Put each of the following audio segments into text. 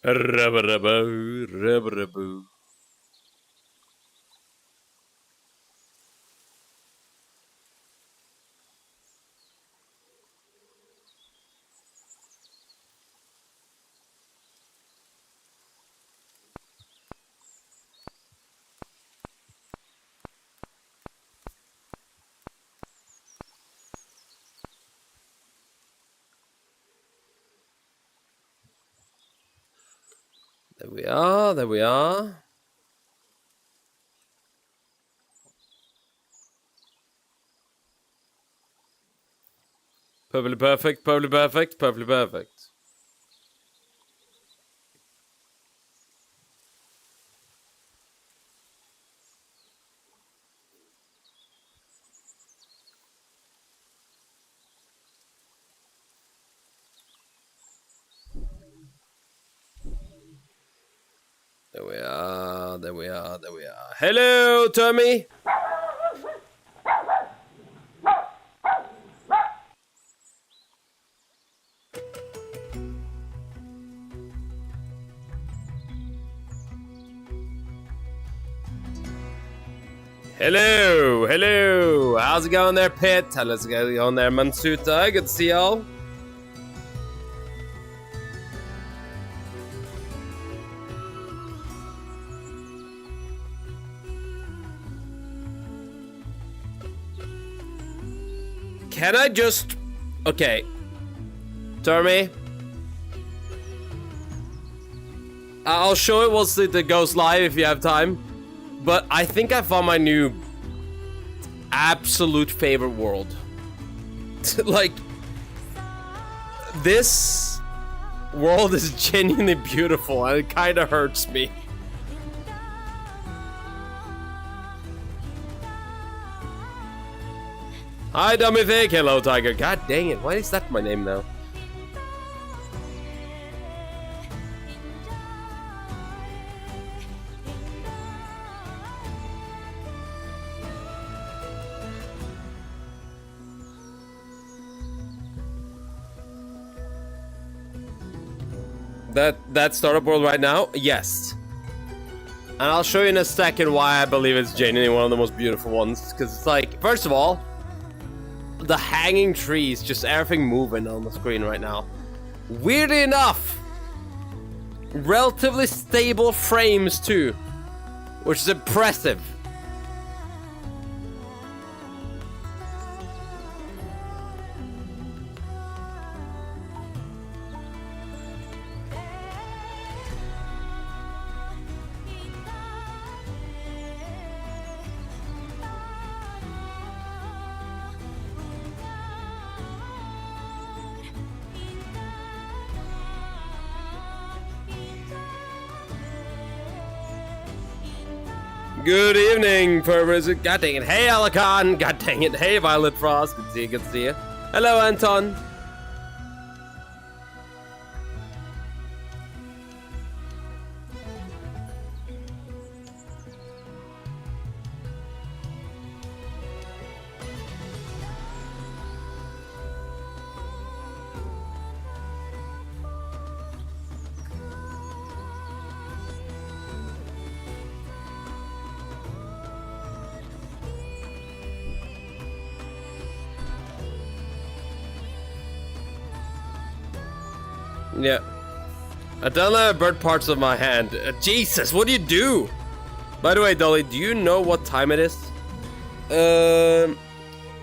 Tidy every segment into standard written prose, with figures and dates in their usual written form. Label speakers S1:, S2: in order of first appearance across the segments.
S1: Rubber-a-boo, rubber-a-boo. There we are, there we are. Perfectly perfect, perfectly perfect, perfectly perfect. There we are, there we are, there we are. Hello, Tommy! Hello, hello! How's it going there, Pit? How's it going there, Mansuta? Good to see y'all. Can I just... Okay. Tommy? I'll show it once it goes live if you have time. But I think I found my new absolute favorite world. Like, this world is genuinely beautiful and it kind of hurts me. Hi, Dummy Fig. Hello, Tiger. God dang it. Why is that my name now? That startup world right now? Yes. And I'll show you in a second why I believe it's genuinely one of the most beautiful ones. Because it's like, first of all, the hanging trees, just everything moving on the screen right now. Weirdly enough, relatively stable frames too, which is impressive. Good evening, Purpose. God dang it. Hey, Alakan. God dang it. Hey, Violet Frost. Good to see you. Good to see you. Hello, Anton. Yeah. I don't have bird parts of my hand. Jesus, what do you do? By the way, Dolly, do you know what time it is?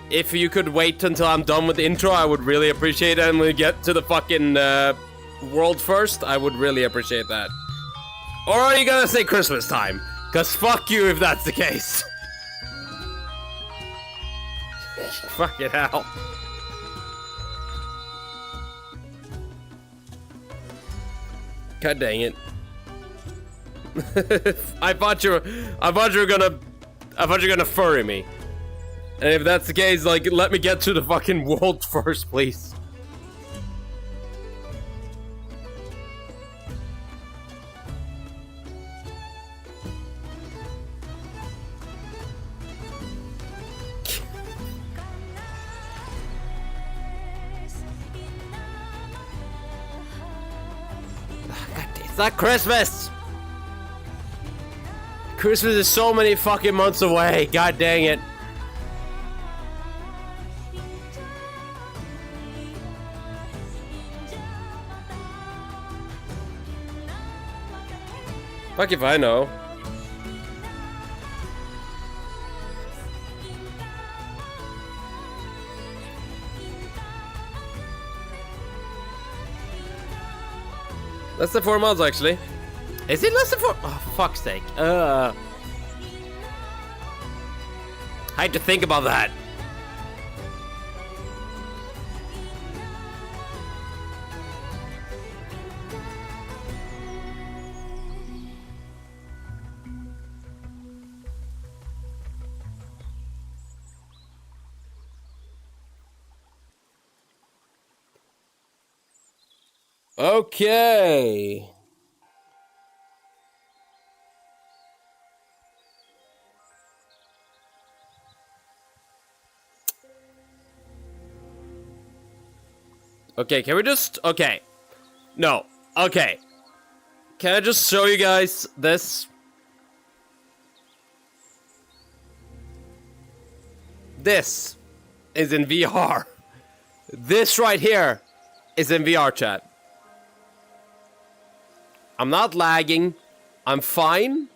S1: If you could wait until I'm done with the intro, I would really appreciate it. And we get to the fucking world first, I would really appreciate that. Or are you gonna say Christmas time? Cause fuck you if that's the case. Fucking hell. God dang it. I thought you were gonna furry me. And if that's the case, like, let me get to the fucking world first, please. It's not Christmas! Christmas is so many fucking months away. God dang it. Fuck if I know. Less than 4 months, actually. Is it less than 4? Oh, for fuck's sake. I had to think about that. Okay. Okay, can we just... Okay. No. Okay. Can I just show you guys this? This is in VR. This right here is in VR, chat. I'm not lagging. I'm fine.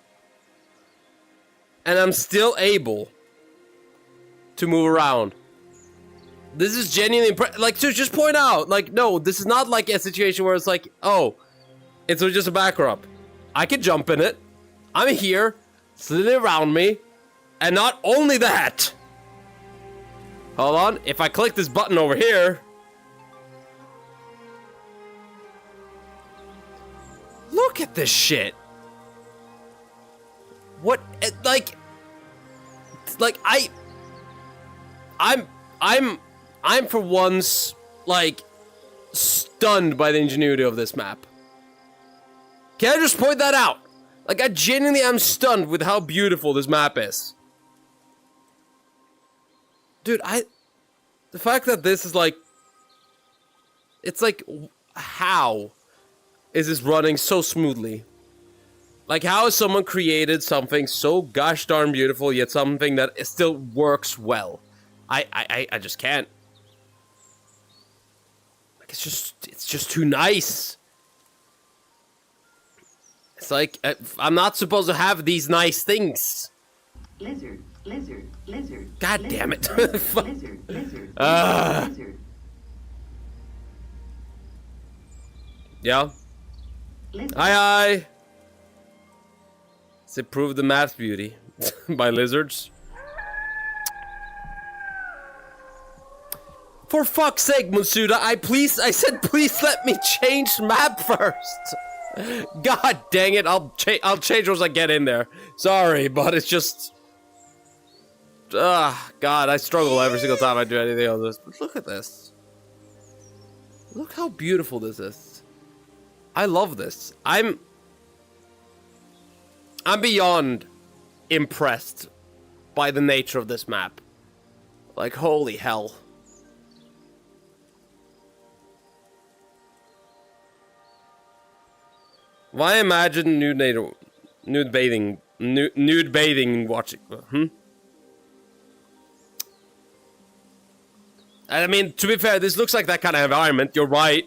S1: And I'm still able to move around. This is genuinely like, to just point out, like, no, this is not like a situation where it's like, oh, it's just a backdrop. I can jump in it. I'm here, slithering around me, and not only that. Hold on, if I click this button over here, look at this shit. What, like I'm for once, like, stunned by the ingenuity of this map. Can I just point that out? Like, I genuinely am stunned with how beautiful this map is. Dude, the fact that this is like, it's like, how is this running so smoothly? Like, how has someone created something so gosh darn beautiful, yet something that still works well? I just can't. Like, it's just too nice. It's like, I'm not supposed to have these nice things.
S2: Lizard, lizard, lizard.
S1: God damn it.
S2: Lizard, lizard, lizard.
S1: Yeah.
S2: Lizard.
S1: Hi. It's improved the map's beauty by lizards. For fuck's sake, Musuda, I said please let me change map first. God dang it, I'll change once I get in there. Sorry, but it's just... God, I struggle every single time I do anything on this. But look at this. Look how beautiful this is. I love this. I'm beyond impressed by the nature of this map. Like, holy hell. Why imagine nude bathing watching? And I mean, to be fair, this looks like that kind of environment. You're right.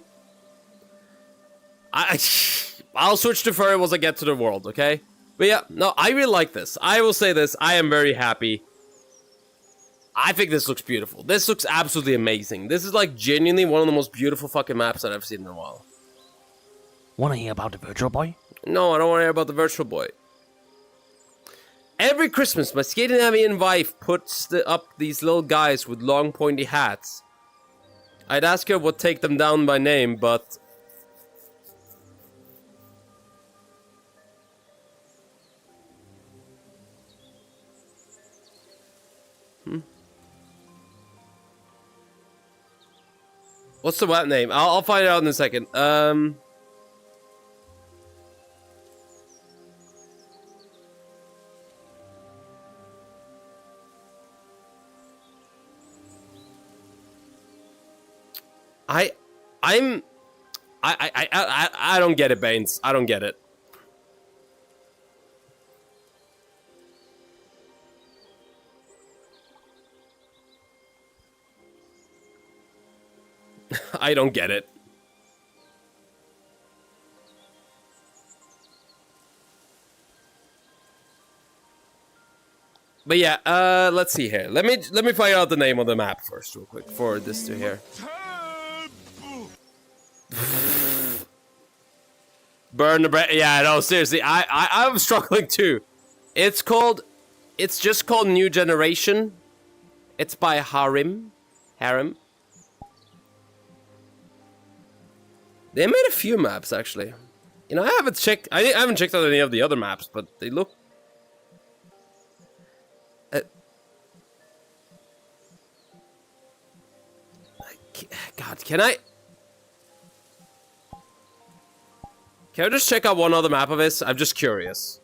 S1: I'll switch to furry once I get to the world, okay? But yeah, no, I really like this. I will say this. I am very happy. I think this looks beautiful. This looks absolutely amazing. This is like genuinely one of the most beautiful fucking maps that I've seen in a while.
S3: Wanna hear about the Virtual Boy?
S1: No, I don't want to hear about the Virtual Boy. Every Christmas, my Scandinavian wife puts up these little guys with long pointy hats. I'd ask her what take them down by name, but... What's the web name? I'll find it out in a second. I don't get it, Baines. I don't get it. I don't get it. But yeah, let's see here. Let me find out the name of the map first, real quick, for this to here. Burn the bread. Yeah, no, seriously, I'm struggling too. It's just called New Generation. It's by Harem. They made a few maps actually. You know, I haven't checked out any of the other maps, but they look. God, can I just check out one other map of this? I'm just curious.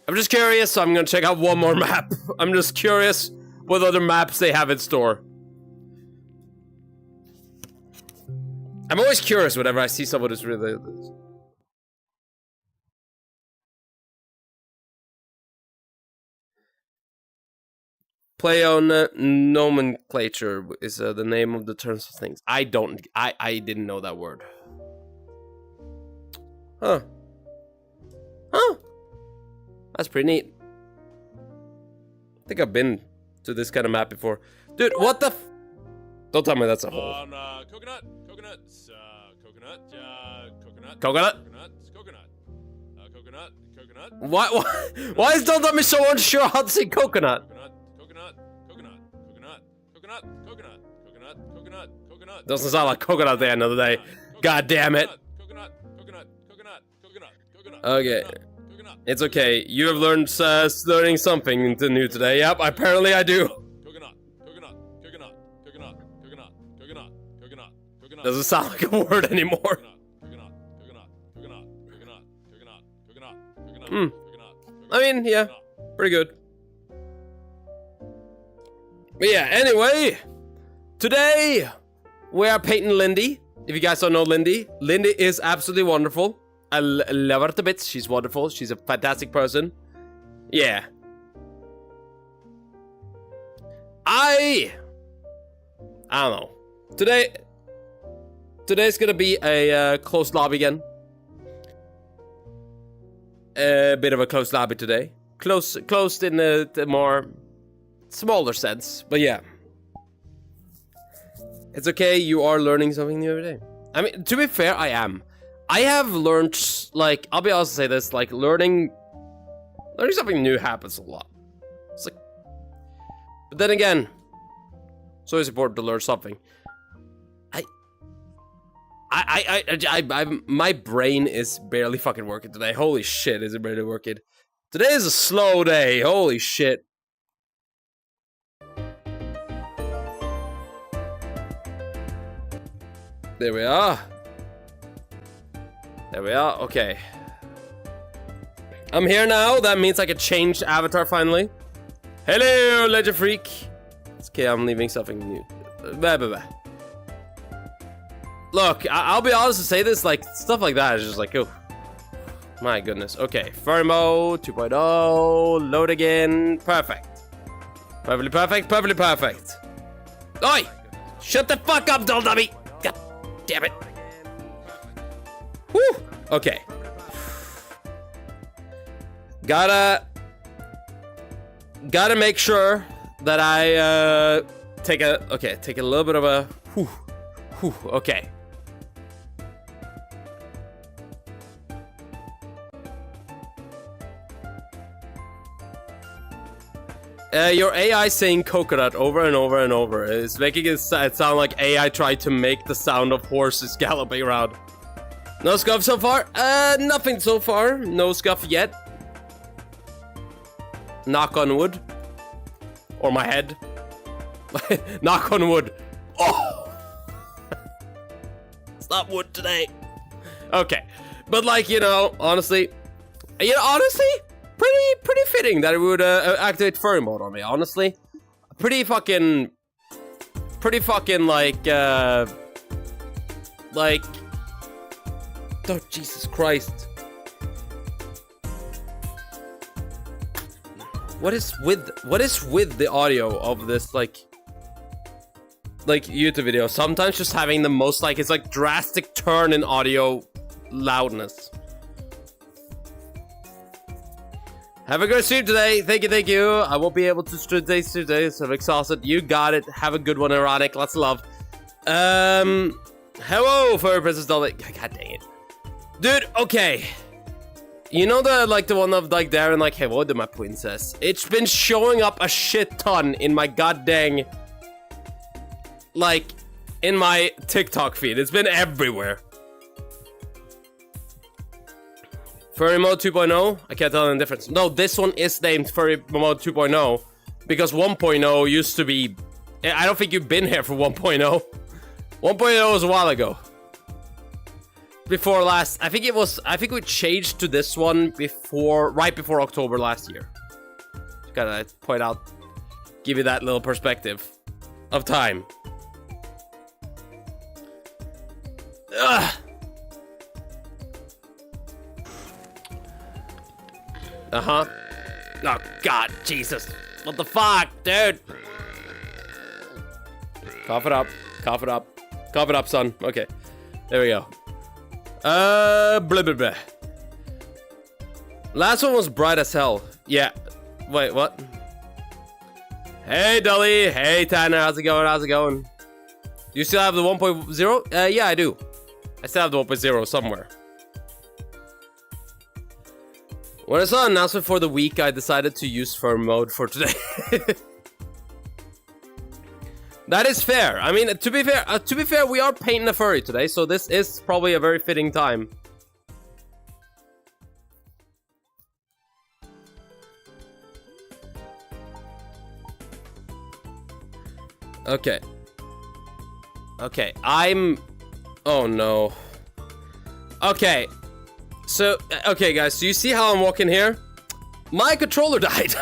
S1: So I'm gonna check out one more map. I'm just curious what other maps they have in store. I'm always curious whenever I see someone who's really... Play on nomenclature is the name of the terms of things. I didn't know that word. Huh. That's pretty neat. I think I've been to this kind of map before. Dude, what the f... Don't tell me that's a hole.
S4: Coconut.
S1: Why is Don't Tell Me so unsure how to say coconut? Doesn't sound like coconut at the end of the day. God damn it. Okay. It's okay. You have learned learning something new today. Yep, apparently I do. Doesn't sound like a word anymore. I mean, yeah, pretty good. But yeah, anyway, today we are painting Lindy. If you guys don't know Lindy, Lindy is absolutely wonderful. I love her to bits. She's wonderful. She's a fantastic person. Yeah. I don't know. Today's gonna be a closed lobby again. A bit of a closed lobby today. Closed in a more smaller sense, but yeah. It's okay, you are learning something new every day. I mean, to be fair, I am. I have learned, like, I'll be honest to say this, like, learning something new happens a lot. It's like, but then again, it's always important to learn something. My brain is barely fucking working today. Holy shit, is it barely working? Today is a slow day. Holy shit. There we are. There we are. Okay. I'm here now. That means I can change avatar finally. Hello, Legend Freak. It's okay, I'm leaving something new. Blah, blah, blah. Look, I'll be honest to say this, like, stuff like that is just like, oh. My goodness. Okay, furry mode 2.0. Load again. Perfect. Perfectly perfect. Perfectly perfect. Oi! Shut the fuck up, dummy! God damn it. Whew. Okay. Gotta make sure that I take a little bit of a okay. Your AI saying coconut over and over and over is making it sound like AI tried to make the sound of horses galloping around. No scuff so far? Nothing so far. No scuff yet. Knock on wood. Or my head. Knock on wood. Oh! It's not wood today. Okay. But like, honestly, pretty fitting that it would activate furry mode on me, honestly. Pretty fucking like, Like, oh Jesus Christ! What is with the audio of this like YouTube video? Sometimes just having the most like it's like drastic turn in audio loudness. Have a good stream today. Thank you. I won't be able to stream today, so I'm exhausted. You got it. Have a good one, Erotic. Lots of love. Hello, Furry Princess Dolly. God dang it. Dude, okay. You know the one of like Darren, like, hey, what did my princess? It's been showing up a shit ton in my goddamn, like, in my TikTok feed. It's been everywhere. Furry Mode 2.0? I can't tell the difference. No, this one is named Furry Mode 2.0 because 1.0 used to be... I don't think you've been here for 1.0. 1.0 was a while ago. Before last... I think we changed to this one right before October last year. Just gotta point out, give you that little perspective of time. Ugh. Uh-huh. Oh, God, Jesus. What the fuck, dude? Cough it up. Cough it up. Cough it up, son. Okay. There we go. Blah, blah, blah. Last one was bright as hell. Yeah. Wait, what? Hey, Dolly. Hey, Tanner. How's it going? How's it going? Do you still have the 1.0? Yeah, I do. I still have the 1.0 somewhere. When I saw an announcement for the week, I decided to use firm mode for today. That is fair. I mean, to be fair, we are painting a furry today, so this is probably a very fitting time. Okay. Okay, oh no. Okay. So, okay guys, so you see how I'm walking here? My controller died.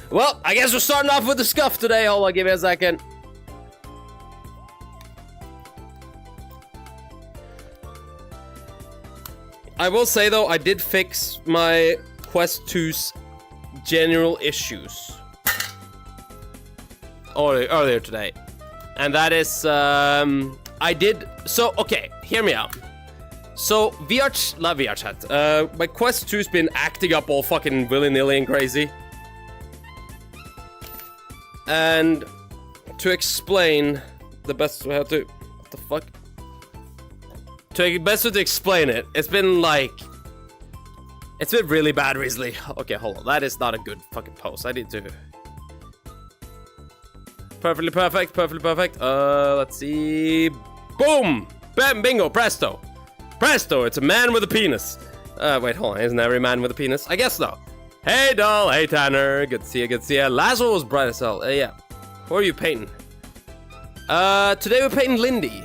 S1: Well, I guess we're starting off with the scuff today. Hold on, give me a second. I will say though, I did fix my Quest 2's general issues earlier today. And that is, okay, hear me out. So, VR chat, my Quest 2's been acting up all fucking willy-nilly and crazy. And to explain the best way to... What the fuck? Best way to explain it, it's been like... It's been really bad recently. Okay, hold on. That is not a good fucking post. I need to... Perfectly perfect, perfectly perfect. Let's see... Boom! Bam, bingo, presto! Presto, it's a man with a penis. Wait, hold on. Isn't every man with a penis? I guess so. Hey, doll. Hey, Tanner. Good to see you. Good to see you. Last one was bright as hell. Yeah. Who are you painting? Today we're painting Lindy.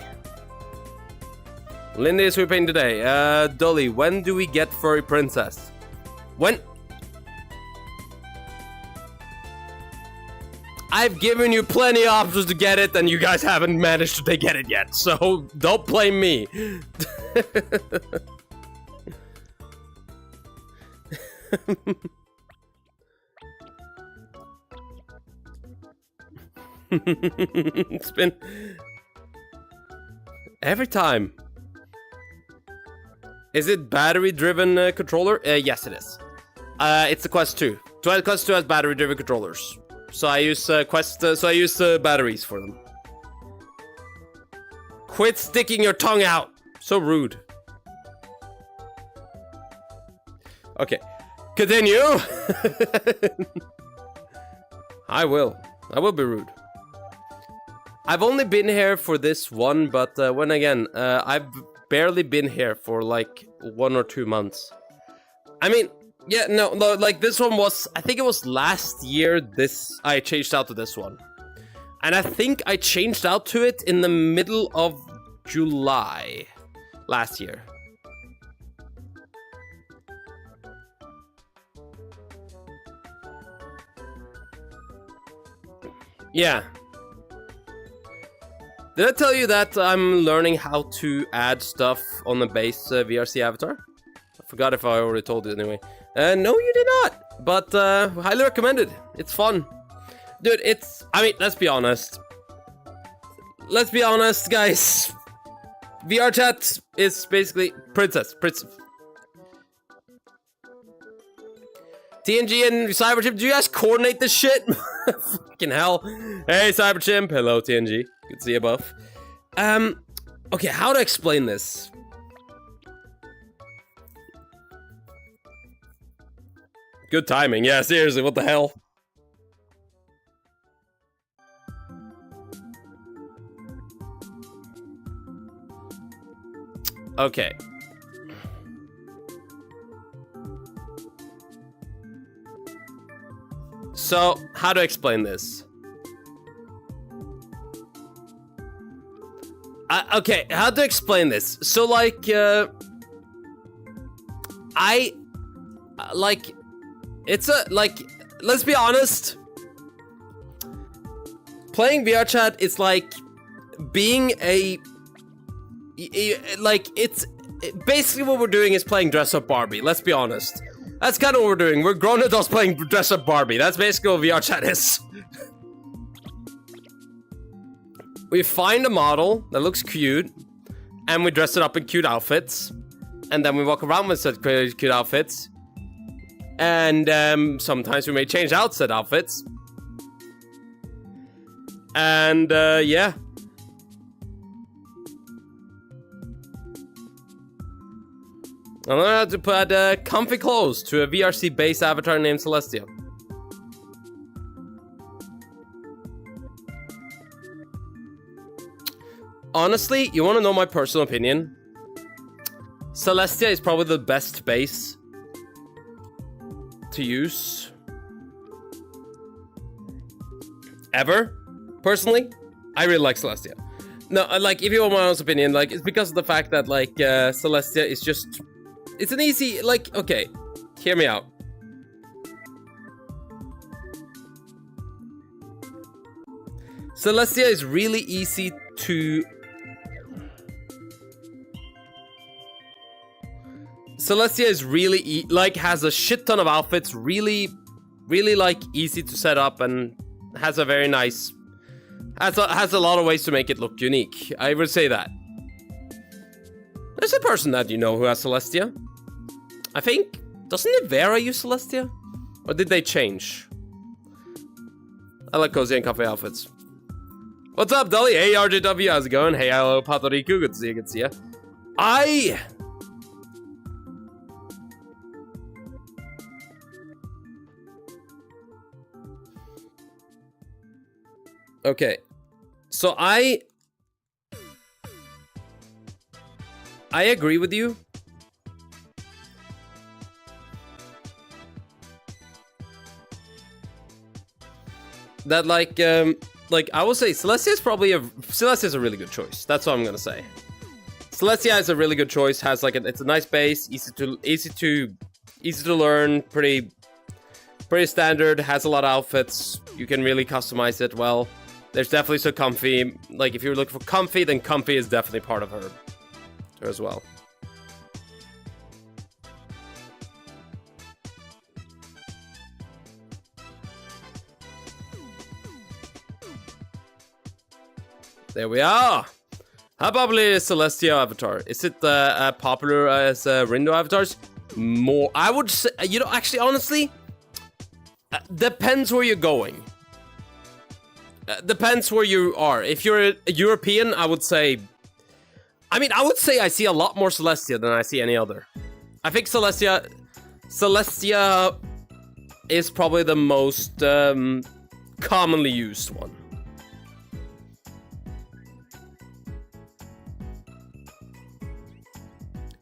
S1: Lindy is who we're painting today. Dolly, when do we get Furry Princess? When? I've given you plenty of options to get it, and you guys haven't managed to get it yet. So, don't blame me. It's been every time. Is it battery-driven controller? Yes, it is. It's the Quest 2. Quest 2 has battery-driven controllers, so I use batteries for them. Quit sticking your tongue out. So rude. Okay, continue. I will be rude. I've only been here for this one, but when again, I've barely been here for like 1 or 2 months. I mean, yeah, no, like this one was, I think it was last year I changed out to this one. And I think I changed out to it in the middle of July last year. Yeah. Did I tell you that I'm learning how to add stuff on the base VRC avatar? I forgot if I already told you anyway. No, you did not. But highly recommended. It's fun. Dude, I mean, let's be honest. Let's be honest, guys. VR chat is basically princess. TNG and Cyberchimp, do you guys coordinate this shit? Fucking hell. Hey, Cyberchimp. Hello, TNG. Good to see you both. Okay, how to explain this? Good timing. Yeah, seriously, what the hell? Okay. So, how to explain this? Okay, how to explain this? So, like, it's a, like, let's be honest. Playing VR chat is like being it's basically what we're doing is playing dress up Barbie. Let's be honest. That's kind of what we're doing. We're grown adults playing dress up Barbie. That's basically what VR chat is. We find a model that looks cute, and we dress it up in cute outfits, and then we walk around with such cute outfits, and sometimes we may change out said outfits, and yeah. I learned how to put comfy clothes to a VRC base avatar named Celestia. Honestly, you want to know my personal opinion? Celestia is probably the best base to use ever. Personally, I really like Celestia. No, like, if you want my honest opinion, like, it's because of the fact that, like, Celestia is just... It's an easy, like, okay, hear me out. Celestia is really easy to... Celestia is really, like, has a shit ton of outfits, really, like, easy to set up, and has a very nice... Has a lot of ways to make it look unique. I would say that. There's a person that you know who has Celestia. I think... Doesn't Vera use Celestia? Or did they change? I like cozy and comfy outfits. What's up, Dolly? Hey, RJW, how's it going? Hey, hello, Puerto Rico. Good to see you, good to see you. Okay. So I agree with you. That like I will say Celestia is a really good choice. That's what I'm gonna say. Celestia is a really good choice. Has like it's a nice base, easy to learn, pretty standard. Has a lot of outfits. You can really customize it well. There's definitely so comfy. Like if you're looking for comfy, then comfy is definitely part of her as well. There we are. How popular is Celestia avatar? Is it popular as Rindo avatars? More, I would say. You know, actually, honestly, depends where you're going. Depends where you are. If you're a European, I would say... I mean, I would say I see a lot more Celestia than I see any other. I think Celestia is probably the most commonly used one.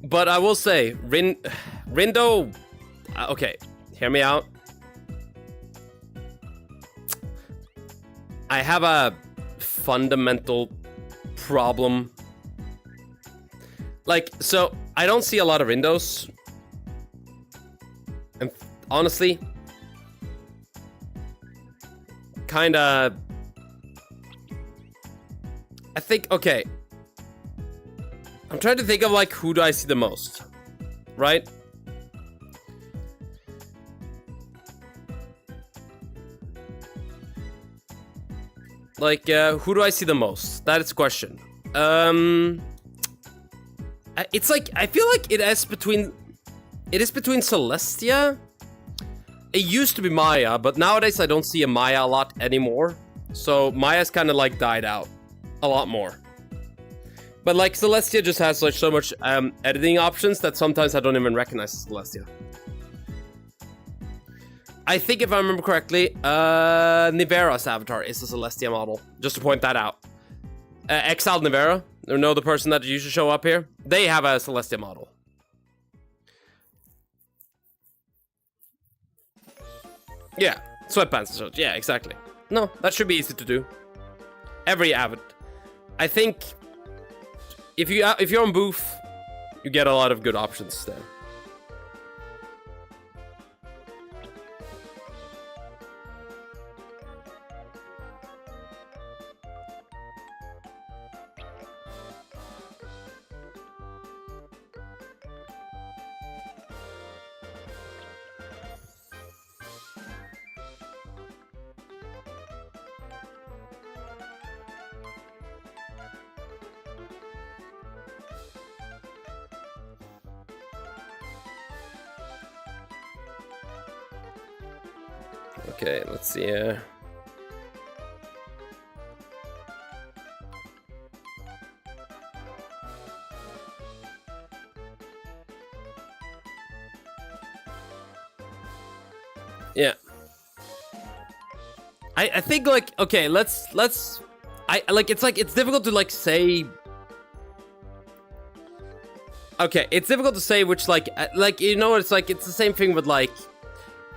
S1: But I will say, Rindo... okay, hear me out. I have a fundamental problem. Like, so, I don't see a lot of Rindos. And honestly, kinda... I think, okay. I'm trying to think of like, who do I see the most? Right? Like, who do I see the most? That is the question. It's like, I feel like it is between Celestia. It used to be Maya, but nowadays I don't see a Maya a lot anymore. So Maya's kind of like died out a lot more. But like Celestia just has like so much editing options that sometimes I don't even recognize Celestia. I think if I remember correctly, Nivera's avatar is a Celestia model. Just to point that out. Exiled Nivera, or no, the person that used to show up here, they have a Celestia model. Yeah, sweatpants and such. Yeah, exactly. No, that should be easy to do. Every avid. I think if you're on Booth, you get a lot of good options there. Okay, let's see here. Yeah. I think like, okay, let's it's difficult to like say. Okay, it's difficult to say which like you know, it's like it's the same thing with like,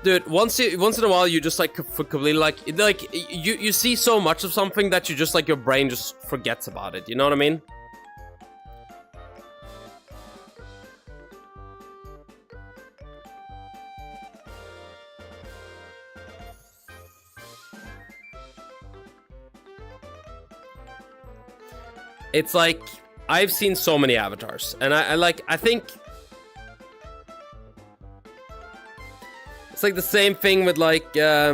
S1: dude, once in a while you just like completely like you see so much of something that you just like your brain just forgets about it. You know what I mean? It's like I've seen so many avatars, and I think it's like the same thing with like I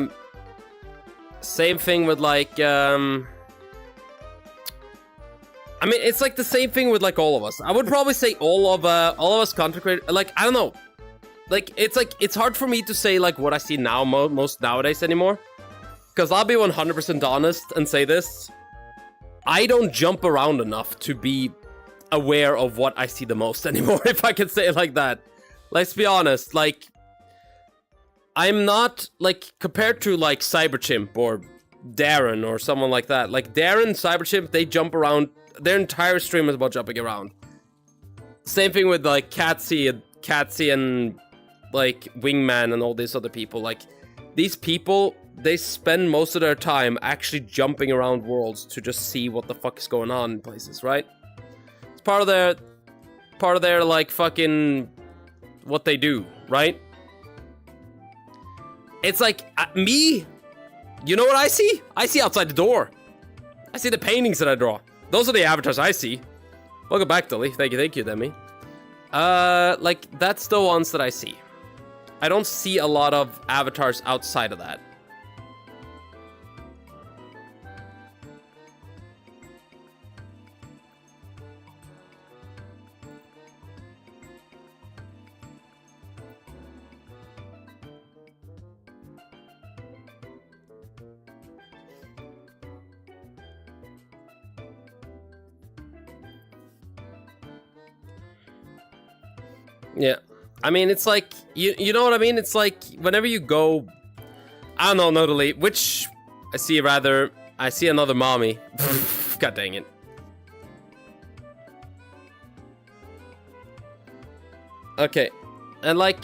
S1: mean, it's like the same thing with like all of us. I would probably say all of us content creators. Like, I don't know, like it's hard for me to say like what I see now most nowadays anymore, because I'll be 100% honest and say this: I don't jump around enough to be aware of what I see the most anymore, if I can say it like that. Let's be honest, like, I'm not, like, compared to, like, Cyberchimp or Darren or someone like that. Like, Darren, Cyberchimp, they jump around. Their entire stream is about jumping around. Same thing with, like, Catsy and, like, Wingman and all these other people. Like, these people, they spend most of their time actually jumping around worlds to just see what the fuck is going on in places, right? It's part of their like fucking what they do, right? It's like me, you know what I see? I see outside the door. I see the paintings that I draw. Those are the avatars I see. Welcome back, Dolly. Thank you, Demi. Like that's the ones that I see. I don't see a lot of avatars outside of that. Yeah, I mean, it's like, you know what I mean? It's like, whenever you go, I don't know, notably, which, I see another mommy. God dang it. Okay, and like,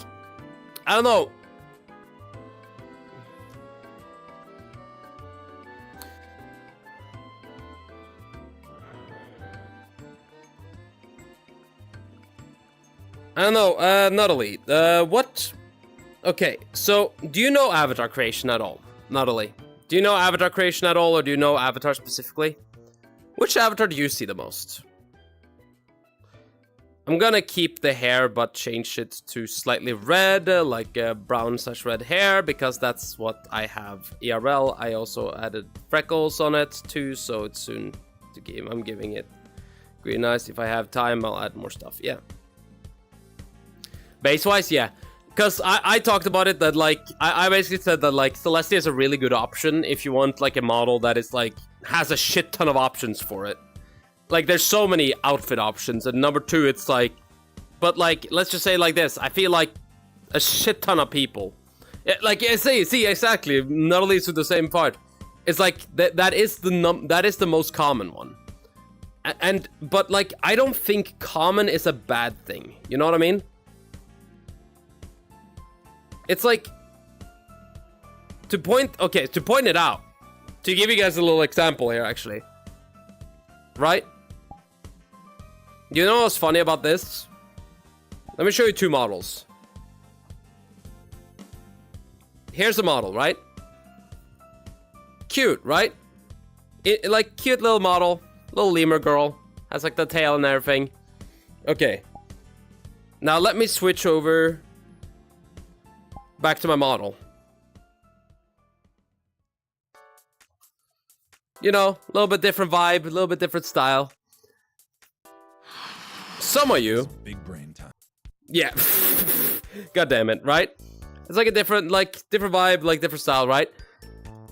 S1: I don't know. I don't know, Nuttily, what? Okay, so, do you know avatar creation at all? Nuttily. Do you know avatar creation at all, or do you know avatar specifically? Which avatar do you see the most? I'm gonna keep the hair, but change it to slightly red, like brown/red hair, because that's what I have IRL. I also added freckles on it too, so it's soon to game. I'm giving it green eyes. If I have time, I'll add more stuff. Yeah. Base-wise, yeah. Because I talked about it that, like, I basically said that, like, Celestia is a really good option if you want, like, a model that is, like, has a shit ton of options for it. Like, there's so many outfit options, and number two, it's like... But, like, let's just say like this. I feel like a shit ton of people... Like, see, exactly. Not only to the same part. It's like, that is the most common one. But, like, I don't think common is a bad thing. You know what I mean? It's like... To point it out. To give you guys a little example here, actually. Right? You know what's funny about this? Let me show you two models. Here's a model, right? Cute, right? Like, cute little model. Little lemur girl. Has, like, the tail and everything. Okay. Now, let me switch over... back to my model. You know, a little bit different vibe, a little bit different style. Some of you...
S4: Big brain time.
S1: Yeah. God damn it, right? It's like a different vibe, like different style, right?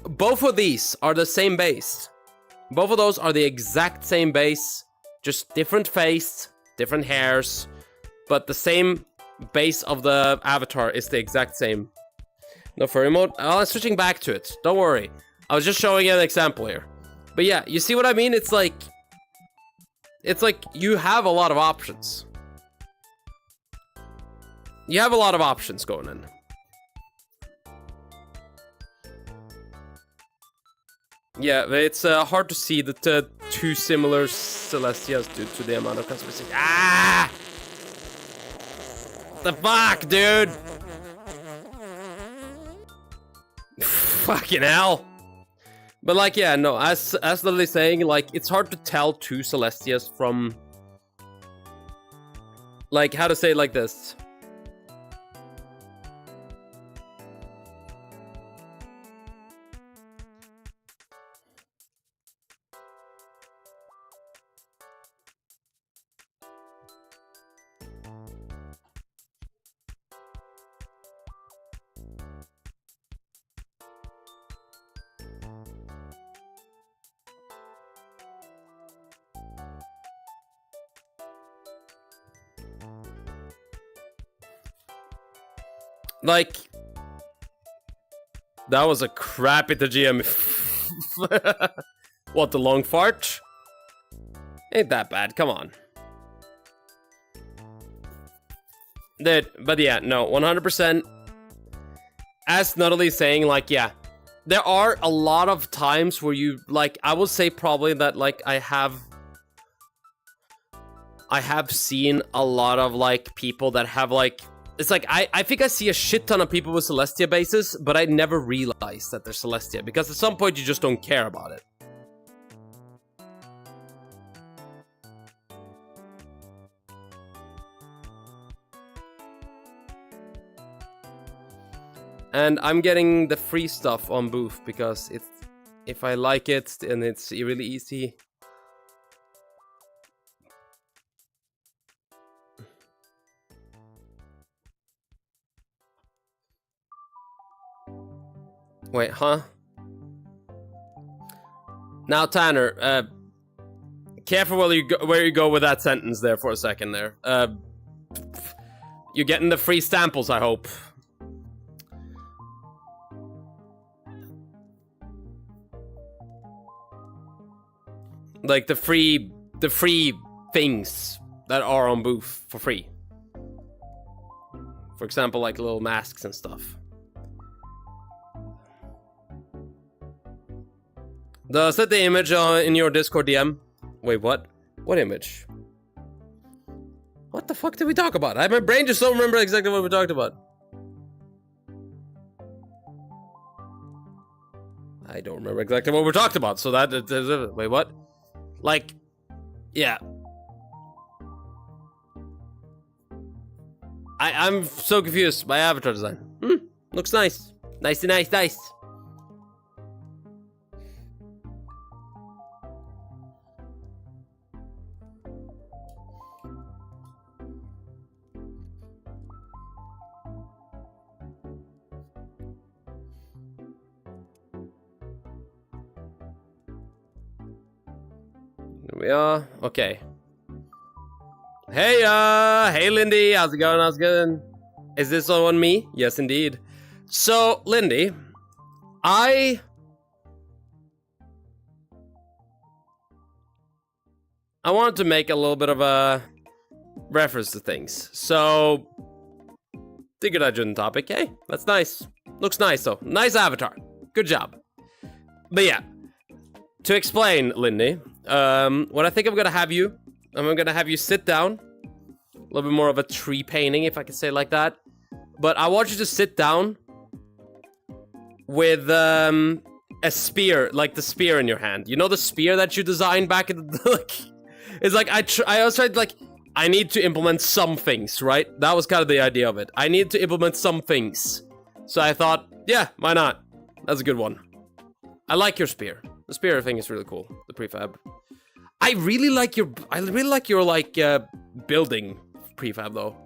S1: Both of these are the same base. Both of those are the exact same base. Just different face, different hairs. But the same base of the avatar is the exact same. No furry mode. Oh, I'm switching back to it. Don't worry. I was just showing you an example here. But yeah, you see what I mean? It's like you have a lot of options. You have a lot of options going in. Yeah, it's hard to see the two similar Celestias due to the amount of customization. Ah! The fuck, dude? Fucking hell. But like, yeah, no, as Lily saying, like, it's hard to tell two Celestias from... Like, how to say it like this? Like, that was a crappy to GM. What, the long fart? Ain't that bad, come on. Dude, but yeah, no, 100%. As Nuttalley's saying, like, yeah. There are a lot of times where you, like, I would say probably that, like, I have seen a lot of, like, people that have, like... It's like, I think I see a shit ton of people with Celestia bases, but I never realized that they're Celestia, because at some point you just don't care about it. And I'm getting the free stuff on Booth, because it's, if I like it, and it's really easy. Wait, huh? Now, Tanner, careful where you go with that sentence there for a second there. You're getting the free samples, I hope. Like the free things that are on Booth for free. For example, like little masks and stuff. Does that the image in your Discord DM? Wait, what? What image? What the fuck did we talk about? My brain just don't remember exactly what we talked about. I don't remember exactly what we talked about, so that... Wait, what? Like, yeah. I'm so confused by avatar design. Looks nice. Nicey nice, nice. Here we are. Okay. Hey, Lindy. How's it going? How's it going? Is this on me? Yes, indeed. So, Lindy, I wanted to make a little bit of a reference to things. So, figured I'd join the topic. Hey, that's nice. Looks nice, though. Nice avatar. Good job. But yeah, to explain, Lindy, what I think I'm gonna have you sit down. A little bit more of a tree painting, if I can say it like that. But I want you to sit down with a spear, like the spear in your hand. You know the spear that you designed back in the... It's like, I was trying to, like, I need to implement some things, right? That was kind of the idea of it. I need to implement some things. So I thought, yeah, why not? That's a good one. I like your spear. The spear thing is really cool. The prefab. I really like your like building prefab though.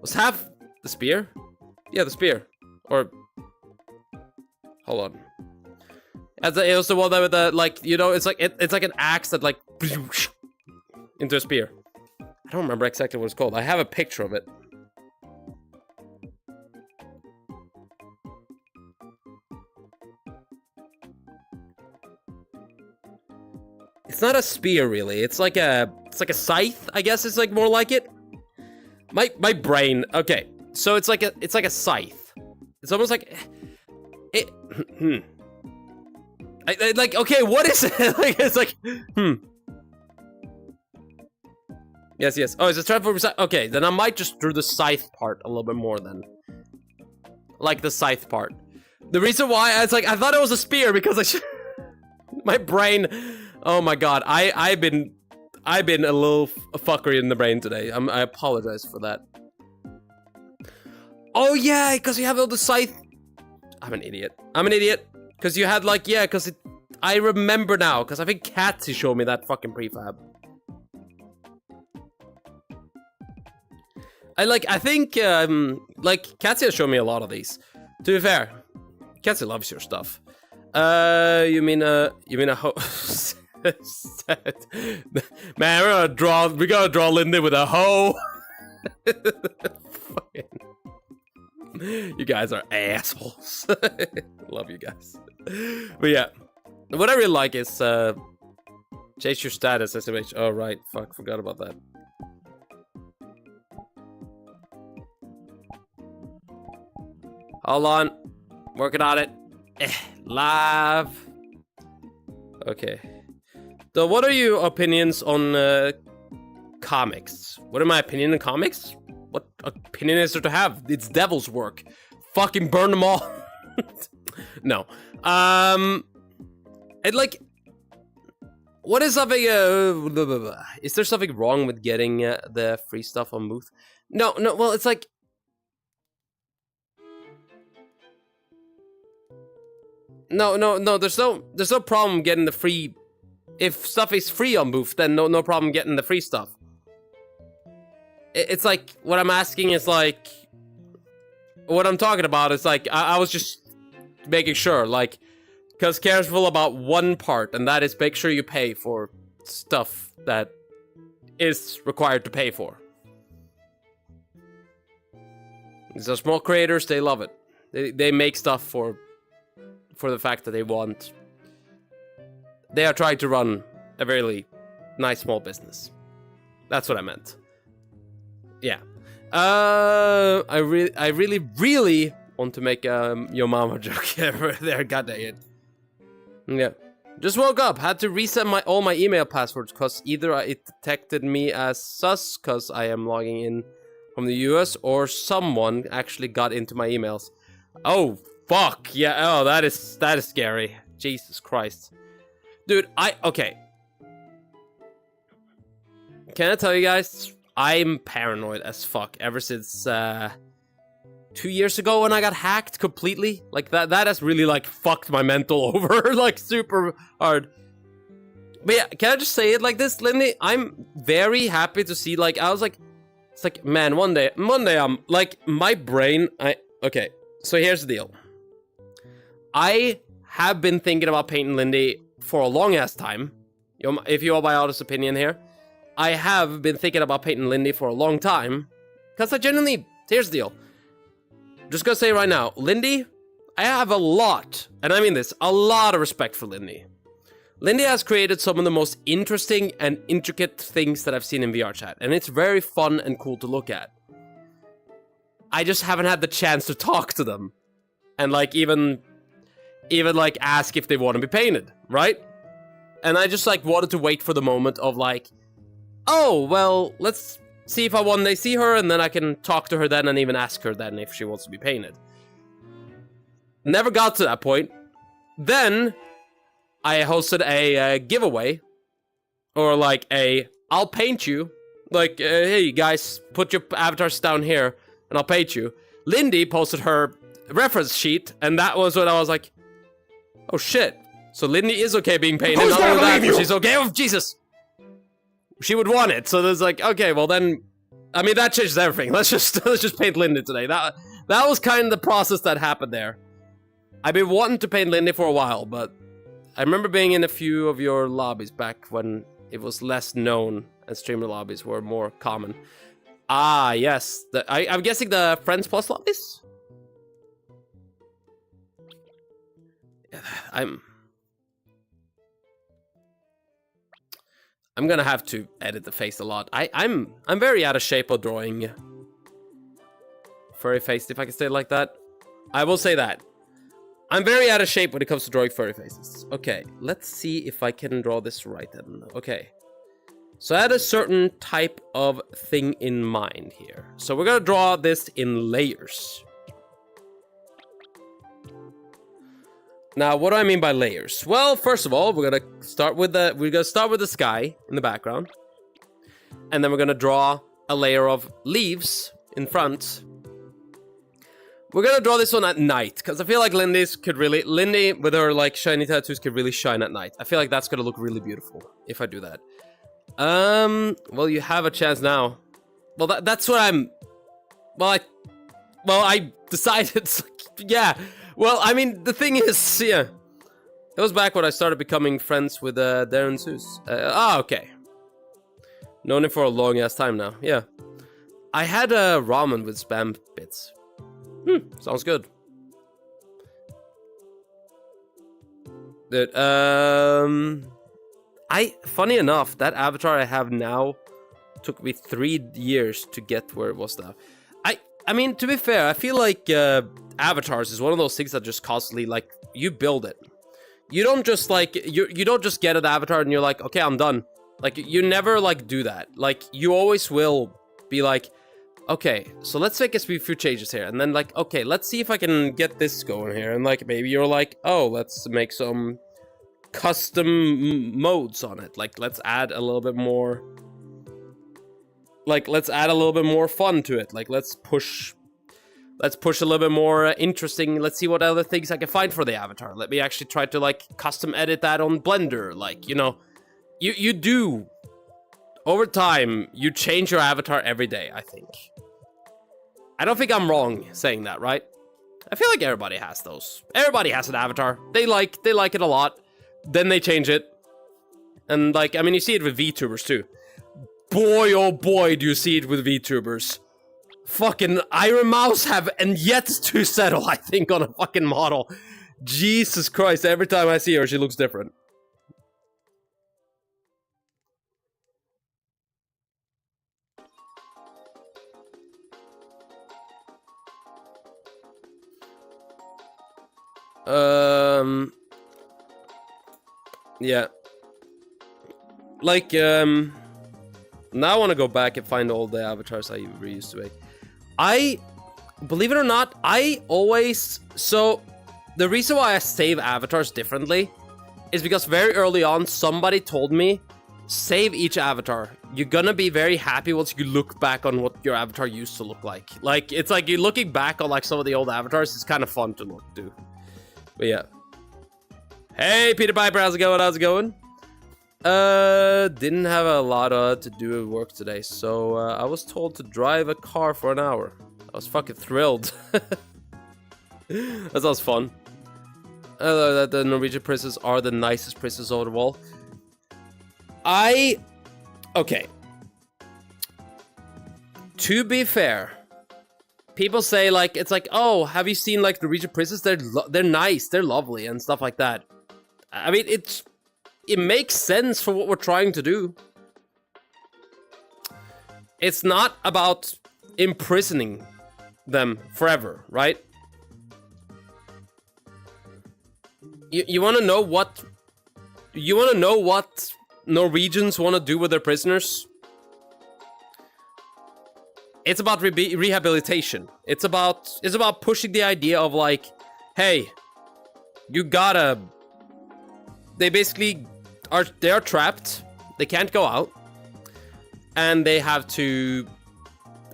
S1: Was half the spear? Yeah, the spear. Or hold on. It was the one that with the like, you know, it's like an axe that like into a spear. I don't remember exactly what it's called. I have a picture of it. It's not a spear, really. It's like a scythe, I guess. It's like more like it. My brain. Okay, so it's like a scythe. It's almost like it. I like. Okay, what is it? Like it's like. Yes. Oh, it's a transform. Okay, then I might just do the scythe part a little bit more then. Like the scythe part. The reason why it's like I thought it was a spear because my brain. Oh my god, I've been a little fuckery in the brain today. I apologize for that. Oh yeah, because you have all the scythe. I'm an idiot. Because you had like, yeah, because I remember now, because I think Katsy showed me that fucking prefab. I think like Katsy has shown me a lot of these. To be fair, Katsy loves your stuff. You mean a hoe? Man, we gotta draw Lindy with a hoe. You guys are assholes. Love you guys. But yeah, what I really like is chase your status SMH. Oh right, fuck, forgot about that. Hold on, working on it. Live. Okay. So what are your opinions on comics? What are my opinion on comics? What opinion is there to have? It's devil's work. Fucking burn them all. No. And like, what is something? Is there something wrong with getting the free stuff on Booth? No. Well, it's like. No. There's no problem getting the free. If stuff is free on Booth, then no problem getting the free stuff. It's like, what I'm asking is like, what I'm talking about is like, I was just making sure, like, because careful about one part, and that is make sure you pay for stuff that is required to pay for. These are small creators, they love it. They make stuff for the fact that they want. They are trying to run a very nice small business. That's what I meant. Yeah. I really want to make your mama joke there. God dang it. Yeah. Just woke up. Had to reset all my email passwords because either it detected me as sus because I am logging in from the US, or someone actually got into my emails. Oh fuck yeah! Oh, that is scary. Jesus Christ. Dude, okay. can I tell you guys, I'm paranoid as fuck ever since 2 years ago when I got hacked completely. Like that has really like fucked my mental over like super hard. But yeah, can I just say it like this, Lindy? I'm very happy to see, like, I was like, it's like, man, one day I'm like, my brain, okay, so here's the deal. I have been thinking about painting Lindy for a long ass time. If you are my honest opinion here, I have been thinking about painting Lindy for a long time. Because I genuinely, here's the deal. Just gonna say right now, Lindy, I have a lot, and I mean this, a lot of respect for Lindy. Lindy has created some of the most interesting and intricate things that I've seen in VR chat, and it's very fun and cool to look at. I just haven't had the chance to talk to them. And like even like ask if they want to be painted, right? And I just like wanted to wait for the moment of like, oh, well, let's see if I one day see her and then I can talk to her then and even ask her then if she wants to be painted. Never got to that point. Then I hosted a giveaway, or like I'll paint you, like, hey guys, put your avatars down here and I'll paint you. Lindy posted her reference sheet, and that was when I was like, oh shit, so Lindy is okay being painted, not only that, but she's okay, oh Jesus! She would want it, so there's like, okay, well then, I mean, that changes everything. Let's just paint Lindy today. That was kind of the process that happened there. I've been wanting to paint Lindy for a while, but I remember being in a few of your lobbies back when it was less known and streamer lobbies were more common. Ah, yes. I'm guessing the Friends Plus lobbies? I'm gonna have to edit the face a lot. I'm very out of shape of drawing furry face, if I can say it like that. I will say that. I'm very out of shape when it comes to drawing furry faces. Okay, let's see if I can draw this right then. Okay. So I had a certain type of thing in mind here. So we're gonna draw this in layers. Now, what do I mean by layers? Well, first of all, we're gonna start with the sky in the background. And then we're gonna draw a layer of leaves in front. We're gonna draw this one at night, because I feel like Lindy with her like shiny tattoos could really shine at night. I feel like that's gonna look really beautiful if I do that. Well, you have a chance now. Well, that's what I'm. Well, I decided. Yeah. Well, I mean, the thing is, yeah, it was back when I started becoming friends with Darren Seuss. Okay. Known him for a long ass time now. Yeah. I had a ramen with spam bits. Sounds good. Dude, funny enough, that avatar I have now took me 3 years to get where it was now. I mean, to be fair, I feel like avatars is one of those things that just constantly, like, you build it. You don't just, like, you don't just get an avatar and you're like, okay, I'm done. Like, you never, like, do that. Like, you always will be like, okay, so let's make a few changes here. And then, like, okay, let's see if I can get this going here. And, like, maybe you're like, oh, let's make some custom modes on it. Like, let's add a little bit more... Like, let's add a little bit more fun to it. Like, let's push a little bit more interesting. Let's see what other things I can find for the avatar. Let me actually try to, like, custom edit that on Blender. Like, you know, you do. Over time, you change your avatar every day, I think. I don't think I'm wrong saying that, right? I feel like everybody has those. Everybody has an avatar. They like it a lot. Then they change it. And, like, I mean, you see it with VTubers, too. Boy, oh boy, do you see it with VTubers. Fucking Iron Mouse have and yet to settle, I think, on a fucking model. Jesus Christ, every time I see her, she looks different. Yeah. Like, now I want to go back and find all the avatars I used to make. Believe it or not, so, the reason why I save avatars differently is because very early on, somebody told me save each avatar. You're gonna be very happy once you look back on what your avatar used to look like. Like, it's like you're looking back on like some of the old avatars. It's kind of fun to look to. But yeah. Hey, Peter Piper, how's it going? How's it going? Didn't have a lot to do at work today, so I was told to drive a car for an hour. I was fucking thrilled. That sounds fun. That the Norwegian princes are the nicest princes over the wall. Okay. To be fair, people say like, it's like, oh, have you seen like Norwegian princes? They're nice, they're lovely and stuff like that. I mean, it makes sense for what we're trying to do. It's not about imprisoning them forever, right? You want to know what... You want to know what Norwegians want to do with their prisoners? It's about rehabilitation. It's about pushing the idea of like, hey, you gotta... They basically are trapped. They can't go out. And they have to...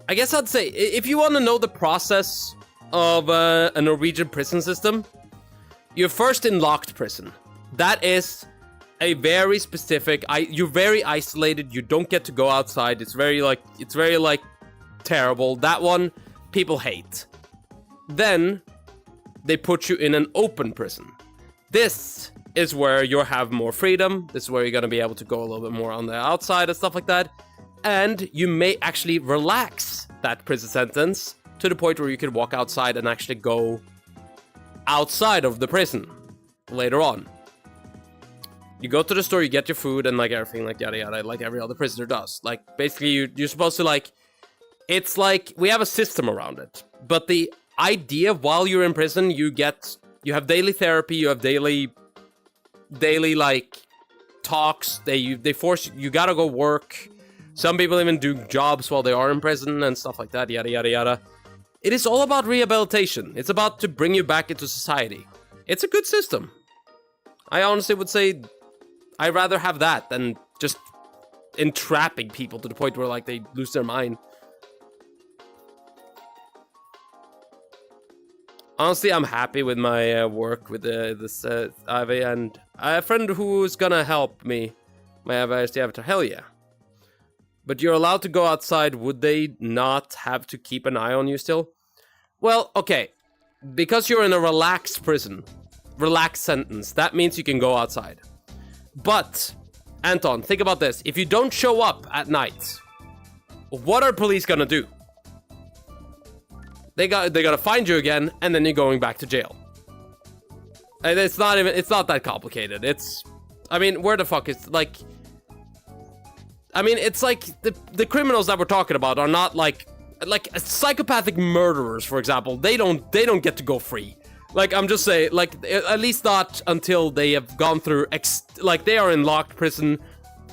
S1: I guess I'd say, if you want to know the process of a Norwegian prison system, you're first in locked prison. That is a very specific... You're very isolated. You don't get to go outside. It's very terrible. That one, people hate. Then, they put you in an open prison. This is where you'll have more freedom. This is where you're going to be able to go a little bit more on the outside and stuff like that. And you may actually relax that prison sentence to the point where you can walk outside and actually go outside of the prison later on. You go to the store, you get your food and like everything, like yada yada, like every other prisoner does. Like basically you're supposed to like, it's like we have a system around it. But the idea while you're in prison, you have daily therapy, you have daily like talks. They force you gotta go work. Some people even do jobs while they are in prison and stuff like that, yada yada yada. It is all about rehabilitation. It's about to bring you back into society. It's a good system. I honestly would say I'd rather have that than just entrapping people to the point where like they lose their mind. Honestly, I'm happy with my work with this Ivy, and I have a friend who's gonna help me. My avatar, hell yeah. But you're allowed to go outside. Would they not have to keep an eye on you still? Well, okay. Because you're in a relaxed prison, relaxed sentence, that means you can go outside. But, Anton, think about this. If you don't show up at night, what are police gonna do? They gotta find you again, and then you're going back to jail. And it's not that complicated. I mean, where the fuck is, like... I mean, it's like, the criminals that we're talking about are not like psychopathic murderers, for example. They don't get to go free. Like, I'm just saying, like, at least not until they have gone through, like, they are in locked prison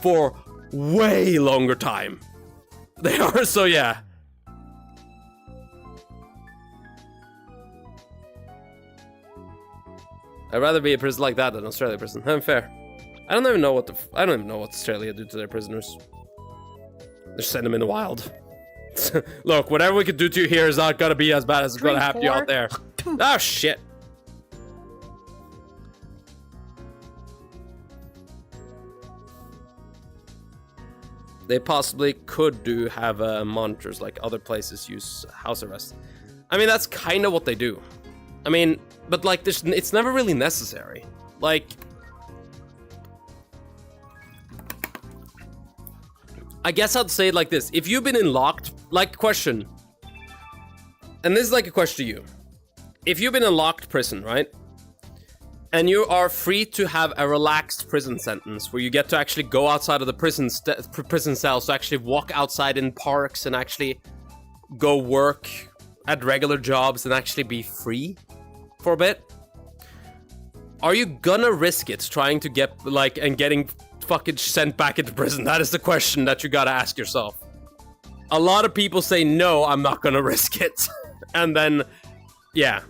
S1: for way longer time. They are, so yeah. I'd rather be a prison like that than an Australia prison. I'm fair. I don't even know what Australia do to their prisoners. Just send them in the wild. Look, whatever we could do to you here is not gonna be as bad as it's gonna happen to you out there. Oh shit. They possibly could have monitors like other places use house arrest. I mean, that's kind of what they do. I mean, but like, it's never really necessary. Like, I guess I'd say it like this. If you've been in locked, like, question, and this is like a question to you. If you've been in locked prison, right? And you are free to have a relaxed prison sentence where you get to actually go outside of the prison cells, to actually walk outside in parks and actually go work at regular jobs and actually be free for a bit. Are you gonna risk it trying to get, like, and getting fucking sent back into prison? That is the question that you gotta ask yourself. A lot of people say, no, I'm not gonna risk it. And then, yeah.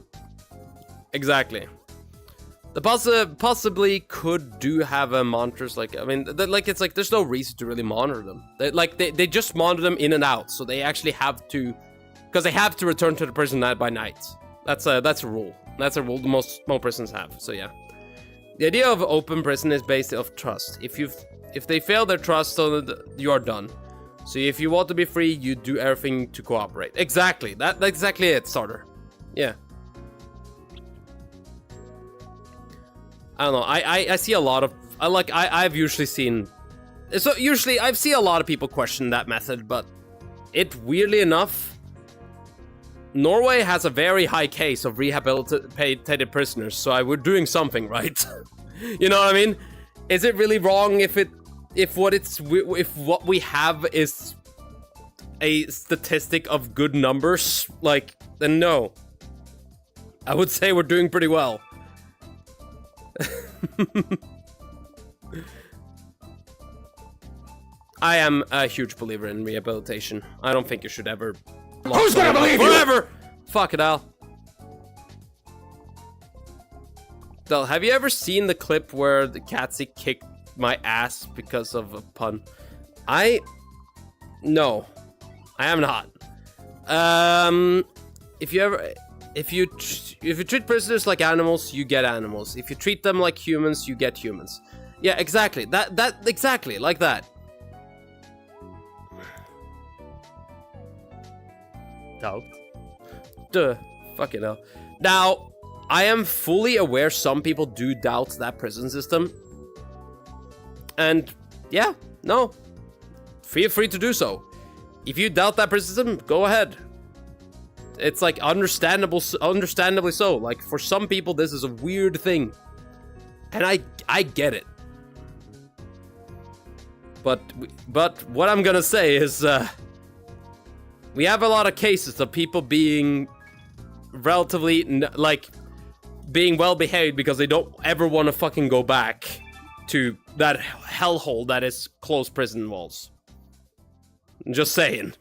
S1: Exactly. The possibly could do have mantras, like, I mean, like, it's like, there's no reason to really monitor them. They just monitor them in and out, so they actually have to, because they have to return to the prison night by night. That's a rule. That's a rule most prisons have, so yeah. The idea of open prison is based off trust. If they fail their trust, so you are done. So if you want to be free, you do everything to cooperate. Exactly, that's exactly it, Starter. Yeah. I don't know. I see a lot of I've usually seen, so usually I've seen a lot of people question that method, but it weirdly enough, Norway has a very high case of rehabilitated prisoners, so we're doing something right. You know what I mean? Is it really wrong if what we have is a statistic of good numbers? Like, then no. I would say we're doing pretty well. I am a huge believer in rehabilitation. I don't think you should ever.
S3: Who's gonna believe you?
S1: Forever! Fuck it, Al. Del, have you ever seen the clip where the Catsy kicked my ass because of a pun? No, I am not. If you treat prisoners like animals, you get animals. If you treat them like humans, you get humans. Yeah, exactly. That exactly like that.
S3: Doubt.
S1: Duh. Fucking hell. Now, I am fully aware some people do doubt that prison system. And yeah, no. Feel free to do so. If you doubt that prison system, go ahead. It's like understandably so. Like, for some people, this is a weird thing. And I get it. But what I'm gonna say is, we have a lot of cases of people being relatively, being well behaved because they don't ever want to fucking go back to that hellhole that is closed prison walls. Just saying.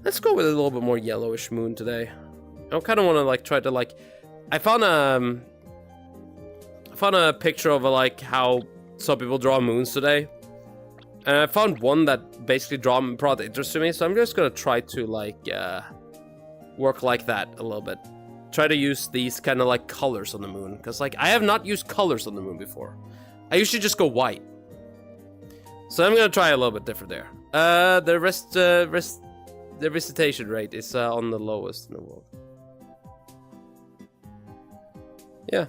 S1: Let's go with a little bit more yellowish moon today. I kind of want to try to I found a picture of how some people draw moons today, and I found one that basically brought interest to me. So I'm just gonna try to work like that a little bit. Try to use these kind of colors on the moon, because I have not used colors on the moon before. I usually just go white. So I'm gonna try a little bit different there. The visitation rate is on the lowest in the world. Yeah,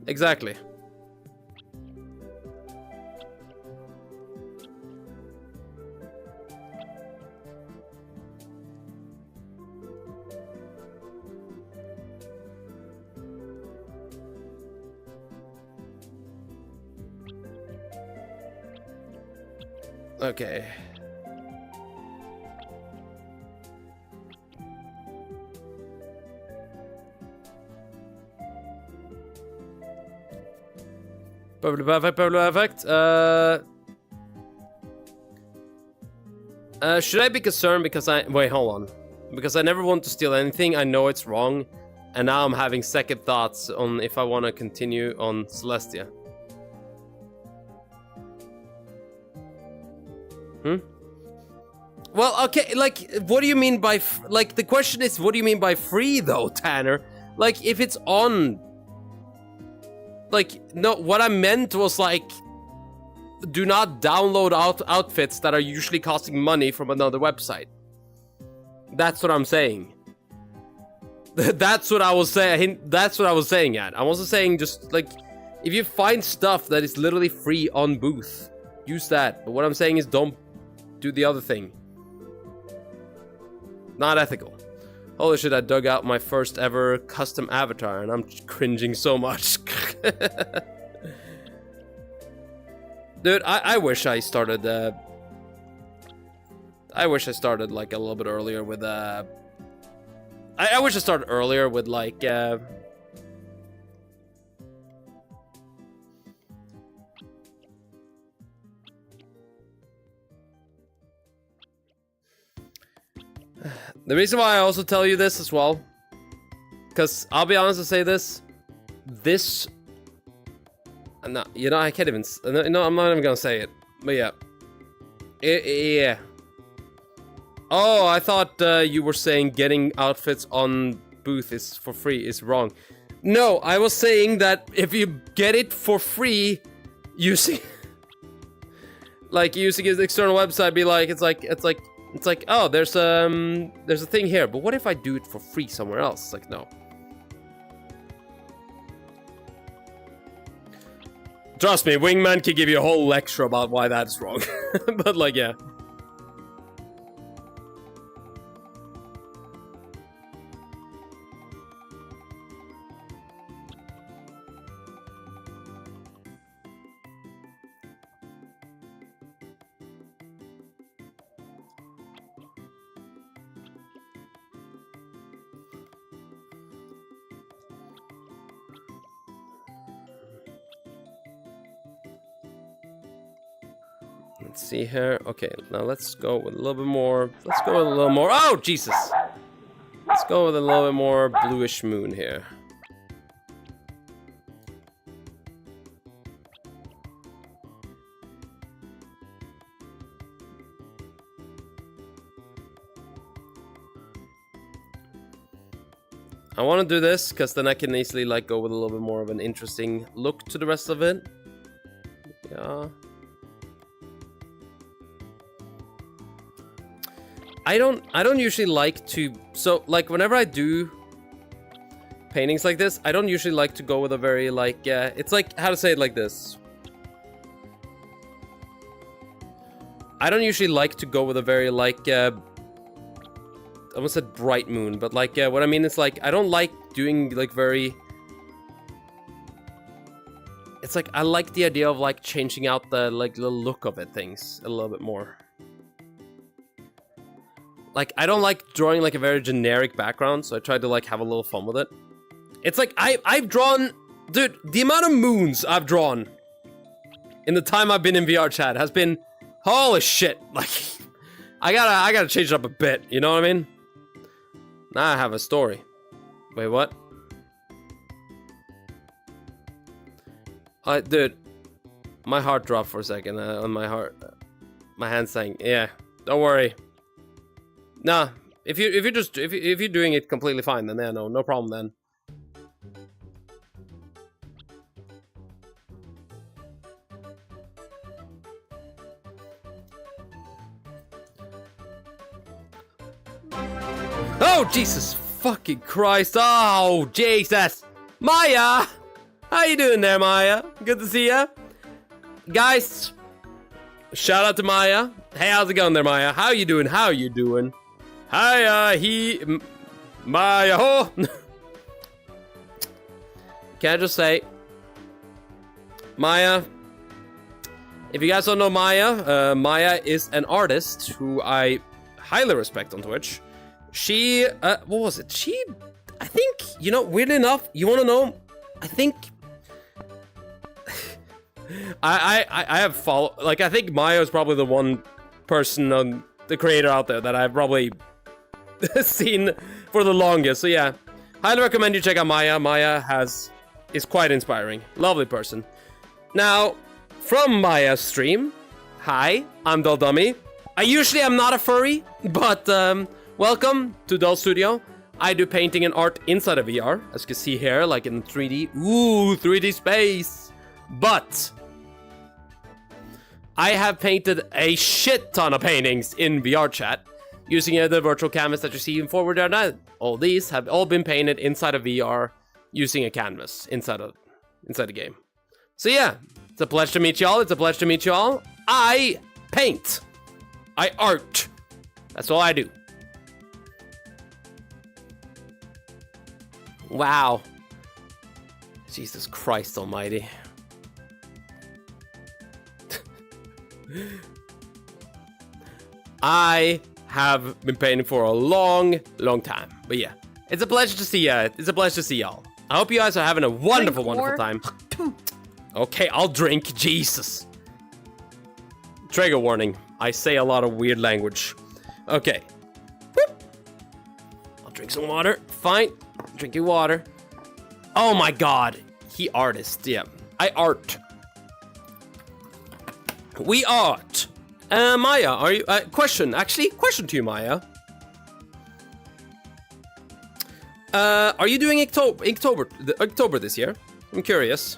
S1: exactly. Okay. Perfect. Should I be concerned because wait, hold on. Because I never want to steal anything, I know it's wrong, and now I'm having second thoughts on if I want to continue on Celestia. Well, okay, what do you mean by, the question is, what do you mean by free, though, Tanner? If it's on... no, what I meant was, do not download outfits that are usually costing money from another website. That's what I'm saying. That's what I was saying. That's what I was saying, Ad. I wasn't saying just, if you find stuff that is literally free on Booth, use that. But what I'm saying is don't do the other thing. Not ethical. Holy shit, I dug out my first ever custom avatar and I'm cringing so much. Dude, I wish I started, I wish I started, a little bit earlier with, I wish I started earlier with, The reason why I also tell you this as well, because I'll be honest and say this, no, you know, I can't even, no, I'm not even gonna say it, but yeah. Yeah. Oh, I thought you were saying getting outfits on booth is for free is wrong. No, I was saying that if you get it for free, using like using his external website, be like, it's like, oh, there's a thing here, but what if I do it for free somewhere else? It's like, no. Trust me, Wingman can give you a whole lecture about why that's wrong. But like, yeah. Let's see here. Okay, now let's go with a little bit more. Let's go with a little more. Oh, Jesus! Let's go with a little bit more bluish moon here. I want to do this because then I can easily like go with a little bit more of an interesting look to the rest of it. Yeah. I don't usually like to, so like whenever I do paintings like this, I don't usually like to go with a very like, it's like, how to say it like this. I don't usually like to go with a very like, I almost said bright moon, but like, what I mean is like, I don't like doing like very, it's like, I like the idea of like changing out the like the look of it, things a little bit more. Like, I don't like drawing like a very generic background, so I tried to like have a little fun with it. It's like, I've drawn, dude, the amount of moons I've drawn in the time I've been in VR chat has been, holy shit, like, I gotta change it up a bit, you know what I mean? Now I have a story. Wait, what? Dude, my heart dropped for a second on my heart. My hand saying, yeah, don't worry. Nah, if you're doing it completely fine, then yeah, no problem then. Oh, Jesus fucking Christ. Oh, Jesus. Maya! How you doing there, Maya? Good to see ya. Guys, shout out to Maya. Hey, how's it going there, Maya? How you doing? How you doing? Hi, Maya, ho! Can I just say, Maya, if you guys don't know Maya, Maya is an artist who I highly respect on Twitch. She, what was it? I think, you know, weirdly enough, you want to know? I think, I have followed, like, I think Maya is probably the one person, the creator out there that I've probably seen for the longest. So yeah, highly recommend you check out Maya. Maya is quite inspiring. Lovely person. Now, from Maya's stream, hi, I'm Dull Dummy. I usually am not a furry, but welcome to Dull Studio. I do painting and art inside of VR, as you can see here, like in 3D. Ooh, 3D space. But I have painted a shit ton of paintings in VR chat using the virtual canvas that you see in forward there now. All these have all been painted inside of VR using a canvas inside the game. So yeah, it's a pleasure to meet y'all. It's a pleasure to meet y'all. I paint. I art. That's all I do. Wow. Jesus Christ almighty. I have been painting for a long time. But yeah, it's a pleasure to see ya. It's a pleasure to see y'all. I hope you guys are having a wonderful time. Okay, I'll drink. Jesus. Trigger warning. I say a lot of weird language. Okay. Drink some water. Fine. Drinking water. Oh my god. He artist. Yeah. I art. We art. Maya, are you... question. Actually, question to you, Maya. Are you doing October this year? I'm curious.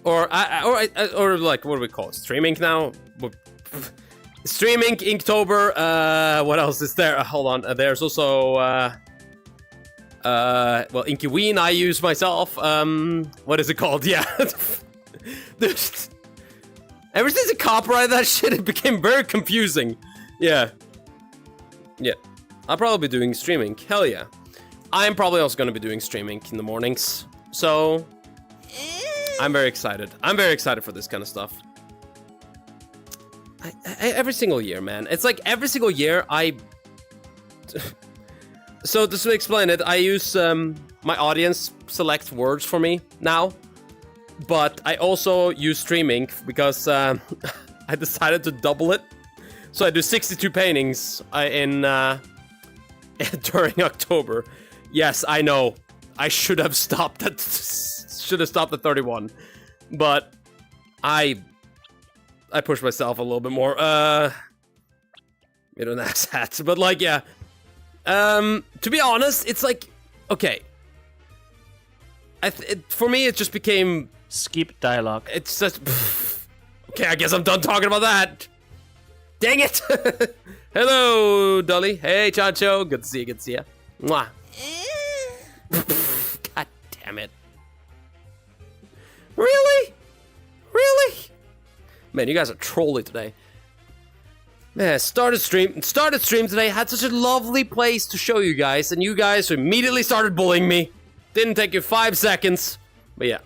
S1: Or like, what do we call it? Streaming now? Streaming, Inktober, what else is there? Hold on, there's also, well, Inkiween I use myself. What is it called? Yeah. Ever since I copyrighted that shit, it became very confusing. Yeah. Yeah. I'll probably be doing streaming. Hell yeah. I'm probably also gonna be doing streaming in the mornings. So, I'm very excited. I'm very excited for this kind of stuff. Every single year, man. It's like every single year So, just to explain it, I use my audience select words for me now. But I also use streaming because I decided to double it. So I do 62 paintings in during October. Yes, I know. I should have stopped at 31. But I pushed myself a little bit more. Made an ass hat. But like, yeah. To be honest, it's like, okay. For me, it just became...
S3: Skip dialogue.
S1: It's just... Okay, I guess I'm done talking about that. Dang it! Hello, Dolly. Hey, Chancho. Good to see you, good to see you. Mwah. God damn it. Really? Really? Man, you guys are trolly today. Man, started stream today, had such a lovely place to show you guys, and you guys immediately started bullying me. Didn't take you 5 seconds. But yeah.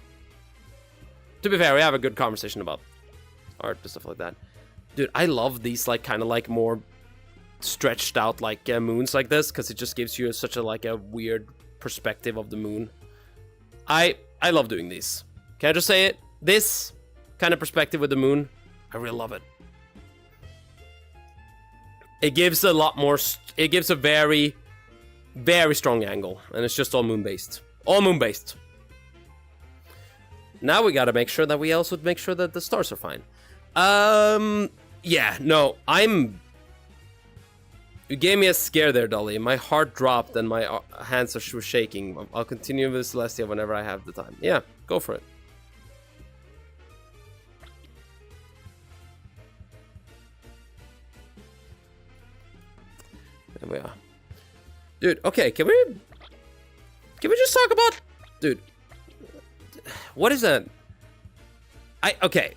S1: To be fair, we have a good conversation about art and stuff like that. Dude, I love these like kind of like more stretched out like moons like this, because it just gives you such a like a weird perspective of the moon. I love doing these. Can I just say it? This kind of perspective with the moon, I really love it. It gives a lot more, it gives a very, very strong angle, and it's just all moon based. All moon based. Now we gotta make sure that we also make sure that the stars are fine. Yeah, no, you gave me a scare there, Dolly. My heart dropped and my hands were shaking. I'll continue with Celestia whenever I have the time. Yeah, go for it. There we are. Dude, okay, can we just talk about... Dude, what is that? Okay.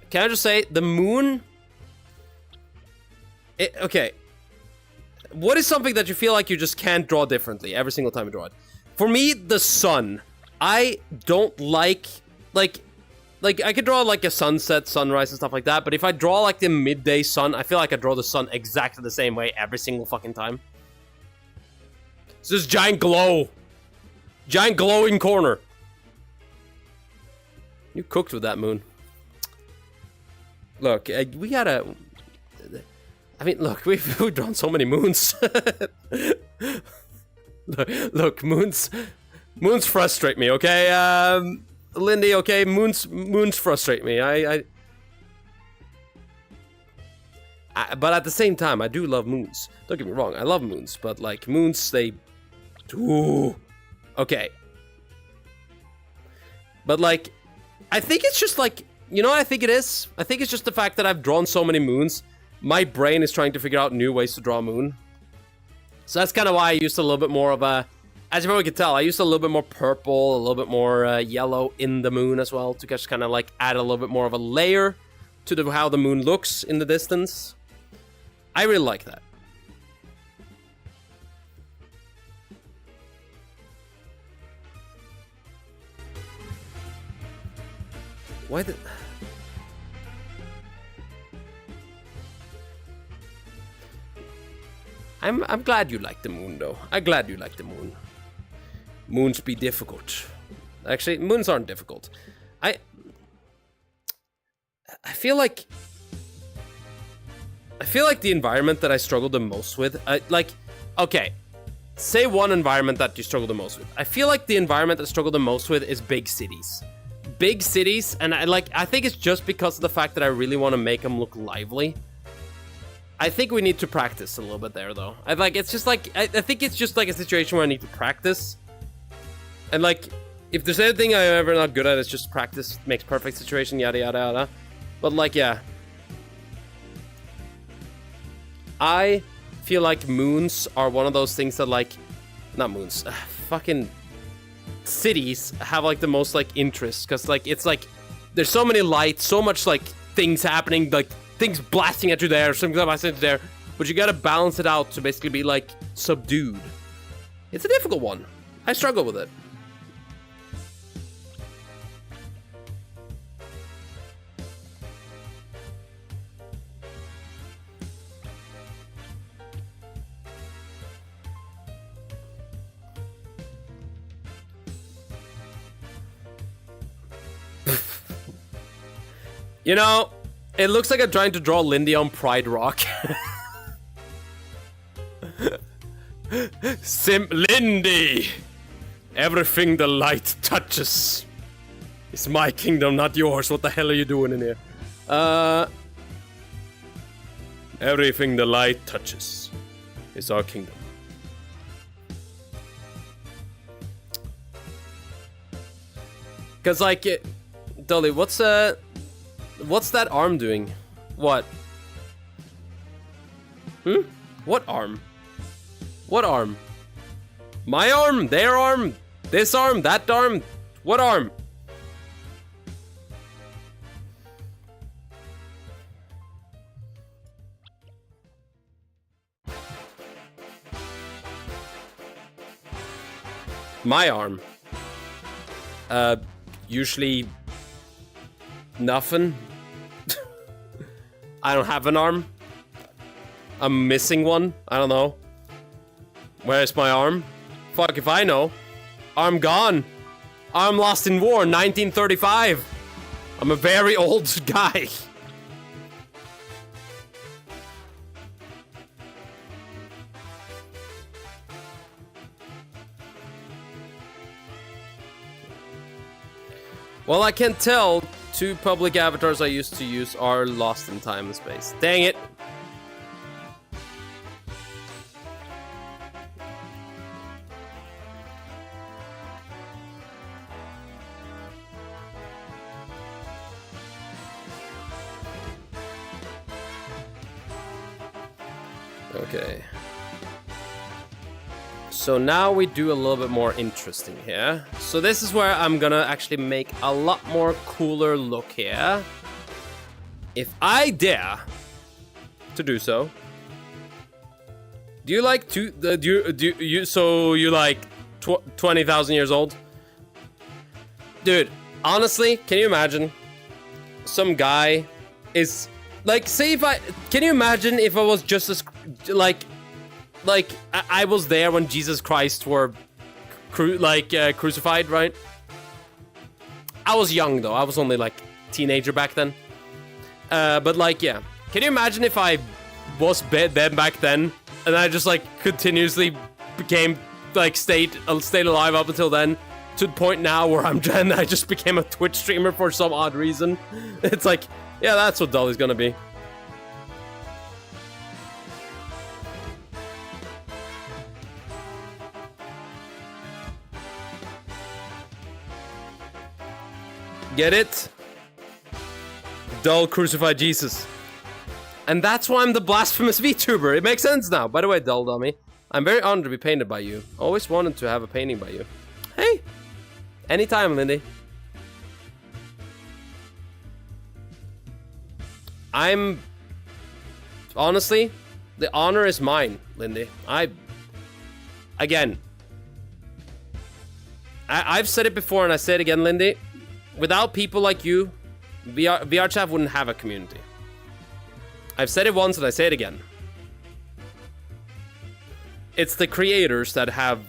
S1: Can I just say, the moon... okay. What is something that you feel like you just can't draw differently every single time you draw it? For me, the sun. I don't like I could draw like a sunset, sunrise and stuff like that, but if I draw like the midday sun, I feel like I draw the sun exactly the same way every single fucking time. It's this giant glow. Giant glowing corner. You cooked with that moon. Look, we gotta... I mean, look, we've drawn so many moons. look, moons frustrate me, okay? Lindy, okay, moons frustrate me. But at the same time, I do love moons. Don't get me wrong, I love moons, but like moons, they... Ooh. Okay. But like, I think it's just like, you know what I think it is? I think it's just the fact that I've drawn so many moons. My brain is trying to figure out new ways to draw a moon. So that's kind of why I used a little bit more of a... As you probably could tell, I used a little bit more purple, a little bit more yellow in the moon as well, to just kind of like add a little bit more of a layer to how the moon looks in the distance. I really like that. Why the... I'm glad you like the moon, though. I'm glad you like the moon. Moons be difficult. Actually, moons aren't difficult. I feel like I feel like the environment that I struggle the most with, okay, say one environment that you struggle the most with. I feel like the environment I struggle the most with is big cities. Big cities, and I think it's just because of the fact that I really want to make them look lively. I think we need to practice a little bit there, though. I think it's just like a situation where I need to practice. And like, if there's anything I'm ever not good at, it's just practice makes perfect situation, yada yada yada. But like, yeah. I feel like moons are one of those things that like, not moons, fucking cities have like the most like interest, because like it's like there's so many lights, so much like things happening, like things blasting at you there, something blasting at you there, but you gotta balance it out to basically be like subdued. It's a difficult one. I struggle with it. You know, it looks like I'm trying to draw Lindy on Pride Rock. Lindy! Everything the light touches. It's my kingdom, not yours. What the hell are you doing in here? Everything the light touches is our kingdom. Cause like, Dolly, what's that arm doing? What? What arm? What arm? My arm? Their arm? This arm? That arm? What arm? My arm. Usually nothing. I don't have an arm. I'm missing one. I don't know. Where's my arm? Fuck if I know. Arm gone. Arm lost in war, 1935. I'm a very old guy. Well, I can tell 2 public avatars I used to use are lost in time and space. Dang it. Okay. So now we do a little bit more interesting here. So this is where I'm gonna actually make a lot more cooler look here. If I dare to do so. Do you like so you're like 20,000 years old? Dude, honestly, can you imagine some guy is like, say if can you imagine if I was just as like I was there when Jesus Christ were crucified, right? I was young though. I was only like teenager back then. But like, yeah. Can you imagine if I was dead back then and I just like continuously became like stayed alive up until then, to the point now where I just became a Twitch streamer for some odd reason. It's like, yeah, that's what Dolly's gonna be. Get it? Dull crucified Jesus. And that's why I'm the blasphemous VTuber. It makes sense now. By the way, Dull Dummy, I'm very honored to be painted by you. Always wanted to have a painting by you. Hey! Anytime, Lindy. Honestly, the honor is mine, Lindy. Again, I've said it before and I say it again, Lindy. Without people like you, VR chat wouldn't have a community. I've said it once and I say it again. It's the creators that have...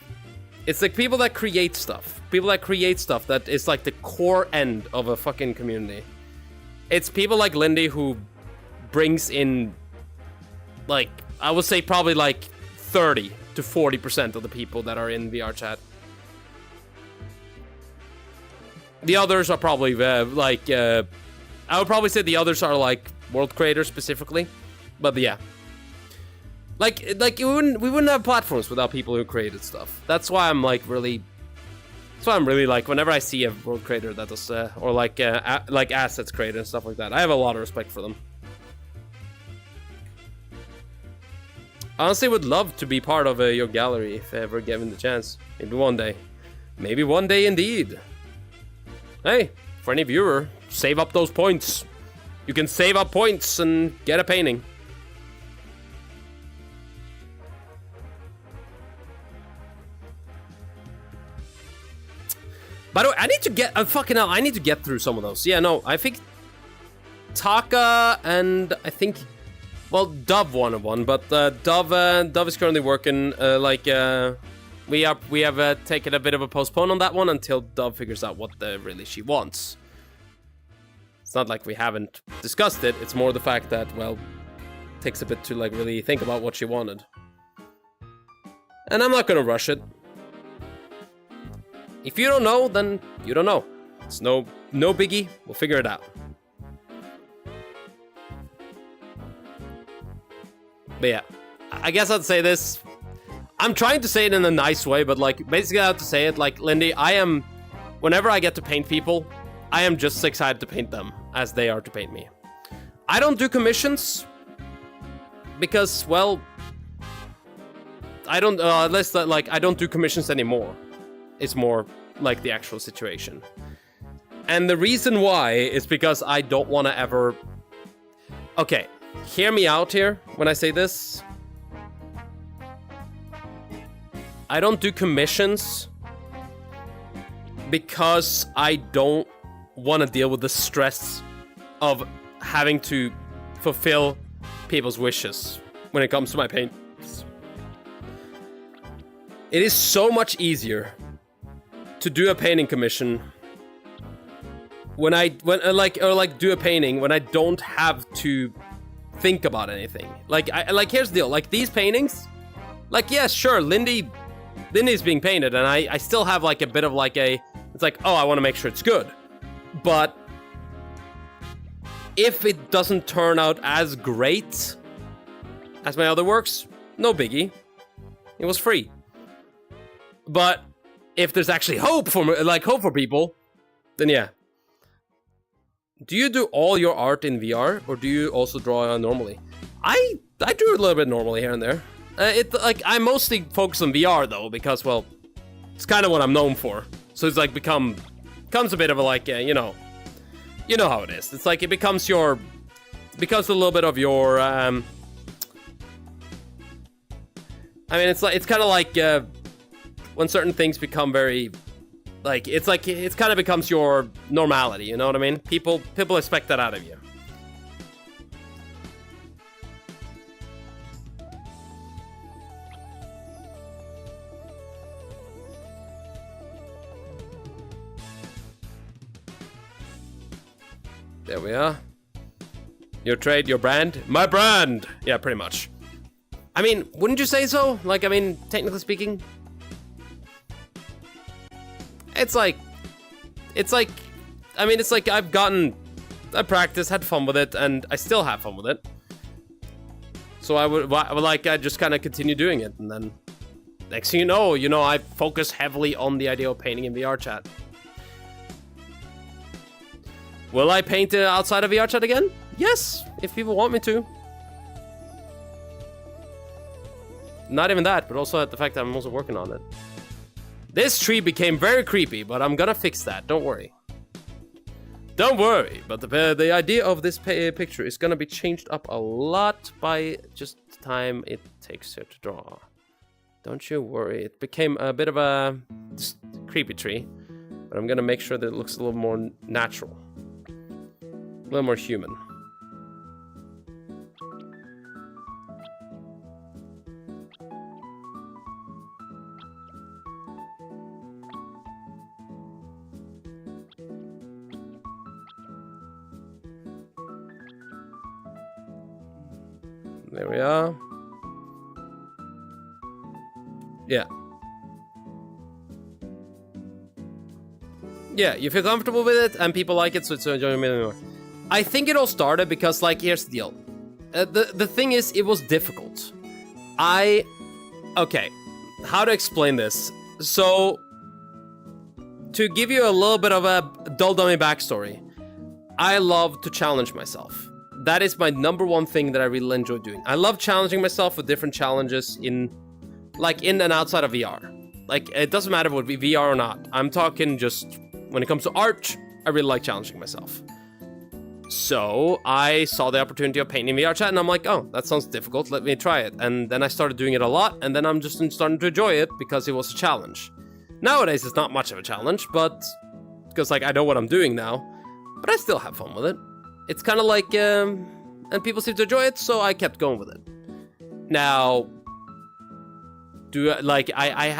S1: It's the people that create stuff. People that create stuff that is like the core end of a fucking community. It's people like Lindy who brings in like, I would say probably like 30 to 40% of the people that are in VR chat. The others are probably I would probably say the others are like world creators specifically, but yeah, like we wouldn't have platforms without people who created stuff. That's why I'm like really. That's why I'm really like whenever I see a world creator that does or like assets created and stuff like that, I have a lot of respect for them. Honestly, would love to be part of your gallery if ever given the chance. Maybe one day. Maybe one day indeed. Hey, for any viewer, save up those points. You can save up points and get a painting. By the way, I need to get... fucking hell, I need to get through some of those. Yeah, no, I think... Taka and I think... Well, Dove wanted one, but Dove is currently working, we have taken a bit of a postpone on that one until Dove figures out what really she wants. It's not like we haven't discussed it, it's more the fact that, well, it takes a bit to, like, really think about what she wanted. And I'm not gonna rush it. If you don't know, then you don't know. It's no biggie, we'll figure it out. But yeah, I guess I'd say this. I'm trying to say it in a nice way, but like, basically I have to say it like, Lindy, whenever I get to paint people, I am just as excited to paint them as they are to paint me. I don't do commissions because, well, I don't, unless like, I don't do commissions anymore. It's more like the actual situation. And the reason why is because I don't want to ever... Okay, hear me out here when I say this. I don't do commissions because I don't want to deal with the stress of having to fulfill people's wishes when it comes to my paints. It is so much easier to do a painting commission when do a painting when I don't have to think about anything. Like here's the deal. Like these paintings, like yeah, sure, Lindy's being painted, and I still have like a bit of like it's like, oh, I want to make sure it's good. But if it doesn't turn out as great as my other works, no biggie. It was free. But if there's actually hope for people, then yeah. Do you do all your art in VR, or do you also draw normally? I do a little bit normally here and there. I mostly focus on VR though, because well, it's kind of what I'm known for. So it's like becomes a bit of a like you know how it is. It's like it becomes a little bit of your I mean it's kind of like when certain things become very it's kind of becomes your normality, you know what I mean? People expect that out of you. There we are. Your trade, your brand? My brand! Yeah, pretty much. I mean, wouldn't you say so? Like, I mean, technically speaking. It's like, I mean, it's like I practiced, had fun with it, and I still have fun with it. So I just kind of continue doing it, and then next thing you know, I focus heavily on the idea of painting in VR chat. Will I paint outside of VR chat again? Yes, if people want me to. Not even that, but also at the fact that I'm also working on it. This tree became very creepy, but I'm gonna fix that, don't worry. Don't worry, but the idea of this picture is gonna be changed up a lot by just the time it takes her to draw. Don't you worry, it became a bit of a creepy tree, but I'm gonna make sure that it looks a little more natural. A little more human. There we are. Yeah. Yeah, you feel comfortable with it, and people like it, so it's enjoying it more. I think it all started because, like, here's the deal. The thing is, it was difficult. Okay, how to explain this? So, to give you a little bit of a dull dummy backstory, I love to challenge myself. That is my #1 thing that I really enjoy doing. I love challenging myself with different challenges in and outside of VR. Like, it doesn't matter what VR or not. I'm talking just when it comes to art, I really like challenging myself. So I saw the opportunity of painting VR chat, and I'm like, oh, that sounds difficult. Let me try it. And then I started doing it a lot, and then I'm just starting to enjoy it because it was a challenge. Nowadays, it's not much of a challenge, but because like I know what I'm doing now, but I still have fun with it. It's kind of like, and people seem to enjoy it, so I kept going with it. Now, I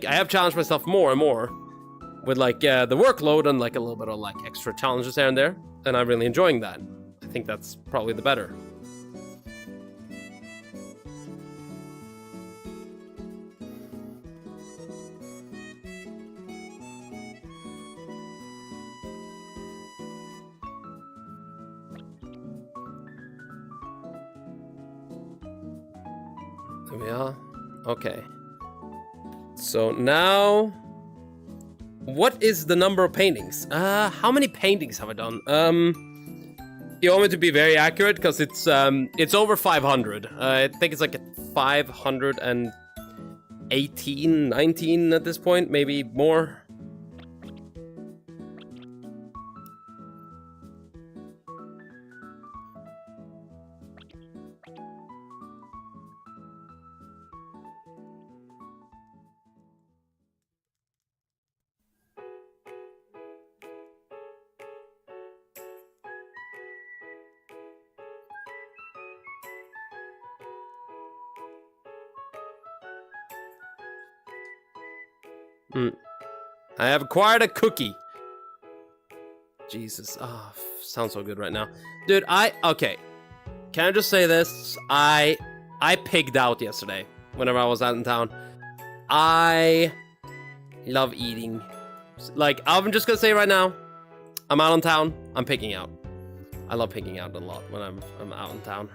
S1: have challenged myself more and more with like the workload and like a little bit of like extra challenges here and there, and I'm really enjoying that. I think that's probably the better. There we are. Okay. So now, what is the number of paintings? How many paintings have I done? You want me to be very accurate because it's over 500. I think it's like 518, 19 at this point, maybe more. I have acquired a cookie. Jesus, sounds so good right now. Dude, okay. Can I just say this? I pigged out yesterday whenever I was out in town. I love eating. Like, I'm just gonna say right now, I'm out in town, I'm pigging out. I love pigging out a lot when I'm out in town.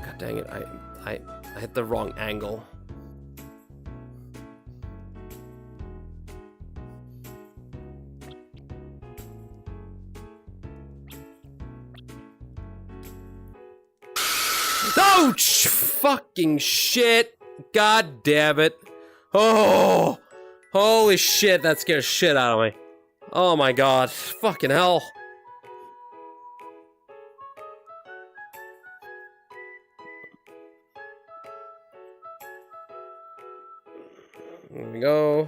S1: God dang it, I hit the wrong angle. Oh, fucking shit. God damn it. Oh, holy shit, that scared shit out of me. Oh my god, fucking hell. There we go.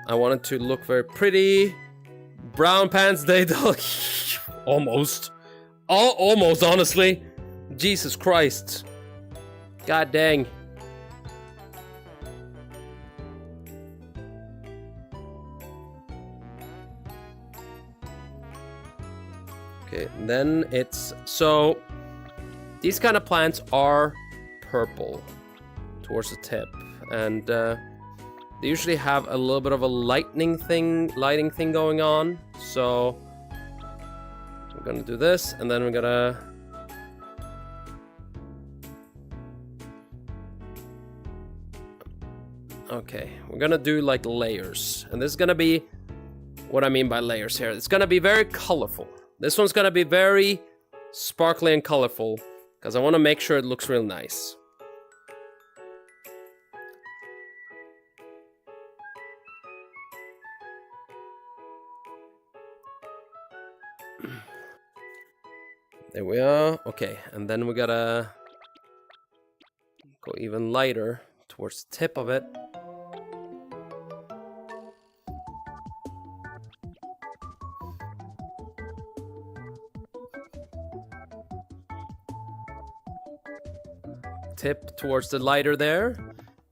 S1: I want it to look very pretty. Brown pants day dog. Almost. Almost, honestly. Jesus Christ. God dang. Okay, then it's... So, these kind of plants are purple towards the tip. And they usually have a little bit of a lighting thing going on. So, we're gonna do this, and then we're gonna... Okay, we're gonna do like layers. And this is gonna be what I mean by layers here. It's gonna be very colorful. This one's gonna be very sparkly and colorful because I want to make sure it looks real nice. There we are. Okay, and then we gotta go even lighter towards the tip of it. Tip towards the lighter there.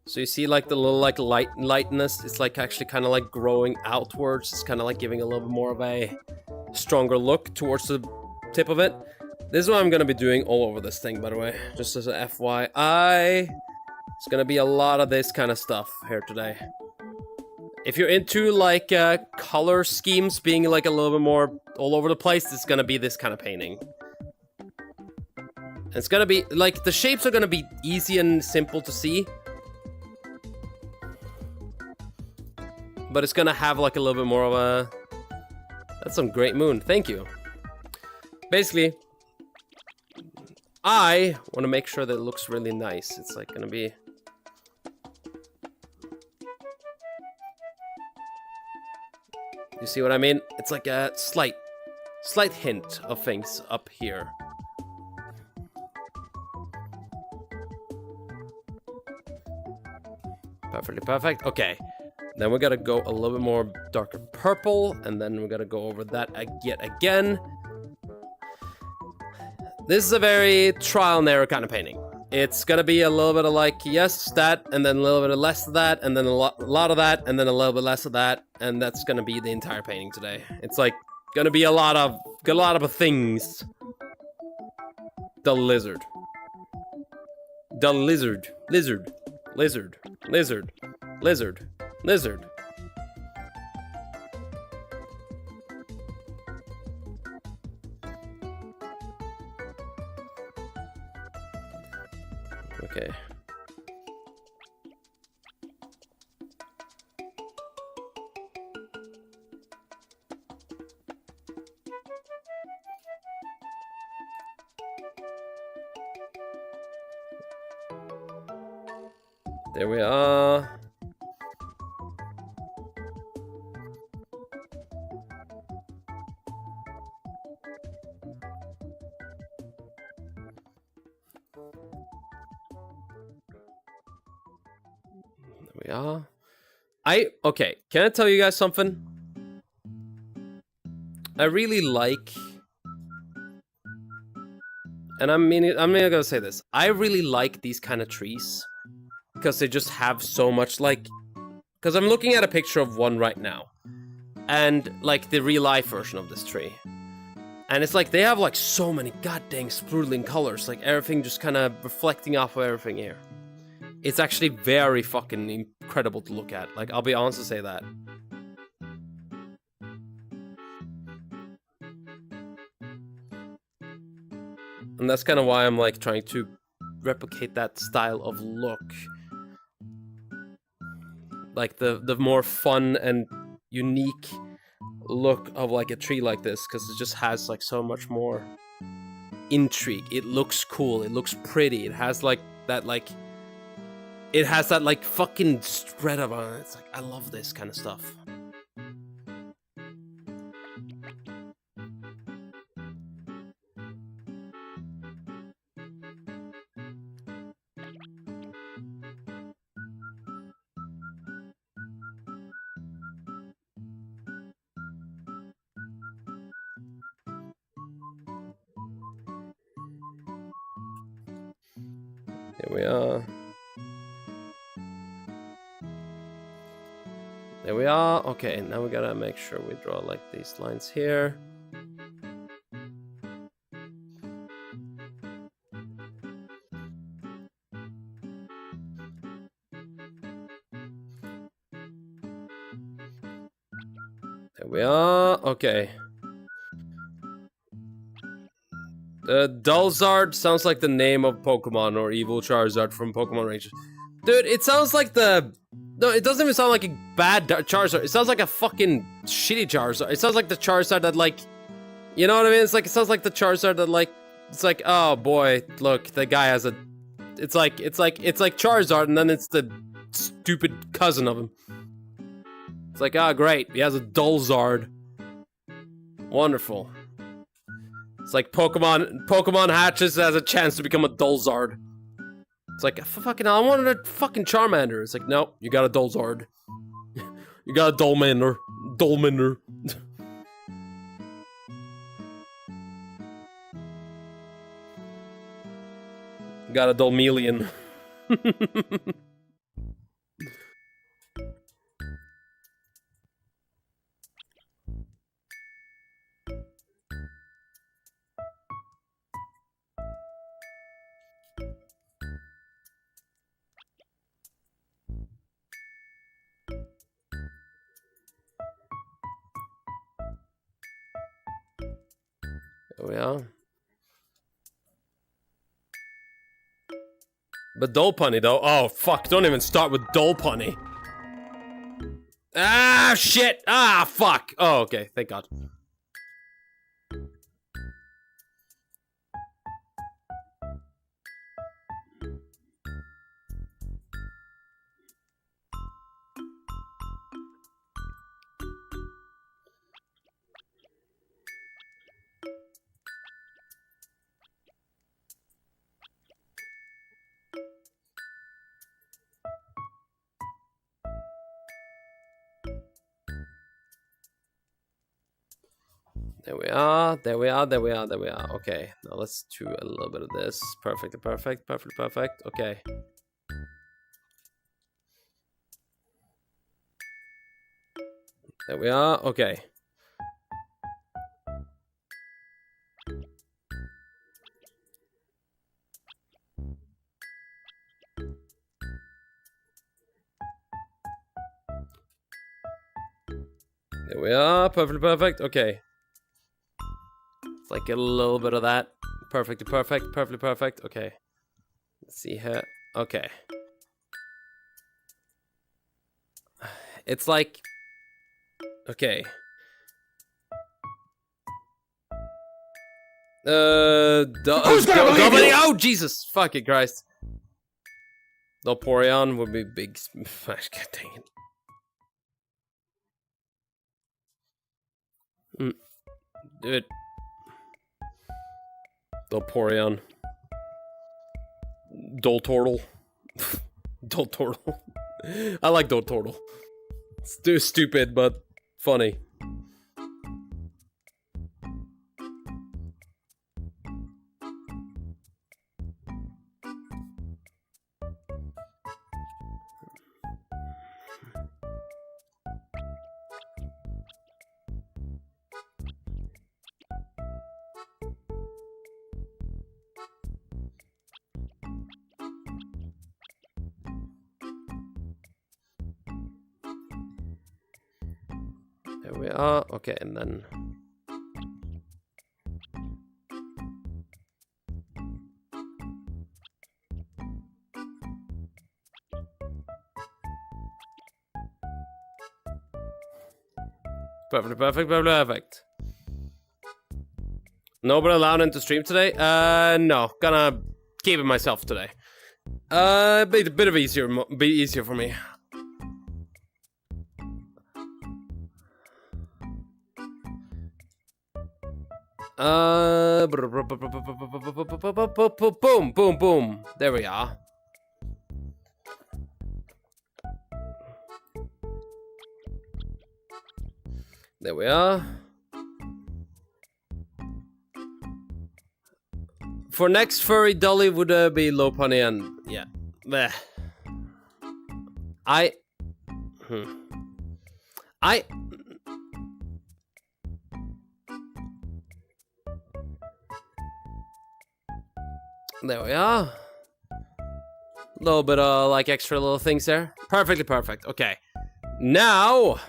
S1: So you see like the little like lightness, it's like actually kind of like growing outwards. It's kind of like giving a little bit more of a stronger look towards the tip of it. This is what I'm gonna be doing all over this thing, by the way, just as a FYI. It's gonna be a lot of this kind of stuff here today. If you're into like color schemes being like a little bit more all over the place, it's gonna be this kind of painting. It's gonna be like the shapes are gonna be easy and simple to see, but it's gonna have like a little bit more of a... That's some great moon. Thank you. Basically, I want to make sure that it looks really nice. It's like gonna be... You see what I mean? It's like a slight hint of things up here. Perfectly perfect. Okay. Then we gotta go a little bit more darker purple, and then we gotta go over that yet again. This is a very trial and error kind of painting. It's gonna be a little bit of like, yes, that, and then a little bit of less of that, and then a lot of that, and then a little bit less of that, and that's gonna be the entire painting today. It's like gonna be a lot of things. The lizard. The lizard. Lizard. Lizard. Lizard. Lizard. Lizard. Okay. There we are. We are. Okay, can I tell you guys something? I really like, and I'm not gonna say this, I really like these kind of trees because they just have so much like, because I'm looking at a picture of one right now, and like the real life version of this tree, and it's like they have like so many goddamn sprudling colors, like everything just kind of reflecting off of everything here. It's actually very fucking incredible to look at. Like, I'll be honest to say that. And that's kind of why I'm like trying to replicate that style of look. Like the more fun and unique look of like a tree like this, because it just has like so much more intrigue. It looks cool. It looks pretty. It has like that like... It has that like fucking spread of it. It's like, I love this kind of stuff. Here we are. There we are. Okay, now we gotta make sure we draw like these lines here. There we are. Okay. Dulzard sounds like the name of Pokemon or Evil Charizard from Pokemon Rangers. Dude, it sounds like the... No, it doesn't even sound like a bad Charizard. It sounds like a fucking shitty Charizard. It sounds like the Charizard that like... You know what I mean? It's like, it sounds like the Charizard that like... It's like, oh boy, look, the guy has a... It's like Charizard and then it's the stupid cousin of him. It's like, ah, great, he has a Dulzard. Wonderful. It's like Pokemon hatches has a chance to become a Dulzard. It's like, fucking hell, I wanted a fucking Charmander. It's like, nope, you got a Dulzard. You got a Dolmander. Dolmander. You got a Dolmelion. There we are. But Dolpunny though. Oh fuck, don't even start with Dolpunny. Ah shit! Ah fuck! Oh okay, thank god. There we are, there we are, there we are, there we are. Okay, now let's do a little bit of this. Perfectly perfect, perfectly perfect. Okay. There we are, okay. There we are, perfectly perfect, okay. It's like a little bit of that. Perfectly perfect, perfectly perfect, okay. Let's see here, okay. It's like, okay.
S3: Who's gonna believe you?
S1: Oh Jesus fucking Christ. Vaporeon would be big smash. God dang it. Do it. Vaporeon. Doltortle. Doltortle. I like Doltortle. It's stupid, but funny. There we are. Okay, and then perfect, perfect, perfect. Nobody allowed into stream today? No. Gonna keep it myself today. Be a bit of easier for me. Boom, boom, boom. There we are. There we are. For next furry dolly would be Lopunny and yeah. Bleh. There we are. A little bit of like extra little things there. Perfectly perfect. Okay. Now,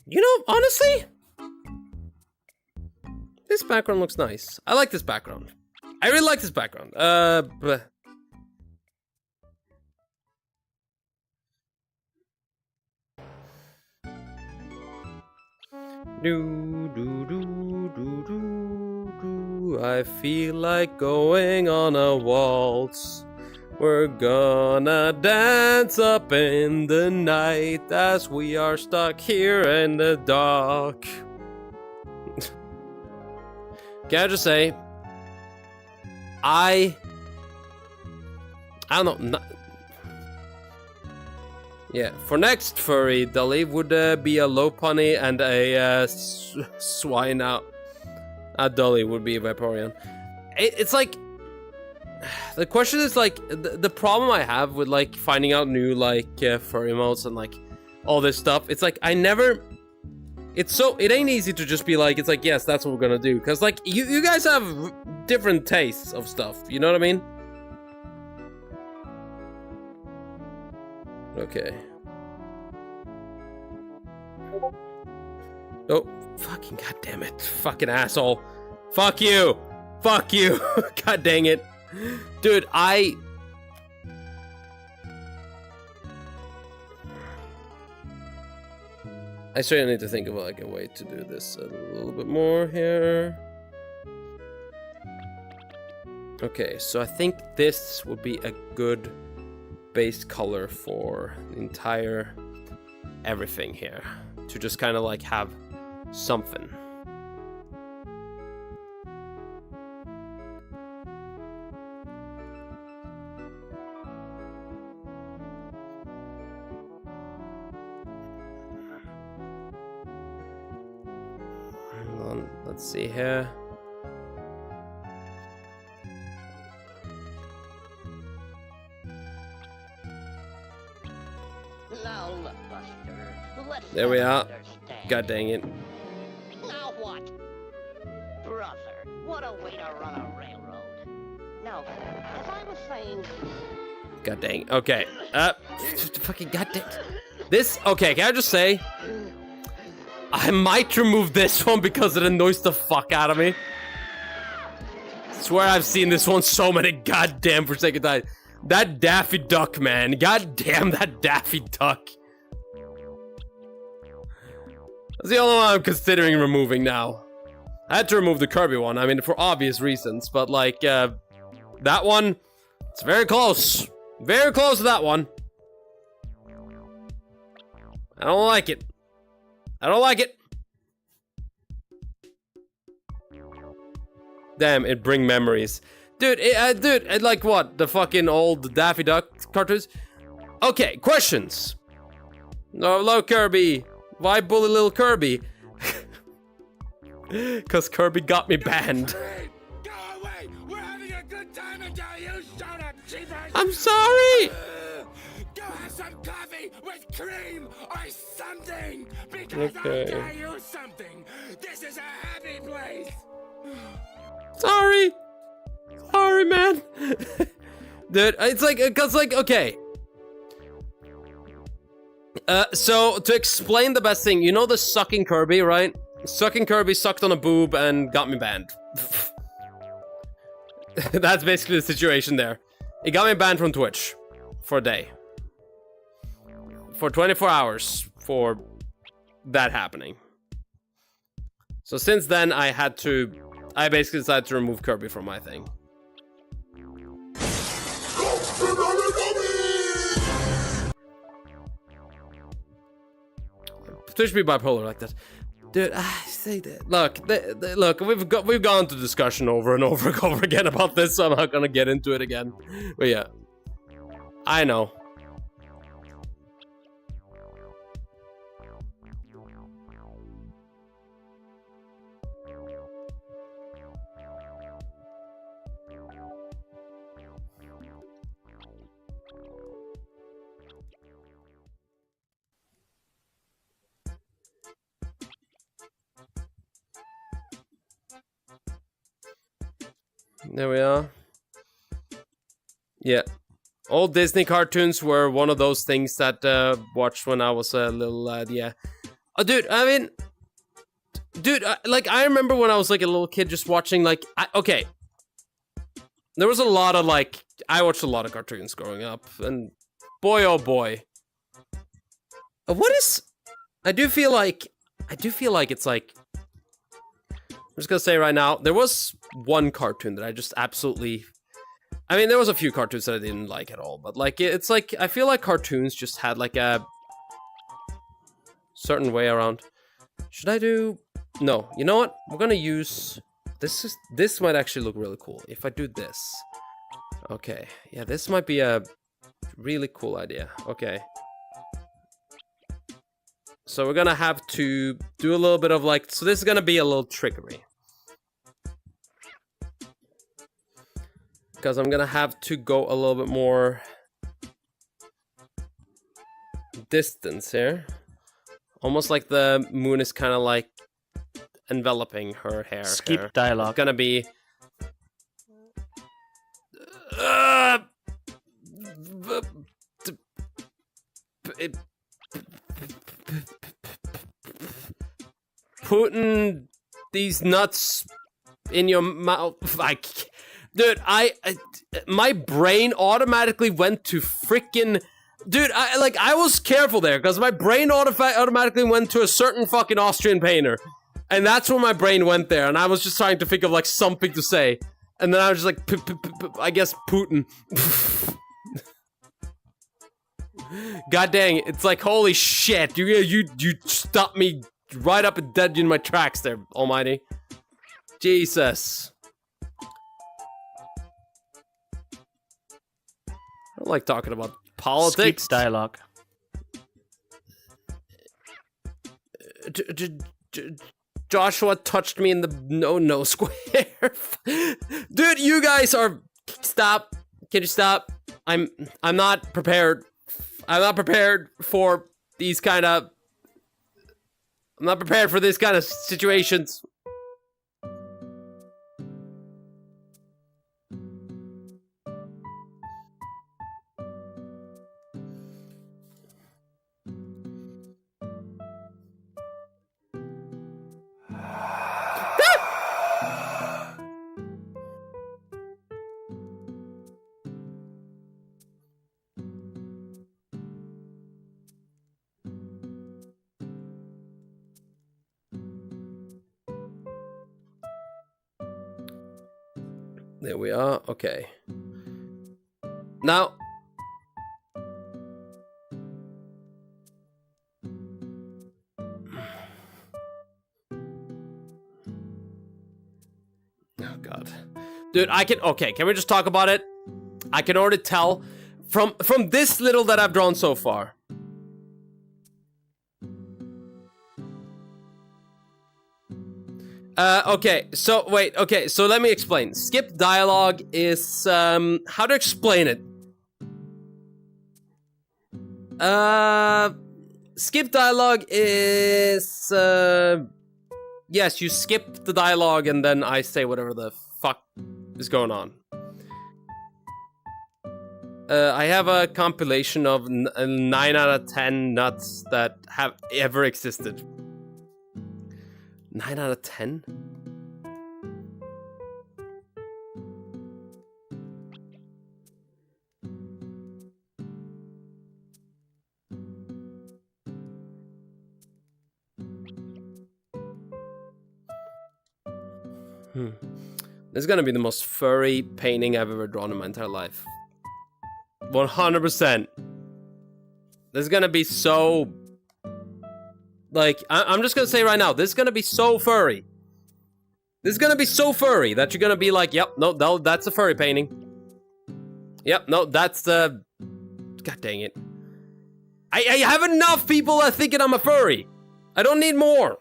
S1: you know, honestly, this background looks nice. I like this background. I really like this background. Bleh. Do do do do do do. I feel like going on a waltz. We're gonna dance up in the night as we are stuck here in the dark. can I just say, I don't know. Yeah, for next furry, Dolly would be a Lopunny and a swine out. Dolly would be a Vaporeon. It's like, the question is like, the problem I have with like finding out new like furry modes and like all this stuff, it's like I never, it ain't easy to just be like, it's like, yes, that's what we're gonna do. Cause like, you guys have different tastes of stuff, you know what I mean? Okay. Oh, fucking goddamn it. Fucking asshole. Fuck you. Fuck you. God dang it. Dude, I certainly need to think of like a way to do this a little bit more here. Okay, so I think this would be a good base color for the entire everything here, to just kind of like have something. Hang on, let's see here.
S4: Now look, Buster.
S1: There we are. God dang it.
S4: Now what? Brother, what a way to run a railroad. Now, as I was saying...
S1: God dang. Okay. Fucking god dang. This, okay, can I just say, I might remove this one because it annoys the fuck out of me. I swear I've seen this one so many goddamn forsaken times. That Daffy Duck, man. God damn that Daffy Duck. That's the only one I'm considering removing now. I had to remove the Kirby one, I mean, for obvious reasons, but like, that one, it's very close. Very close to that one. I don't like it. I don't like it. Damn, it bring memories. Dude, dude, like what? The fucking old Daffy Duck cartoons? Okay, questions. No, hello, Kirby. Why bully little Kirby? Cause Kirby got me banned.
S3: Go away! We're having a good time until you showed up, cheapers!
S1: I'm sorry!
S3: Go have some coffee with cream or something! Because
S1: Okay.
S3: I'll tell you something! This is a happy place!
S1: Sorry. Sorry, man. Dude, it's like, cause like, okay. So to explain the best thing, you know the sucking Kirby, right? Sucking Kirby sucked on a boob and got me banned. That's basically the situation there. It got me banned from Twitch for a day. For 24 hours for that happening. So since then, I basically decided to remove Kirby from my thing. Twitch be bipolar like that. Dude, I say that. Look, look, we've gone to discussion over and over and over again about this, so I'm not gonna get into it again. But yeah, I know. There we are. Yeah. Old Disney cartoons were one of those things that watched when I was a little lad, yeah. Oh, dude, I mean... Dude, like, I remember when I was, like, a little kid just watching, like... okay. There was a lot of, like... I watched a lot of cartoons growing up, and... Boy, oh boy. What is... I do feel like it's, like... I'm just gonna say right now, there was one cartoon that I just absolutely... I mean, there was a few cartoons that I didn't like at all, but like, it's like, I feel like cartoons just had like a certain way around. Should I do... No, you know what? We're gonna use This might actually look really cool if I do this. Okay, yeah, this might be a really cool idea. Okay. So we're gonna have to do a little bit of like, so this is gonna be a little trickery. Because I'm gonna have to go a little bit more distance here. Almost like the moon is kind of like enveloping her hair.
S5: Skip
S1: here.
S5: dialogue.
S1: It's gonna be... Putting these nuts in your mouth, like, dude, my brain automatically went to freaking, dude, I was careful there because my brain automatically went to a certain fucking Austrian painter, and that's where my brain went there, and I was just trying to think of like something to say, and then I was just like, I guess Putin. God dang, it's like, holy shit, you stopped me right up and dead in my tracks there, almighty. Jesus. I don't like talking about politics.
S5: Skip dialogue.
S1: Joshua touched me in the no square. Dude, you guys are... Stop. Can you stop? I'm not prepared. I'm not prepared for these kind of... I'm not prepared for this kind of situations. There we are. Okay. Now. Oh, God. Dude, I can... Okay, can we just talk about it? I can already tell from this little that I've drawn so far. Okay, so, wait, okay, so let me explain. Skip dialogue is, how to explain it? Skip dialogue is, yes, you skip the dialogue and then I say whatever the fuck is going on. I have a compilation of 9 out of 10 nuts that have ever existed. 9 out of 10? This is gonna be the most furry painting I've ever drawn in my entire life. 100%. This is gonna be so... Like, I'm just gonna say right now, this is gonna be so furry. This is gonna be so furry that you're gonna be like, yep, no, that's a furry painting. Yep, no, that's the... God dang it. I have enough people that thinking I'm a furry. I don't need more.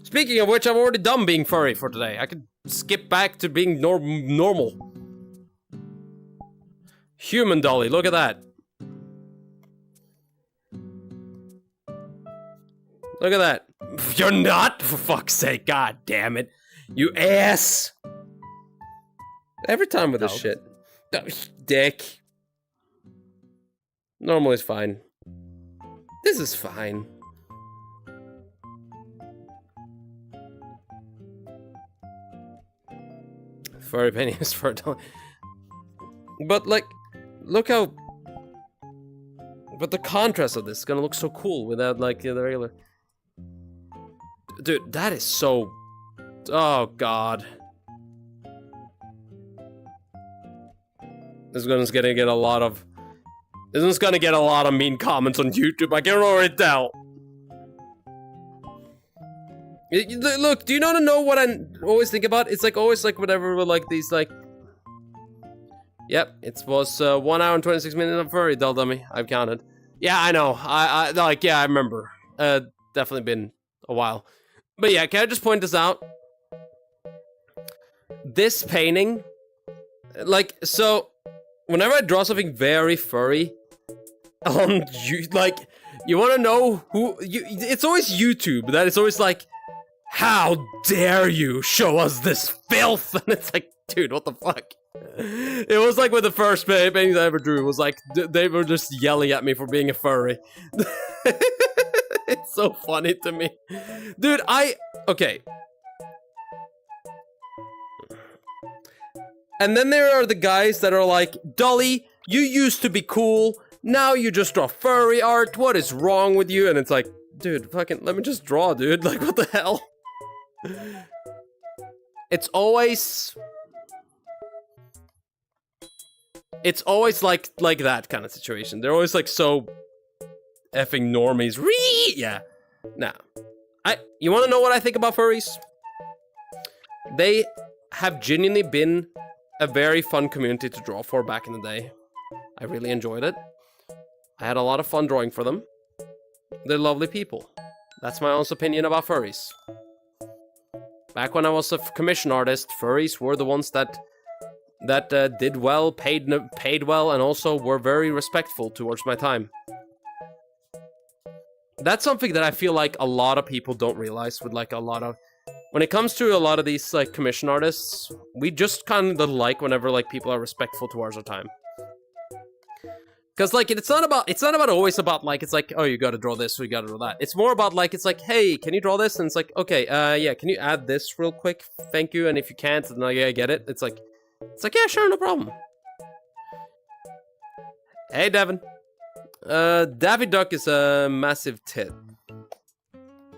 S1: Speaking of which, I'm already done being furry for today. I could skip back to being normal. Human dolly, look at that. Look at that. You're not? For fuck's sake. God damn it. You ass. Every time with this shit. Dick. Normal is fine. This is fine. Furry painting is for a... But like, look how... But the contrast of this is gonna look so cool without like the regular... Dude, that is so... Oh, God. This one's gonna get a lot of... This one's gonna get a lot of mean comments on YouTube, I can already tell. Look, do you not know what I always think about? It's like always like whatever with like these like. Yep, it was 1 hour and 26 minutes of furry, dull dummy. I've counted. Yeah, I know. I like yeah, I remember. Definitely been a while. But yeah, can I just point this out? This painting, like, so whenever I draw something very furry, you like, you want to know who you? It's always YouTube that it's always like, how dare you show us this filth? And it's like, dude, what the fuck? It was like with the first paintings I ever drew. It was like they were just yelling at me for being a furry. It's so funny to me, dude. Okay. And then there are the guys that are like, Dolly, you used to be cool. Now you just draw furry art. What is wrong with you? And it's like, dude, fucking let me just draw, dude. Like, what the hell? It's always like that kind of situation. They're always like so effing normies. Yeah. Now, you want to know what I think about furries? They have genuinely been a very fun community to draw for back in the day. I really enjoyed it. I had a lot of fun drawing for them. They're lovely people. That's my honest opinion about furries. Back when I was a commission artist, furries were the ones that did well, paid well, and also were very respectful towards my time. That's something that I feel like a lot of people don't realize with like a lot of... When it comes to a lot of these like commission artists, we just kind of like whenever like people are respectful towards our time. Because like it's not about always about like it's like, oh, you gotta draw this or you gotta draw that. It's more about like it's like, hey, can you draw this? And it's like, okay, yeah, can you add this real quick? Thank you. And if you can't, then yeah, I get it. It's like yeah, sure, no problem. Hey, Devin. Daffy Duck is a massive tit.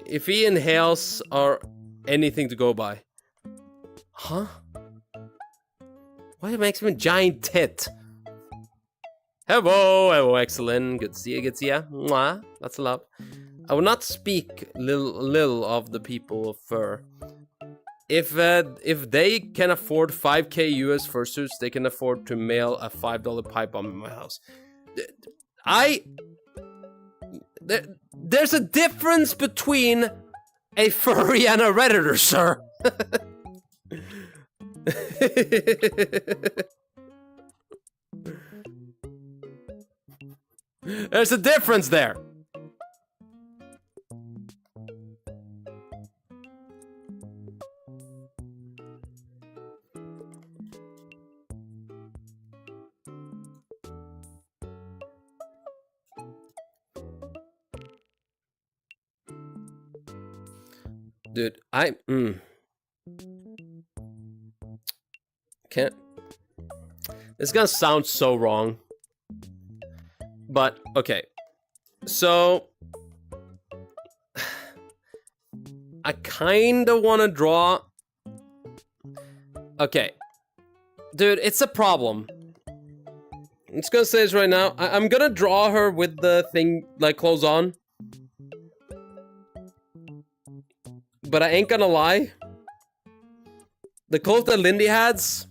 S1: If he inhales or anything to go by. Huh? What makes him a giant tit? Hello, excellent. Good to see you, good to see ya. Mwah, that's love. I will not speak little of the people of fur. If they can afford 5k US fursuits, they can afford to mail a $5 pipe bomb in my house. There's a difference between a furry and a redditor, sir. There's a difference there. Dude, can't. This is gonna sound so wrong. But, okay. So, I kinda wanna draw... Okay. Dude, it's a problem. I'm just gonna say this right now. I'm gonna draw her with the thing, like, clothes on. But I ain't gonna lie. The clothes that Lindy has...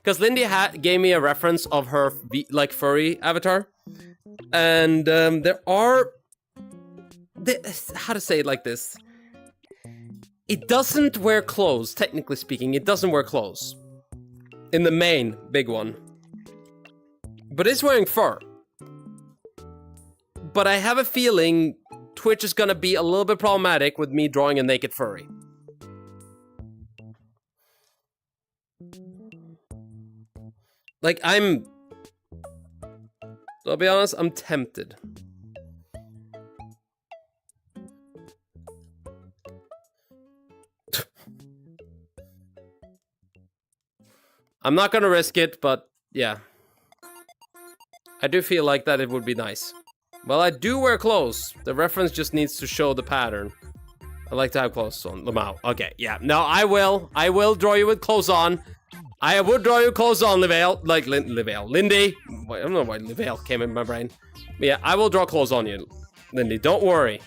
S1: Because Lindy gave me a reference of her, like, furry avatar. And, there are... How to say it like this? It doesn't wear clothes, technically speaking. It doesn't wear clothes. In the main, big one. But it's wearing fur. But I have a feeling Twitch is gonna be a little bit problematic with me drawing a naked furry. Like, I'll be honest, I'm tempted. I'm not gonna risk it, but yeah. I do feel like that it would be nice. Well, I do wear clothes. The reference just needs to show the pattern. I like to have clothes on. Lamau. Okay, yeah. No, I will. I will draw you with clothes on. I would draw you clothes on, Livale. Like, Livale. Lindy. I don't know why Livale came in my brain. But yeah, I will draw clothes on you, Lindy. Don't worry.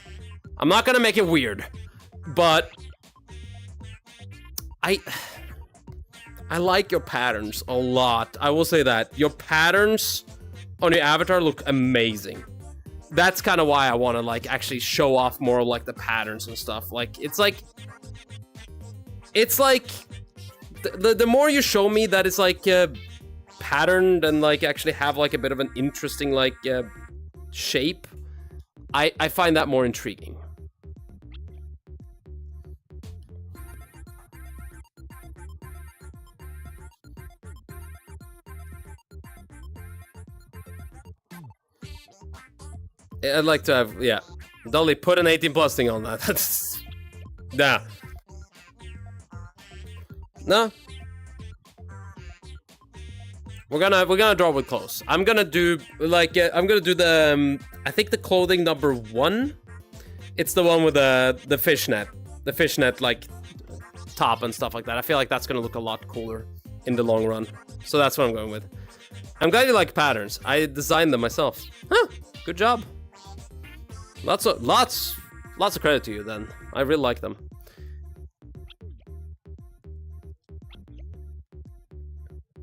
S1: I'm not gonna make it weird. But I like your patterns a lot. I will say that. Your patterns on your avatar look amazing. That's kind of why I want to like actually show off more like the patterns and stuff. Like it's like the more you show me that it's like patterned and like actually have like a bit of an interesting like shape, I find that more intriguing. I'd like to have, yeah. Dolly, put an 18+ thing on that. That's... Nah. No. We're gonna draw with clothes. I'm gonna do, like, I'm gonna do the, I think the clothing number 1. It's the one with the fishnet. The fishnet, like, top and stuff like that. I feel like that's gonna look a lot cooler in the long run. So that's what I'm going with. I'm glad you like patterns. I designed them myself. Huh, good job. Lots of credit to you then. I really like them.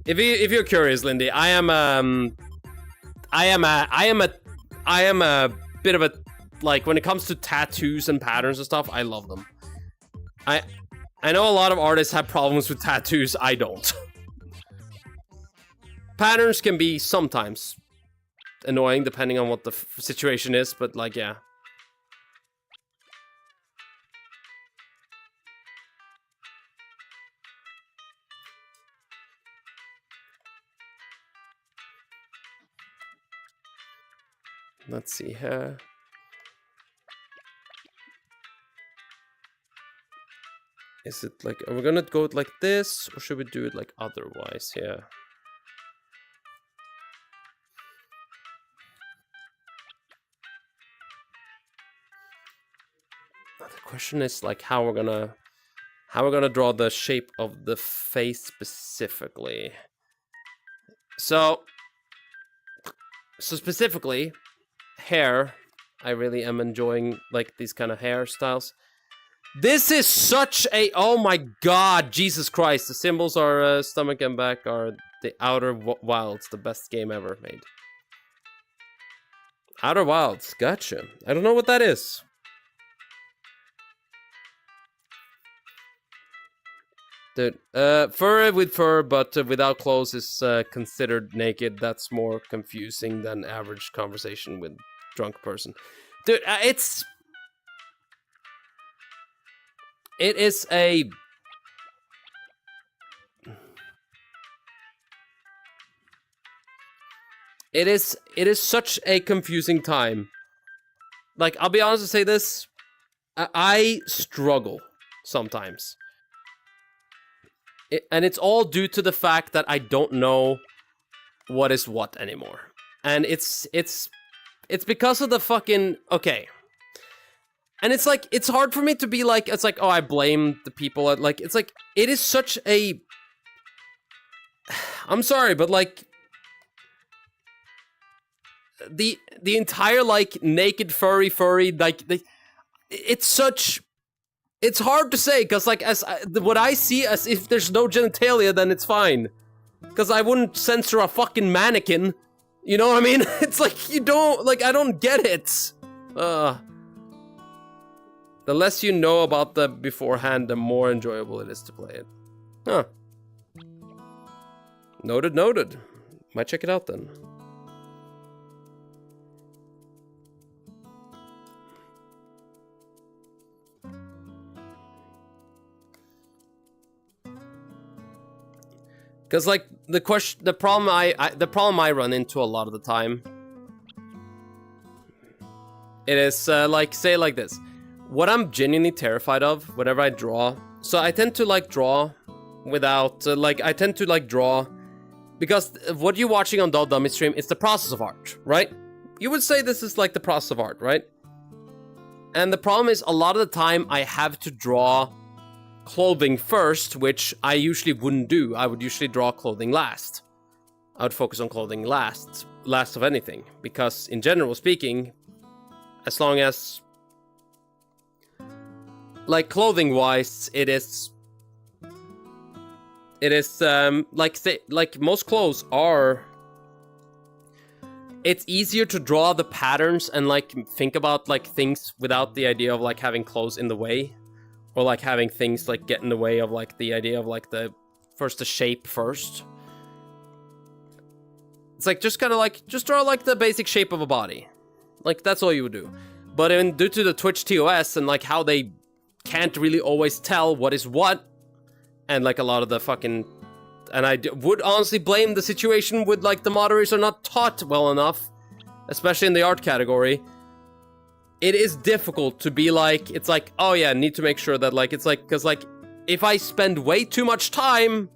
S1: If you're curious, Lindy, I am a bit of a, like, when it comes to tattoos and patterns and stuff, I love them. I know a lot of artists have problems with tattoos. I don't. Patterns can be sometimes annoying depending on what the situation is, but like, yeah. Let's see here. Is it like, are we gonna go like this, or should we do it like otherwise? Yeah. The question is like how we're gonna draw the shape of the face specifically. So specifically, hair. I really am enjoying like these kind of hairstyles. This is such a, oh my god, Jesus Christ. The symbols are stomach and back are the Outer Wilds, the best game ever made. Outer Wilds, gotcha. I don't know what that is. Dude, fur with fur, but without clothes is considered naked. That's more confusing than average conversation with drunk person. Dude, it is a... It is such a confusing time. Like, I'll be honest and say this. I struggle sometimes. And it's all due to the fact that I don't know what is what anymore. And it's because of the fucking... Okay. And it's like, it's hard for me to be like, it's like, oh, I blame the people. Like, it's like, it is such a... I'm sorry, but like... The entire, like, naked, furry, like, it's such... It's hard to say, because, like, what I see as if there's no genitalia, then it's fine. Because I wouldn't censor a fucking mannequin. You know what I mean? It's like, you don't, like, I don't get it. The less you know about them beforehand, the more enjoyable it is to play it. Huh. Noted. Might check it out then. Because, like, the problem I run into a lot of the time, it is, like, say like this. What I'm genuinely terrified of whenever I draw, so I tend to, like, draw without, I tend to, like, draw, because what you're watching on Doll Dummy stream is the process of art, right? You would say this is, like, the process of art, right? And the problem is, a lot of the time, I have to draw clothing first, which I usually wouldn't do. I would usually draw clothing last. I would focus on clothing last of anything, because in general speaking, as long as like clothing wise, it is like say, like most clothes are. It's easier to draw the patterns and like think about like things without the idea of like having clothes in the way, or like having things like get in the way of like the idea of like the shape first. It's like just kind of like just draw like the basic shape of a body, like that's all you would do. But due to the Twitch TOS and like how they can't really always tell what is what, and like a lot of the fucking. And I would honestly blame the situation with, like, the moderators are not taught well enough, especially in the art category. It is difficult to be like, it's like, oh yeah, need to make sure that, like, it's like, because, like, if I spend way too much time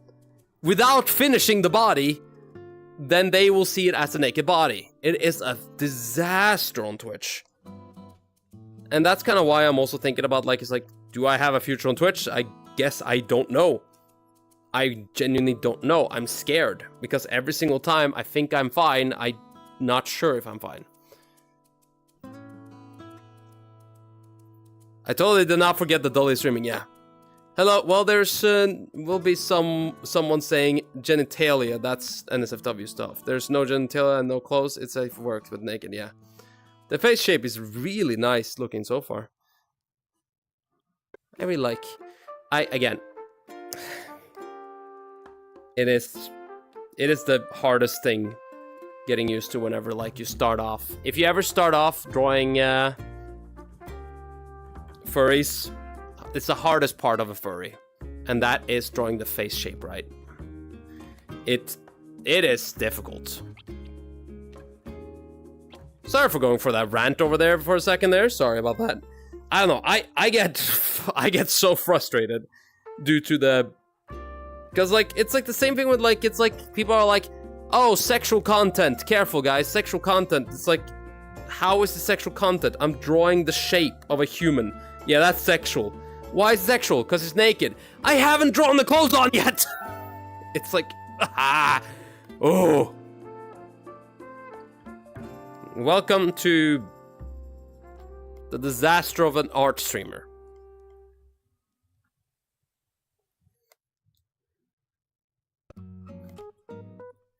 S1: without finishing the body, then they will see it as a naked body. It is a disaster on Twitch. And that's kind of why I'm also thinking about, like, it's like, do I have a future on Twitch? I guess I don't know. I genuinely don't know. I'm scared because every single time I think I'm fine, I'm not sure if I'm fine. I totally did not forget the Dolly streaming. Yeah. Hello. Well, there's will be someone saying genitalia. That's NSFW stuff. There's no genitalia and no clothes. It's safe for work with naked. Yeah. The face shape is really nice looking so far. I really like. Again. It is the hardest thing getting used to whenever like you start off. If you ever start off drawing furries, it's the hardest part of a furry, and that is drawing the face shape right. It is difficult. Sorry for going for that rant over there for a second there. Sorry about that. I don't know. I get so frustrated due to the. Because, like, it's like the same thing with, like, it's like, people are like, oh, sexual content. Careful, guys, sexual content. It's like, how is the sexual content? I'm drawing the shape of a human. Yeah, that's sexual. Why is it sexual? Because it's naked. I haven't drawn the clothes on yet! It's like, oh. Welcome to the disaster of an art streamer.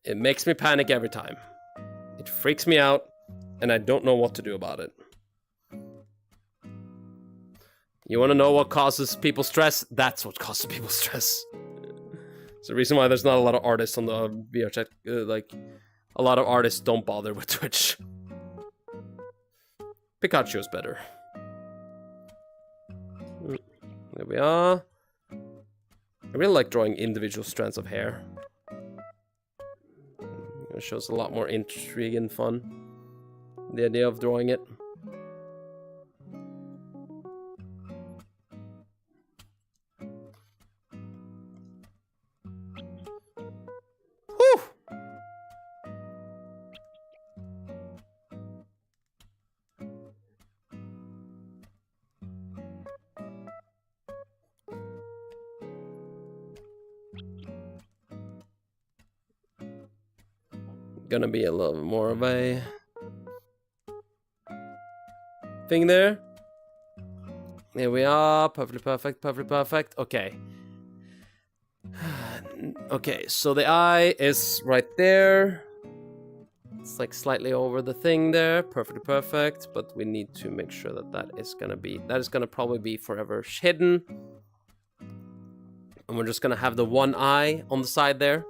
S1: It makes me panic every time. It freaks me out, and I don't know what to do about it. You want to know what causes people stress? That's what causes people stress. It's the reason why there's not a lot of artists on the VR chat. Like, a lot of artists don't bother with Twitch. Pikachu's better. There we are. I really like drawing individual strands of hair. It shows a lot more intrigue and fun. The idea of drawing it. Whew! Gonna be a little bit more of a thing there. Here we are. Perfectly perfect, perfectly perfect. Okay. Okay, so the eye is right there. It's like slightly over the thing there. Perfectly perfect. But we need to make sure that that is gonna probably be forever hidden. And we're just gonna have the one eye on the side there.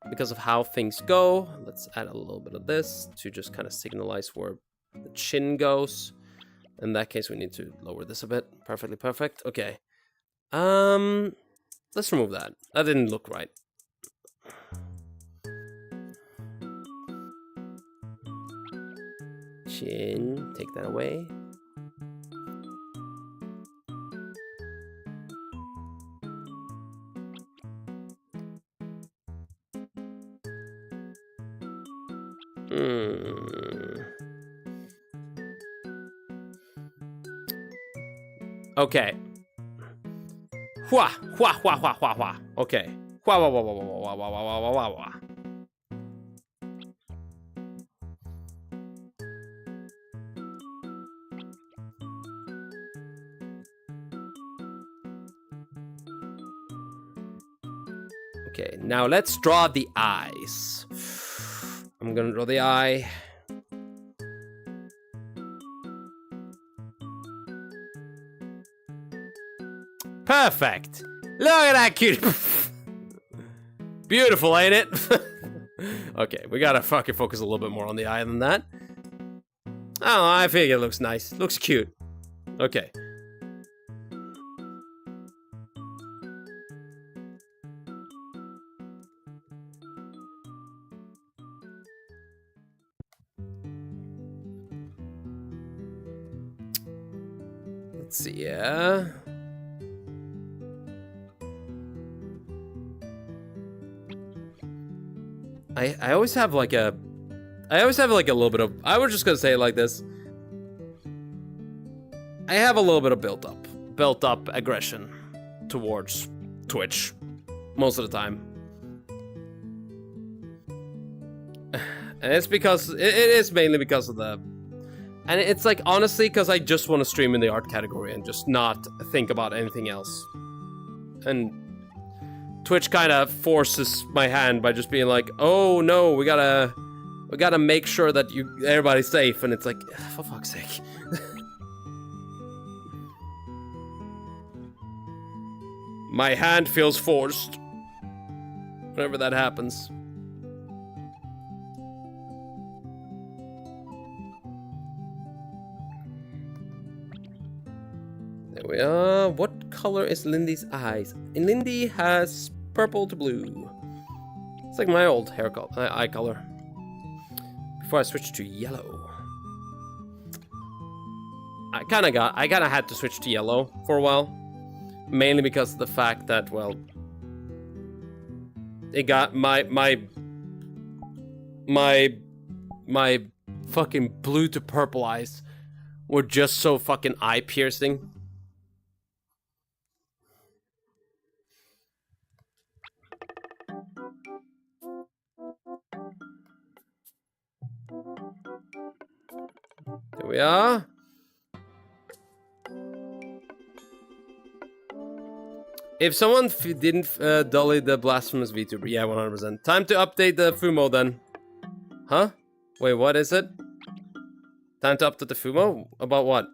S1: Because of how things go, let's add a little bit of this to just kind of signalize where the chin goes. In that case, we need to lower this a bit. Perfectly perfect. Okay. Let's remove that. That didn't look right. Chin, take that away. Okay. Hua, hua, hua, hua, hua, hua. Okay. Hua, hua, hua, hua, hua, hua, hua, hua, hua, hua, hua. Okay, now let's draw the eyes. I'm gonna draw the eye. Perfect. Look at that cute. Beautiful, ain't it? Okay, we gotta fucking focus a little bit more on the eye than that. Oh, I think it looks nice. Looks cute. Okay. Let's see, yeah. I always have like a... I always have like a little bit of... I was just gonna say it like this. I have a little bit of built up aggression towards Twitch most of the time. And it's because... It is mainly because of the... And it's like, honestly, because I just want to stream in the art category and just not think about anything else. And Twitch kind of forces my hand by just being like, oh no, we gotta make sure that everybody's safe. And it's like, for fuck's sake. My hand feels forced whenever that happens. There we are. What color is Lindy's eyes? And Lindy has purple to blue. It's like my old hair color, eye color. Before I switched to yellow. I kind of had to switch to yellow for a while. Mainly because of the fact that, well, it got my fucking blue to purple eyes were just so fucking eye piercing. There we are. If someone didn't dolly the blasphemous Vtuber, yeah, 100%. Time to update the Fumo then. Huh? Wait, what is it? Time to update the Fumo? About what?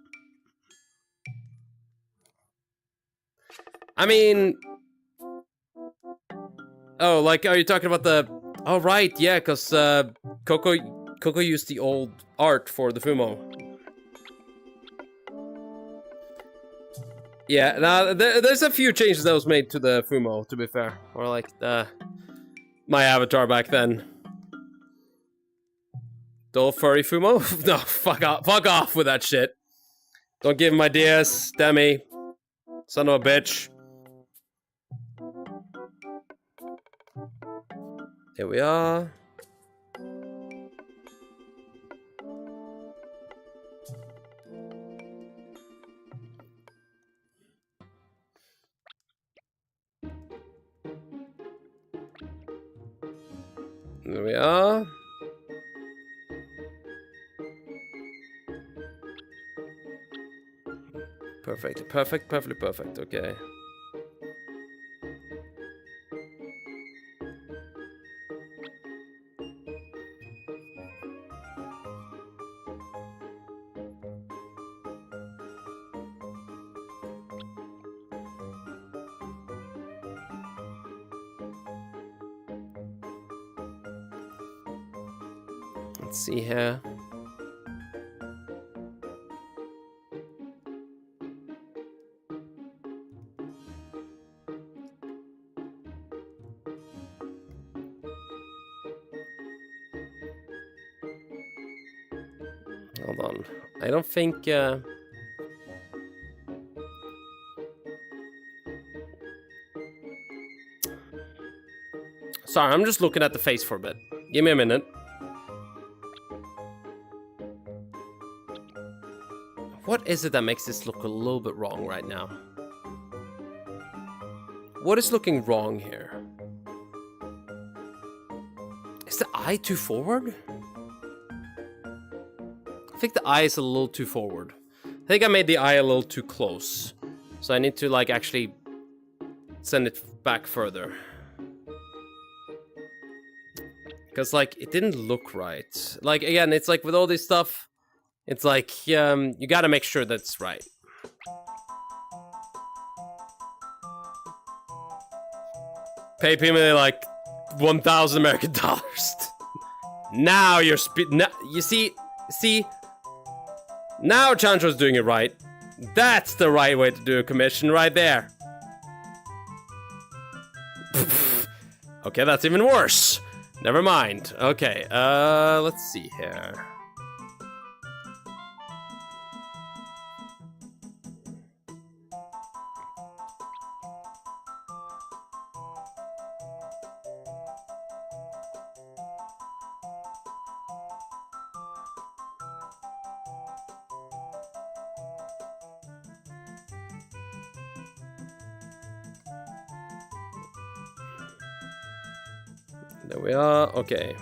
S1: I mean... Oh, like, are you talking about the... Oh, right, yeah, because Coco used the old art for the Fumo. Yeah, now there's a few changes that was made to the Fumo, to be fair. Or like my avatar back then. The old furry Fumo? No, fuck off with that shit. Don't give him ideas, Demi. Son of a bitch. Here we are. There we are. Perfect, perfectly perfect, okay. Let's see here. Hold on. I don't think... Sorry, I'm just looking at the face for a bit. Give me a minute. What is it that makes this look a little bit wrong right now? What is looking wrong here? Is the eye too forward? I think the eye is a little too forward. I think I made the eye a little too close. So I need to like actually send it back further. Because, like, it didn't look right. Like, again, it's like with all this stuff, it's like, you gotta make sure that's right. Pay me like 1,000 American dollars. Now you're you see, now Chancho's doing it right. That's the right way to do a commission right there. Okay, that's even worse. Never mind. Okay, let's see here. There we are. Okay.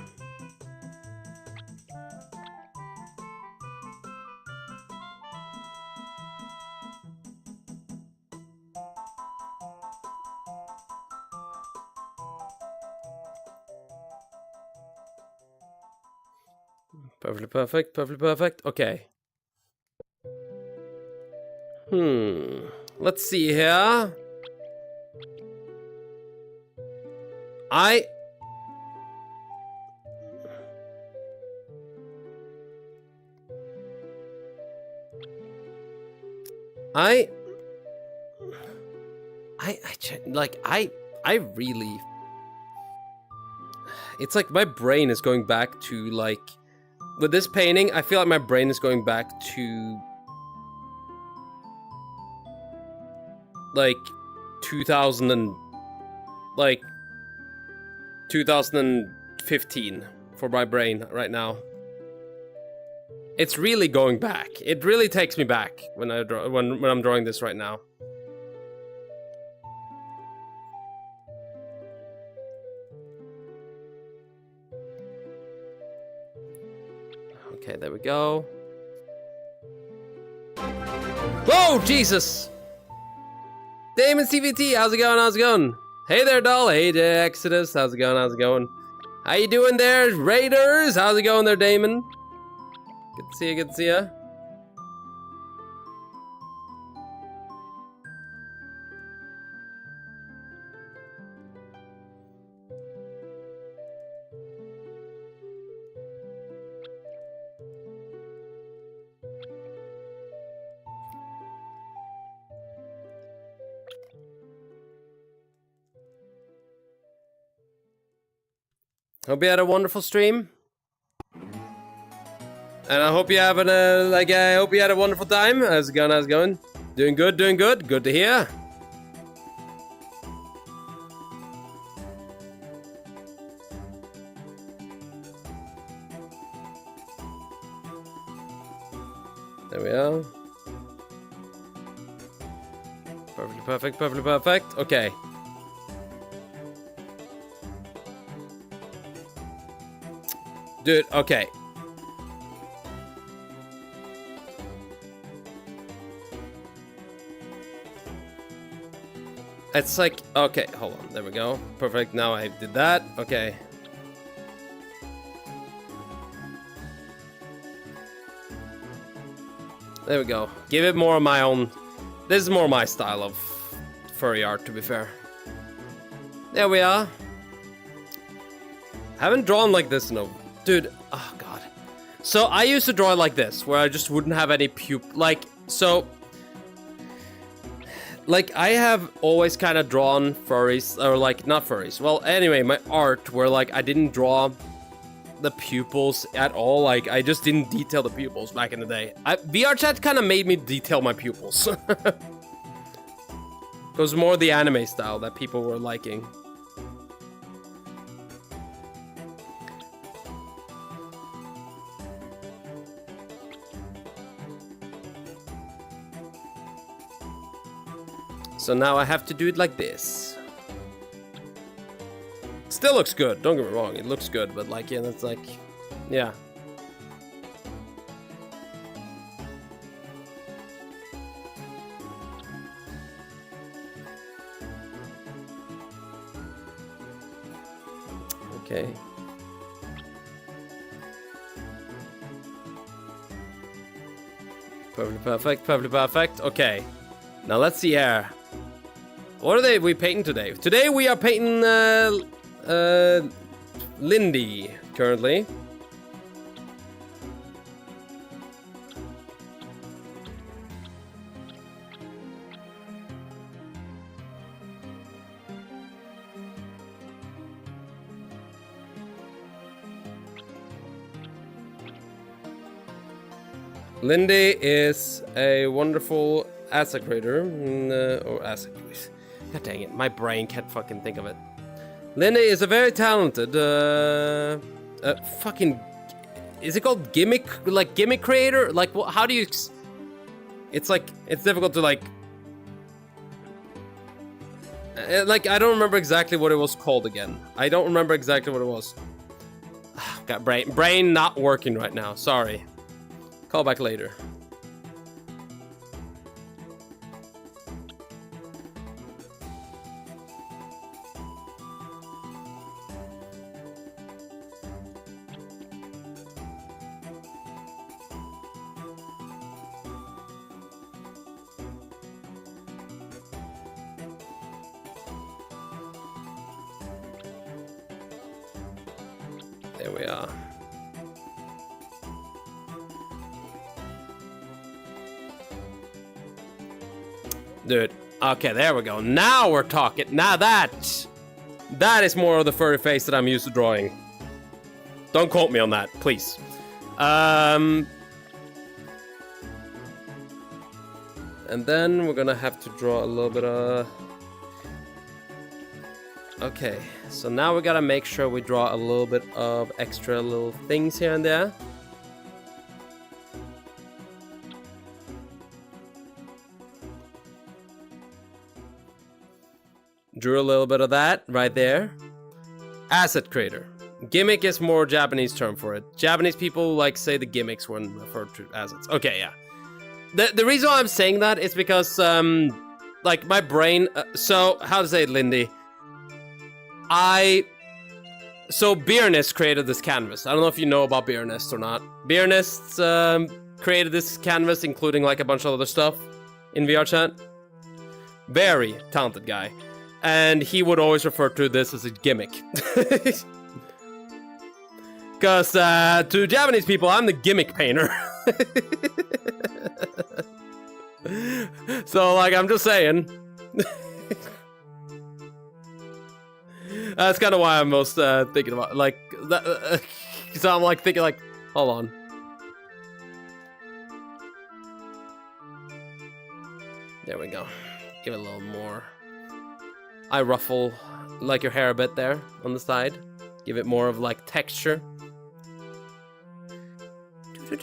S1: Perfectly perfect. Perfectly perfect. Okay. Let's see here. I really, it's like my brain is going back to, like, with this painting, I feel like my brain is going back to, like, 2015 for my brain right now. It's really going back. It really takes me back when I draw, when I'm drawing this right now. Okay, there we go. Whoa, Jesus! Damon CVT, how's it going? How's it going? Hey there, doll. Hey there, Exodus. How's it going? How's it going? How you doing there, Raiders? How's it going there, Damon? Good to see you. Good to see you. Hope you had a wonderful stream. And I hope you have I hope you had a wonderful time. How's it going? How's it going? Doing good, doing good. Good to hear. There we are. Perfectly perfect, perfectly perfect. Okay. Dude, okay. It's like, okay, hold on, there we go. Perfect, now I did that, okay. There we go. Give it more of my own, this is more my style of furry art, to be fair. There we are. Haven't drawn like this in a, dude, oh god. So I used to draw like this, where I just wouldn't have any like, so, like, I have always kind of drawn furries, or like, not furries, well, anyway, my art, where like, I didn't draw the pupils at all, like, I just didn't detail the pupils back in the day. VRChat kind of made me detail my pupils. It was more the anime style that people were liking. So now I have to do it like this. Still looks good, don't get me wrong, it looks good, but like, yeah, that's like, yeah. Okay. Perfectly perfect, perfectly perfect. Okay. Now let's see here. What are we painting today? Today we are painting Lindy currently. Lindy is a wonderful asset creator, or asset. God dang it, my brain can't fucking think of it. Lindy is a very talented, fucking, is it called gimmick creator? Like, how do you? It's like it's difficult to like I don't remember exactly what it was called again. I don't remember exactly what it was. Got brain not working right now. Sorry. Call back later. There we are. Dude, okay, there we go. Now we're talking. Now that is more of the furry face that I'm used to drawing. Don't quote me on that, please. And then we're gonna have to draw a little bit of... Okay, so now we gotta make sure we draw a little bit of extra little things here and there. Drew a little bit of that right there. Asset creator. Gimmick is more Japanese term for it. Japanese people like say the gimmicks when referred to assets. Okay, yeah. The reason why I'm saying that is because like my brain. So how to say it, Lindy? So Beernest created this canvas. I don't know if you know about Beernest or not. Beernest created this canvas, including like a bunch of other stuff in VR chat. Very talented guy. And he would always refer to this as a gimmick. Because to Japanese people, I'm the gimmick painter. So, like, I'm just saying. That's kind of why I'm most thinking about, like, that, so I'm, like, thinking, like, hold on. There we go. Give it a little more. I ruffle like your hair a bit there on the side. Give it more of like texture. I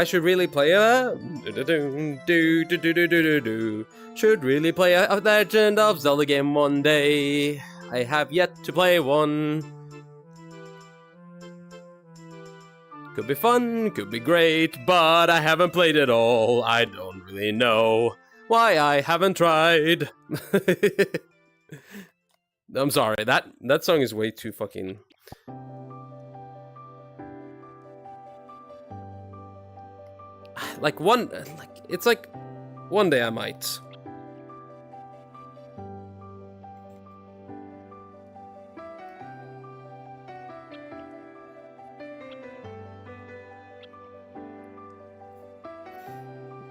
S1: should really play a should really play a Legend of Zelda game one day. I have yet to play one. Could be fun, could be great, but I haven't played it all. I don't really know why I haven't tried. I'm sorry, that song is way too fucking... It's like, one day I might.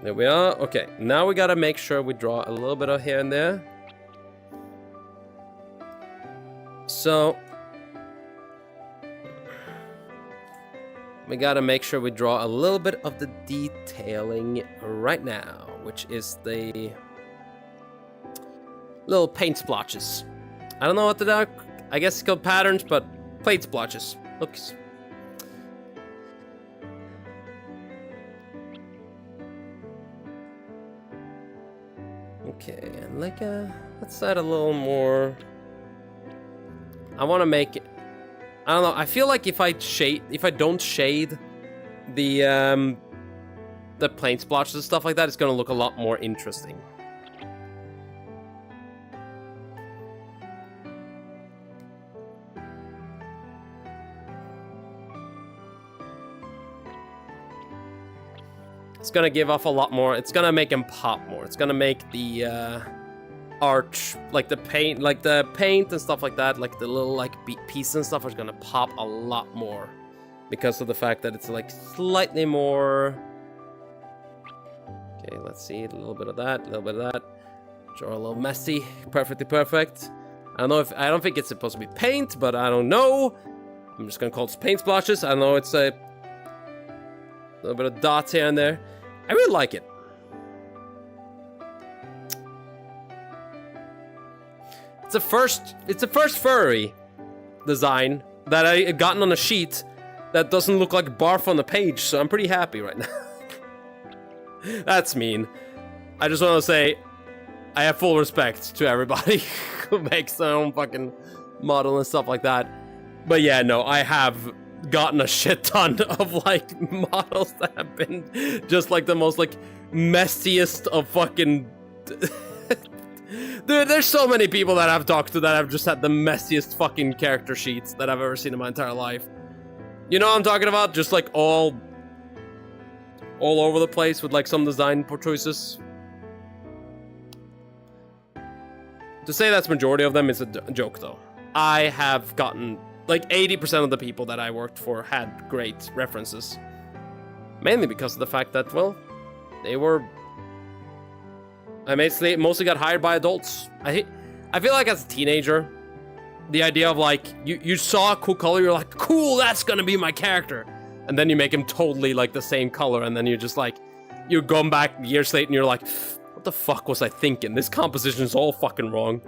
S1: There we are. Okay, now we gotta make sure we draw a little bit of here and there. So we gotta make sure we draw a little bit of the detailing right now, which is the little paint splotches. I don't know what they are. I guess it's called patterns, but paint splotches. Looks. Okay, and like let's add a little more. I want to make it. I don't know. I feel like if I don't shade the paint splotches and stuff like that, it's gonna look a lot more interesting. It's gonna give off a lot more. It's gonna make him pop more. It's gonna make the arch, like the paint and stuff like that, like the little like pieces and stuff, is gonna pop a lot more because of the fact that it's like slightly more. Okay, let's see, a little bit of that, a little bit of that. Draw a little messy, perfectly perfect. I don't think it's supposed to be paint, but I don't know. I'm just gonna call it paint splotches. I know it's a little bit of dots here and there. I really like it. It's the first furry design that I gotten on a sheet that doesn't look like barf on the page, so I'm pretty happy right now. That's mean. I just want to say I have full respect to everybody who makes their own fucking model and stuff like that. But yeah, no, I have gotten a shit ton of like models that have been just like the most like messiest of fucking Dude, there's so many people that I've talked to that have just had the messiest fucking character sheets that I've ever seen in my entire life. You know what I'm talking about? Just like all over the place with like some design choices. To say that's majority of them is a joke though. I have gotten like 80% of the people that I worked for had great references. Mainly because of the fact that, well, they were... I mostly got hired by adults. I feel like as a teenager, the idea of like, you saw a cool color, you're like, cool, that's gonna be my character. And then you make him totally like the same color, and then you're just like, you're going back years later and you're like, what the fuck was I thinking? This composition is all fucking wrong.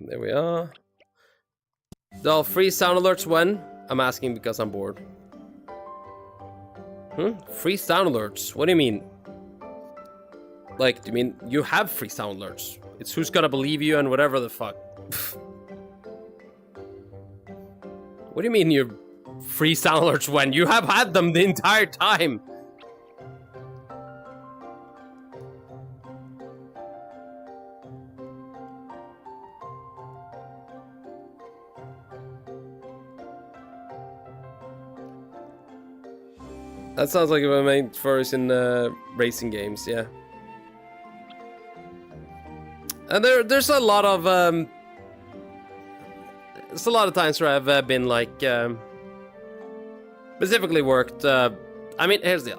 S1: There we are. They'll free sound alerts when? I'm asking because I'm bored. Free sound alerts? What do you mean? Like, do you mean you have free sound alerts? It's who's gonna believe you and whatever the fuck. What do you mean you free sound alerts when? You have had them the entire time. That sounds like if I made furries in racing games, yeah. And there's a lot of times where I've been like specifically worked. I mean, here's the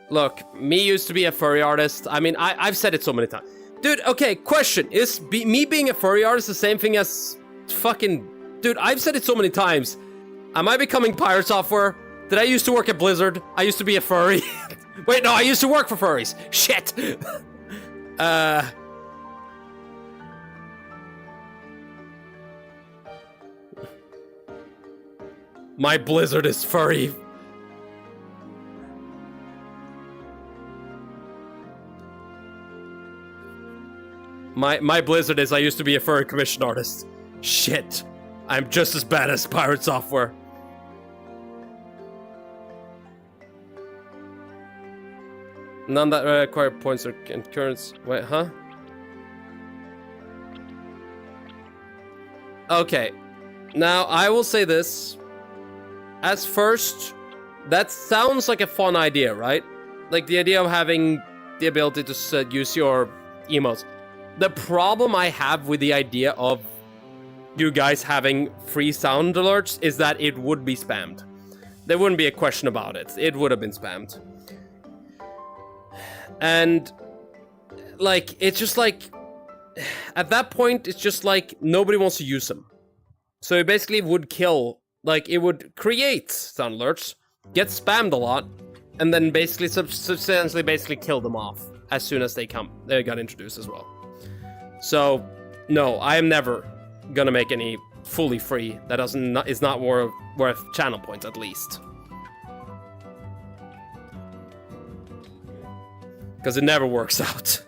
S1: look, me used to be a furry artist. I mean, I've said it so many times, dude. Okay, question: is me being a furry artist the same thing as fucking, dude, I've said it so many times. Am I becoming pirate software? Did I used to work at Blizzard? I used to be a furry. Wait, no, I used to work for furries. Shit. My Blizzard is furry. My Blizzard is I used to be a furry commission artist. Shit. I'm just as bad as pirate software. None that require points or currency. Wait, huh? Okay. Now, I will say this. As first, that sounds like a fun idea, right? Like the idea of having the ability to use your emotes. The problem I have with the idea of you guys having free sound alerts is that it would be spammed. There wouldn't be a question about it. It would have been spammed. And, like, it's just like, at that point, it's just like, nobody wants to use them. So it basically would kill, like, it would create sound alerts, get spammed a lot, and then basically, substantially basically kill them off as soon as they got introduced as well. So, no, I am never gonna make any fully free that is not worth channel points at least, because it never works out.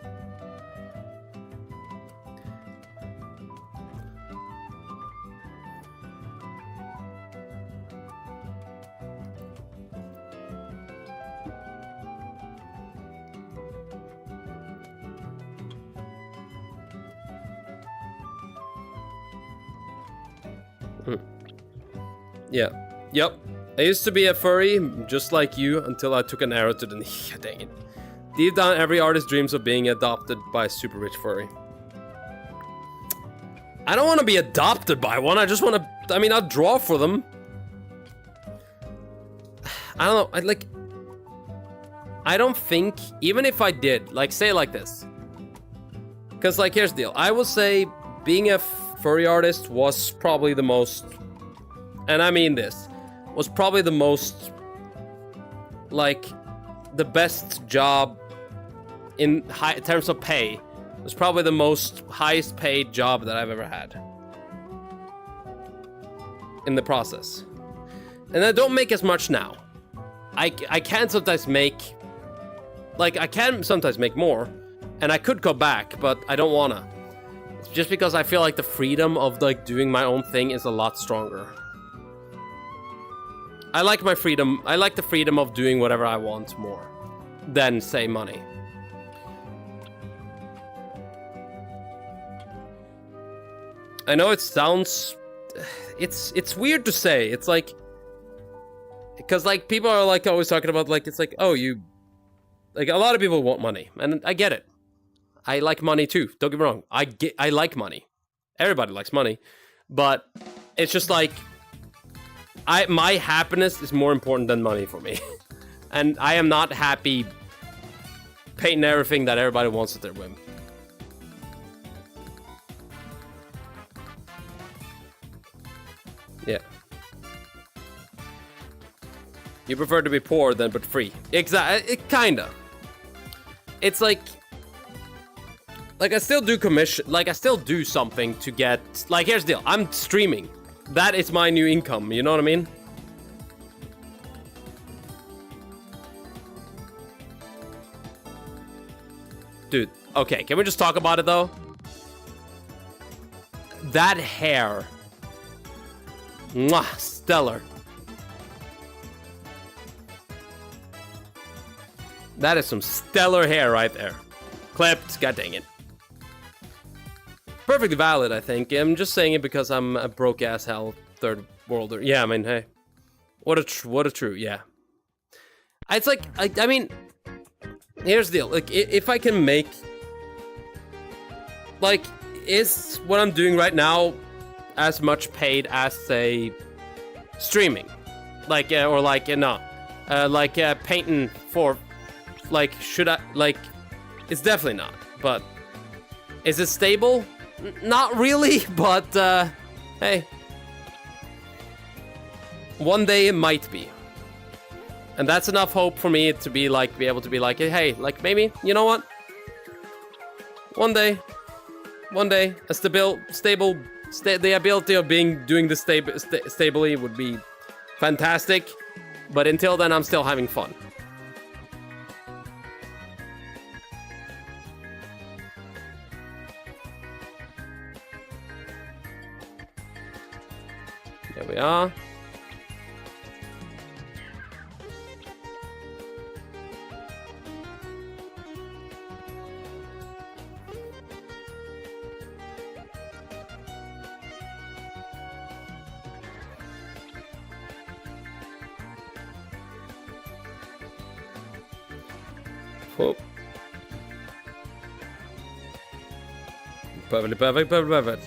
S1: Yeah. Yep. I used to be a furry, just like you, until I took an arrow to the knee. Dang it. Deep down, every artist dreams of being adopted by a super rich furry. I don't want to be adopted by one. I just want to... I mean, I'll draw for them. I don't know. I don't think... Even if I did, like, say it like this. Because, like, here's the deal. I will say being a furry artist was probably the most... And I mean this. Was probably the most... Like, the best job in terms of pay. Was probably the most highest paid job that I've ever had. In the process. And I don't make as much now. I can sometimes make... Like, I can sometimes make more. And I could go back, but I don't wanna. It's just because I feel like the freedom of, like, doing my own thing is a lot stronger. I like my freedom. I like the freedom of doing whatever I want more than, say, money. I know it sounds... It's weird to say. It's like... Because, like, people are, like, always talking about, like, it's like, oh, you... Like, a lot of people want money, and I get it. I like money, too. Don't get me wrong. I like money. Everybody likes money. But it's just, like... My happiness is more important than money for me. And I am not happy painting everything that everybody wants at their whim. Yeah. You prefer to be poor than but free. Exactly. It kinda. It's like I still do commission. Like I still do something to get. Like here's the deal. I'm streaming. That is my new income. You know what I mean? Dude. Okay. Can we just talk about it though? That hair. Mwah, stellar. That is some stellar hair right there. Clipped, god dang it. Perfectly valid, I think. I'm just saying it because I'm a broke ass hell third worlder. Yeah, I mean, hey. What a true, yeah. It's like, I mean, here's the deal. Like, if I can make, like, is what I'm doing right now as much paid as, say, streaming? Like, or like, no. Like, painting for, like, should I, like, it's definitely not, but is it stable? Not really, but, hey. One day it might be. And that's enough hope for me to be, like, be able to be like, hey, like, maybe, you know what? One day, a the ability of doing this stably would be fantastic. But until then, I'm still having fun. There we are. Oh. Perfect.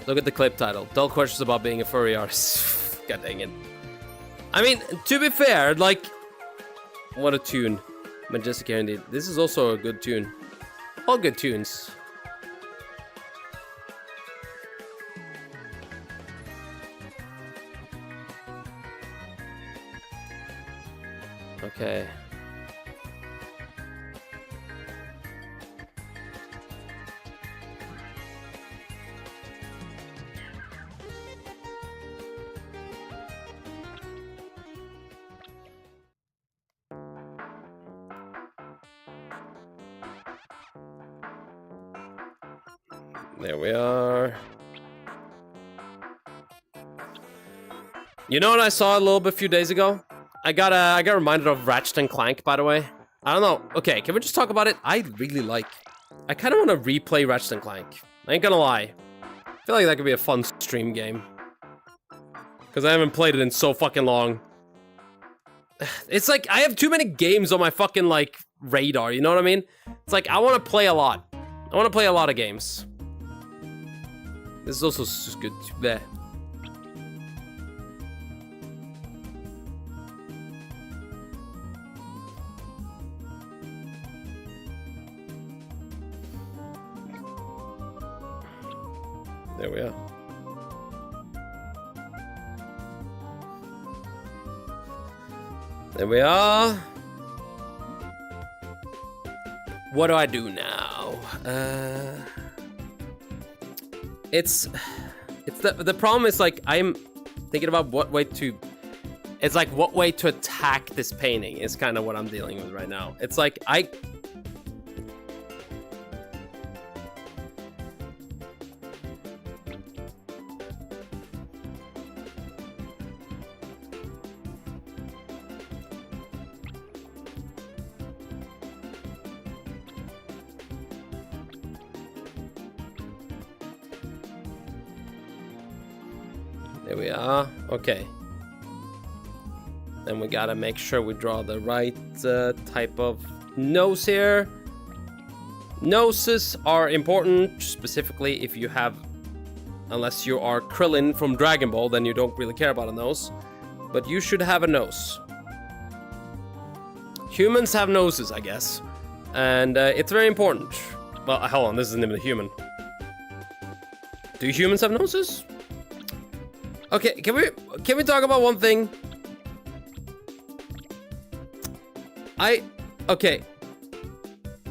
S1: Look at the clip title. Dull questions about being a furry artist. God dang it. I mean, to be fair, like... What a tune. Majestic Hair indeed. This is also a good tune. All good tunes. Okay. There we are. You know what I saw a little bit a few days ago? I got reminded of Ratchet and Clank, by the way. I don't know. Okay, can we just talk about it? I kind of want to replay Ratchet and Clank. I ain't gonna lie. I feel like that could be a fun stream game. Because I haven't played it in so fucking long. It's like, I have too many games on my fucking, like, radar, you know what I mean? It's like, I want to play a lot. I want to play a lot of games. This is also just good. Bleh. There we are. There we are. What do I do now? It's the problem is like I'm thinking about what way to. It's like what way to attack this painting is kind of what I'm dealing with right now. It's like There we are. Okay. Then we gotta make sure we draw the right type of nose here. Noses are important, specifically if you have... Unless you are Krillin from Dragon Ball, then you don't really care about a nose. But you should have a nose. Humans have noses, I guess. And it's very important. Well, hold on, this isn't even a human. Do humans have noses? Okay, can we talk about one thing? Okay.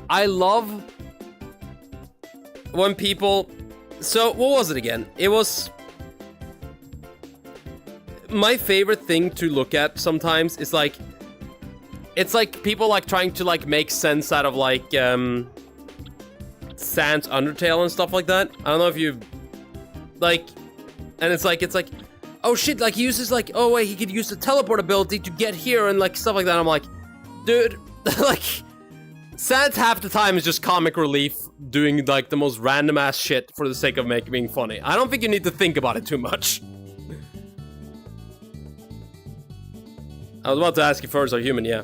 S1: I love when people... So, what was it again? It was... My favorite thing to look at sometimes is like... It's like people like trying to like make sense out of like Sans Undertale and stuff like that. I don't know if you like, and it's like oh shit, like he uses like, oh wait, he could use the teleport ability to get here and like stuff like that. I'm like, dude, like Sans half the time is just comic relief doing like the most random ass shit for the sake of being funny. I don't think you need to think about it too much. I was about to ask you first, are you human? Yeah.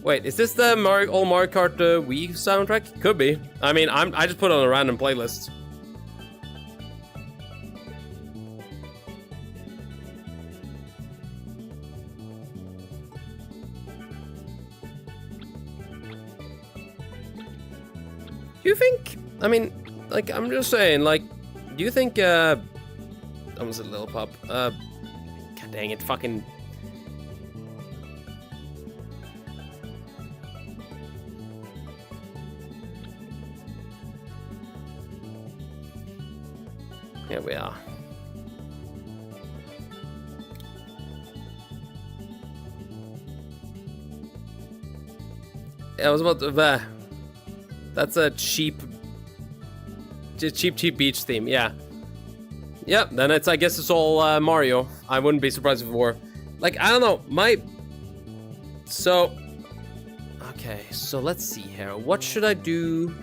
S1: Wait, is this the old Mario Kart Wii soundtrack? Could be. I mean, I just put it on a random playlist. Do you think? I mean, like, I'm just saying, like, do you think? That was a little pup. God dang it, fucking. Here we are. Yeah, I was about to... that's a cheap beach theme, yeah. Yep, then it's, I guess it's all Mario. I wouldn't be surprised if it were. Like, I don't know, So... Okay, so let's see here. What should I do?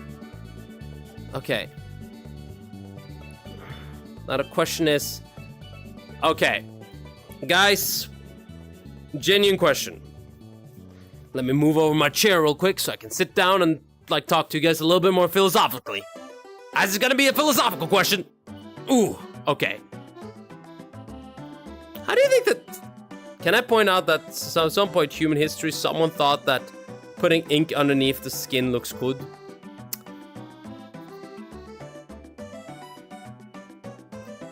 S1: Okay. Now the question is, okay, guys, genuine question. Let me move over my chair real quick so I can sit down and like talk to you guys a little bit more philosophically. As it's gonna be a philosophical question. Ooh, okay. How do you think that? Can I point out that at some point in human history, someone thought that putting ink underneath the skin looks good?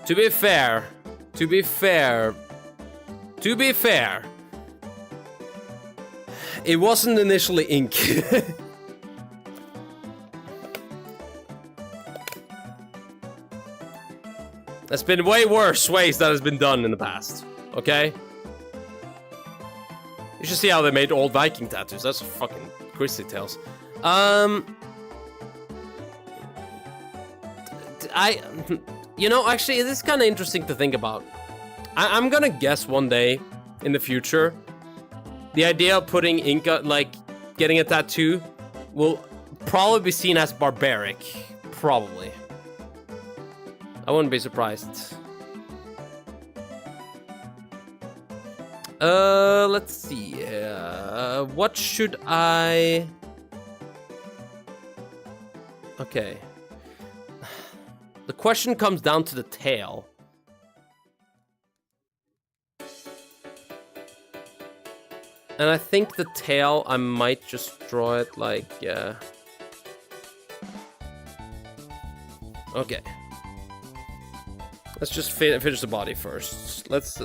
S1: To be fair, it wasn't initially ink. There's been way worse ways that has been done in the past, okay? You should see how they made old Viking tattoos. That's fucking grisly tales. You know, actually, it is kind of interesting to think about. I'm gonna guess one day in the future, the idea of putting ink, like, getting a tattoo, will probably be seen as barbaric. Probably. I wouldn't be surprised. Let's see. What should I... Okay. The question comes down to the tail. And I think the tail, I might just draw it like... Okay. Let's just finish the body first. Let's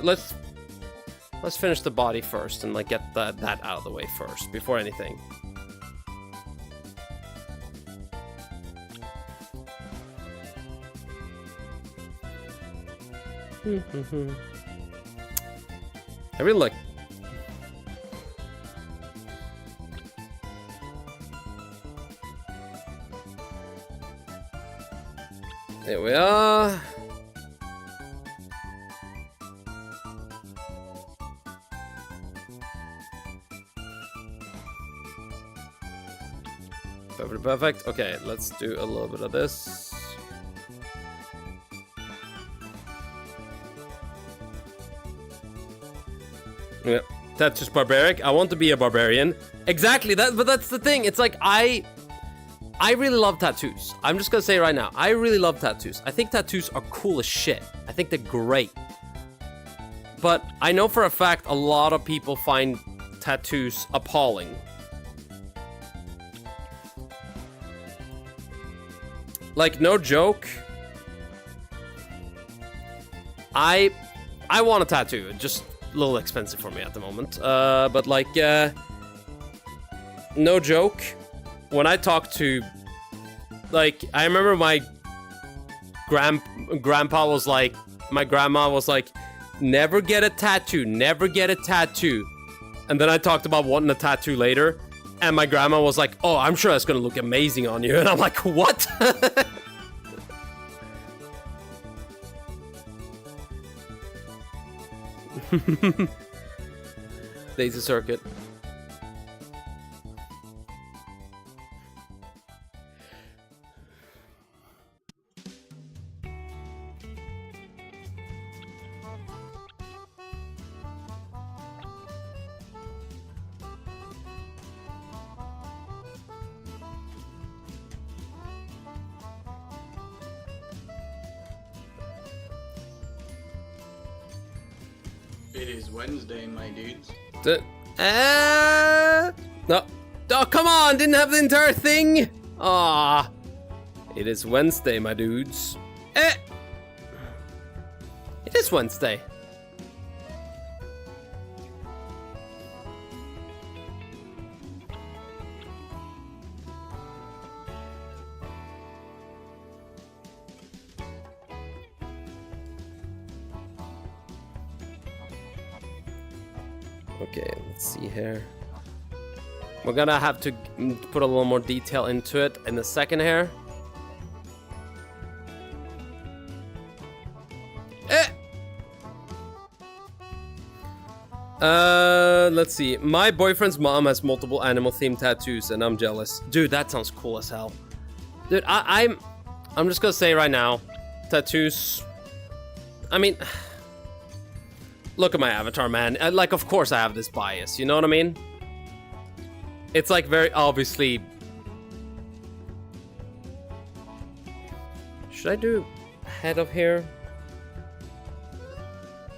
S1: finish the body first and like get that out of the way first before anything. I really like. There we are. Perfect, perfect. Okay, let's do a little bit of this. Yeah, that's just barbaric. I want to be a barbarian. Exactly, but that's the thing. It's like I really love tattoos. I'm just gonna say right now, I really love tattoos. I think tattoos are cool as shit. I think they're great. But I know for a fact a lot of people find tattoos appalling. Like, no joke. I want a tattoo. It's just a little expensive for me at the moment. But like, no joke. When I talk to, like, I remember my grandpa was like, my grandma was like, never get a tattoo, never get a tattoo. And then I talked about wanting a tattoo later, and my grandma was like, oh, I'm sure that's gonna look amazing on you. And I'm like, what? Daisy Circuit.
S5: It is Wednesday, my dudes.
S1: No. Oh, come on! Didn't have the entire thing! Ah. It is Wednesday, my dudes. It is Wednesday. Okay, let's see here. We're gonna have to put a little more detail into it in the second here. Let's see. My boyfriend's mom has multiple animal-themed tattoos, and I'm jealous. Dude, that sounds cool as hell. Dude, I'm just gonna say right now, tattoos. I mean, look at my avatar, man. Like, of course I have this bias. You know what I mean? It's like very obviously. Should I do head of hair?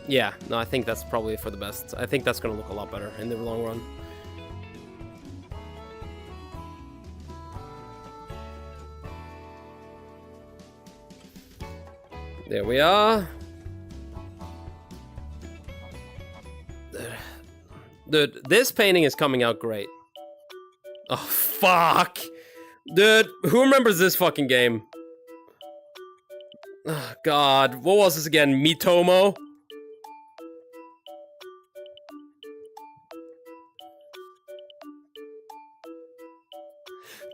S1: Yeah, no, I think that's probably for the best. I think that's gonna look a lot better in the long run. There we are. Dude, this painting is coming out great. Oh, fuck. Dude, who remembers this fucking game? Oh, God. What was this again? Mitomo?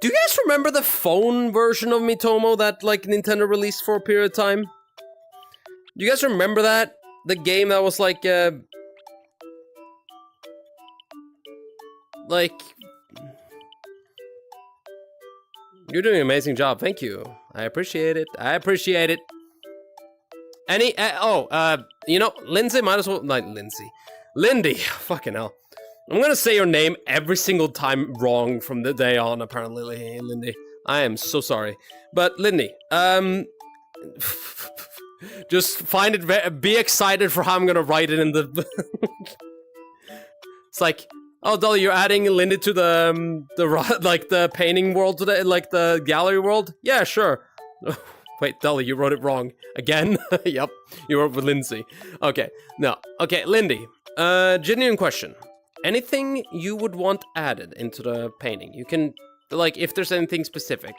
S1: Do you guys remember the phone version of Mitomo that, like, Nintendo released for a period of time? Do you guys remember that? The game that was, like, you're doing an amazing job. Thank you. I appreciate it. I appreciate it. You know, Lindsay might as well... Not Lindsay. Lindy. Fucking hell. I'm gonna say your name every single time wrong from the day on, apparently, Lindy. I am so sorry. But, Lindy, just find it, be excited for how I'm gonna write it in the... It's like, oh, Dolly, you're adding Lindy to the painting world today, like the gallery world? Yeah, sure. Wait, Dolly, you wrote it wrong. Again? Yep, you wrote with Lindsay. Okay, no. Okay, Lindy, genuine question. Anything you would want added into the painting? You can, like, if there's anything specific.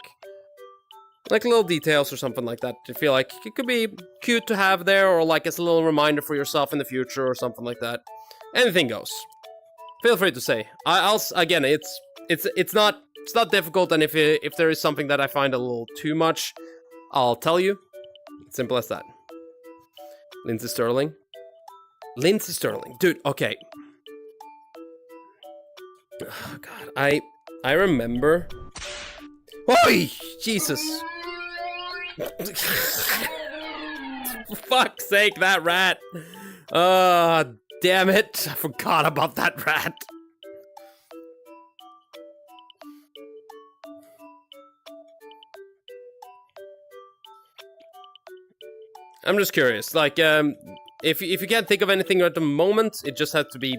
S1: Like little details or something like that. You feel like it could be cute to have there, or like as a little reminder for yourself in the future or something like that. Anything goes. Feel free to say. I'll again, it's not difficult, and if there is something that I find a little too much, I'll tell you. Simple as that. Lindsay Sterling. Lindsay Sterling, dude. Okay. Oh, God, I remember. Oi, Jesus! For fuck's sake, that rat! Damn it! I forgot about that rat. I'm just curious, like, if you can't think of anything at the moment, it just has to be...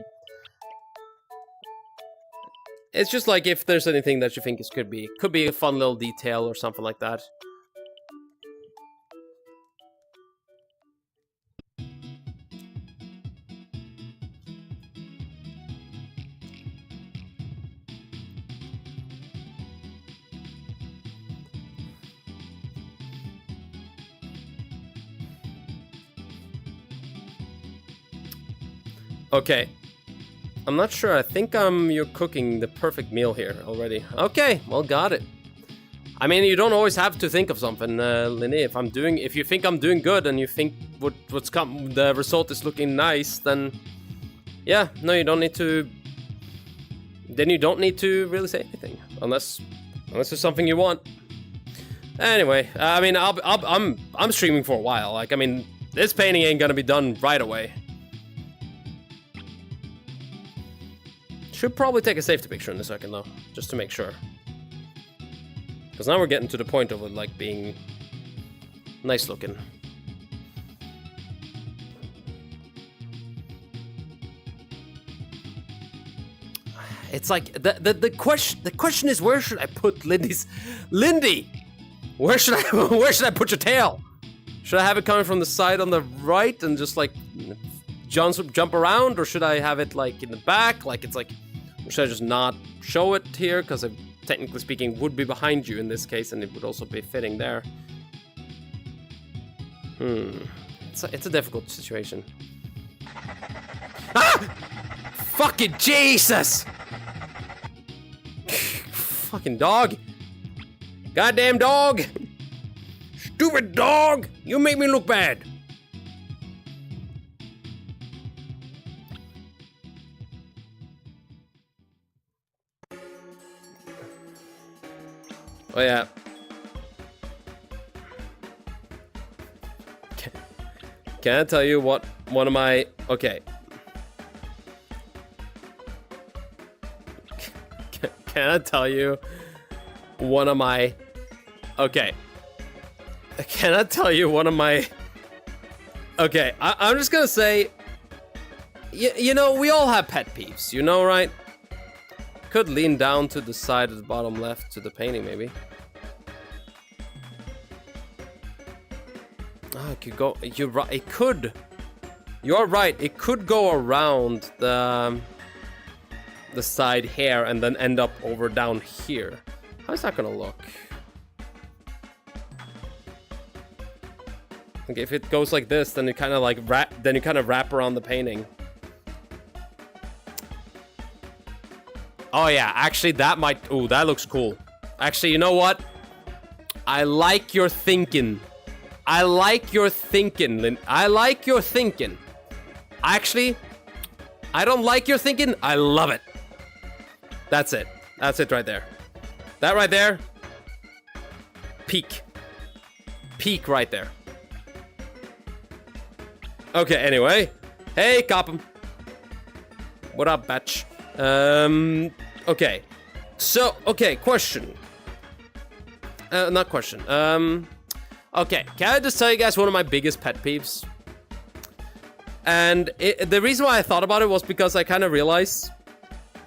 S1: It's just like if there's anything that you think could be a fun little detail or something like that. Okay. I'm not sure. I think you're cooking the perfect meal here already. Okay, well, got it. I mean, you don't always have to think of something, Linny. If you think I'm doing good and you think the result is looking nice, then yeah, no, you don't need to. Then you don't need to really say anything, unless there's something you want. Anyway, I mean, I'm streaming for a while. Like, I mean, this painting ain't gonna be done right away. Should probably take a safety picture in a second though, just to make sure. Because now we're getting to the point of it like being nice looking. It's like the question is, where should I put Lindy? Where should I put your tail? Should I have it coming from the side on the right and just like jump around, or should I have it like in the back, like it's like? Or should I just not show it here? Because technically speaking, would be behind you in this case, and it would also be fitting there. It's a difficult situation. Ah! Fucking Jesus! Fucking dog! Goddamn dog! Stupid dog! You make me look bad! Oh yeah. Can I tell you what one of my... Okay. Can I tell you one of my... Okay. Can I tell you one of my... Okay, I'm just gonna say... You know, we all have pet peeves, you know, right? Could lean down to the side of the bottom left to the painting, maybe. Oh, it could go. You're right. It could. You're right. It could go around the side here and then end up over down here. How's that gonna look? Okay, if it goes like this, then it kind of like wrap around the painting. Oh yeah, actually that might... Ooh, that looks cool. Actually, you know what? I like your thinking. I like your thinking, Lynn. I like your thinking. Actually, I don't like your thinking. I love it. That's it. That's it right there. That right there. Peak. Peak right there. Okay, anyway. Hey, cop him. What up, batch? Okay. So, okay, question. Not question. Okay, can I just tell you guys one of my biggest pet peeves? And the reason why I thought about it was because I kind of realized,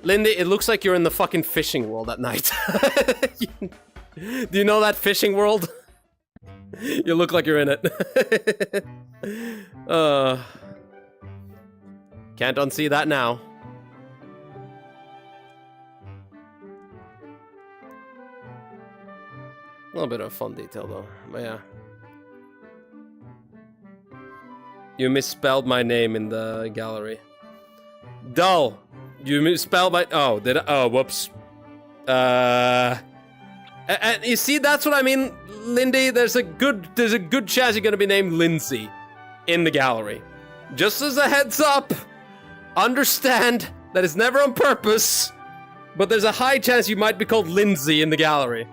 S1: Lindy, it looks like you're in the fucking fishing world at night. Do you know that fishing world? You look like you're in it. Can't unsee that now. A little bit of a fun detail though, but yeah. You misspelled my name in the gallery. Dull. You misspelled my... Oh, did I? Oh, whoops. And you see, that's what I mean, Lindy. There's a good chance you're gonna be named Lindsay in the gallery. Just as a heads up, understand that it's never on purpose, but there's a high chance you might be called Lindsay in the gallery.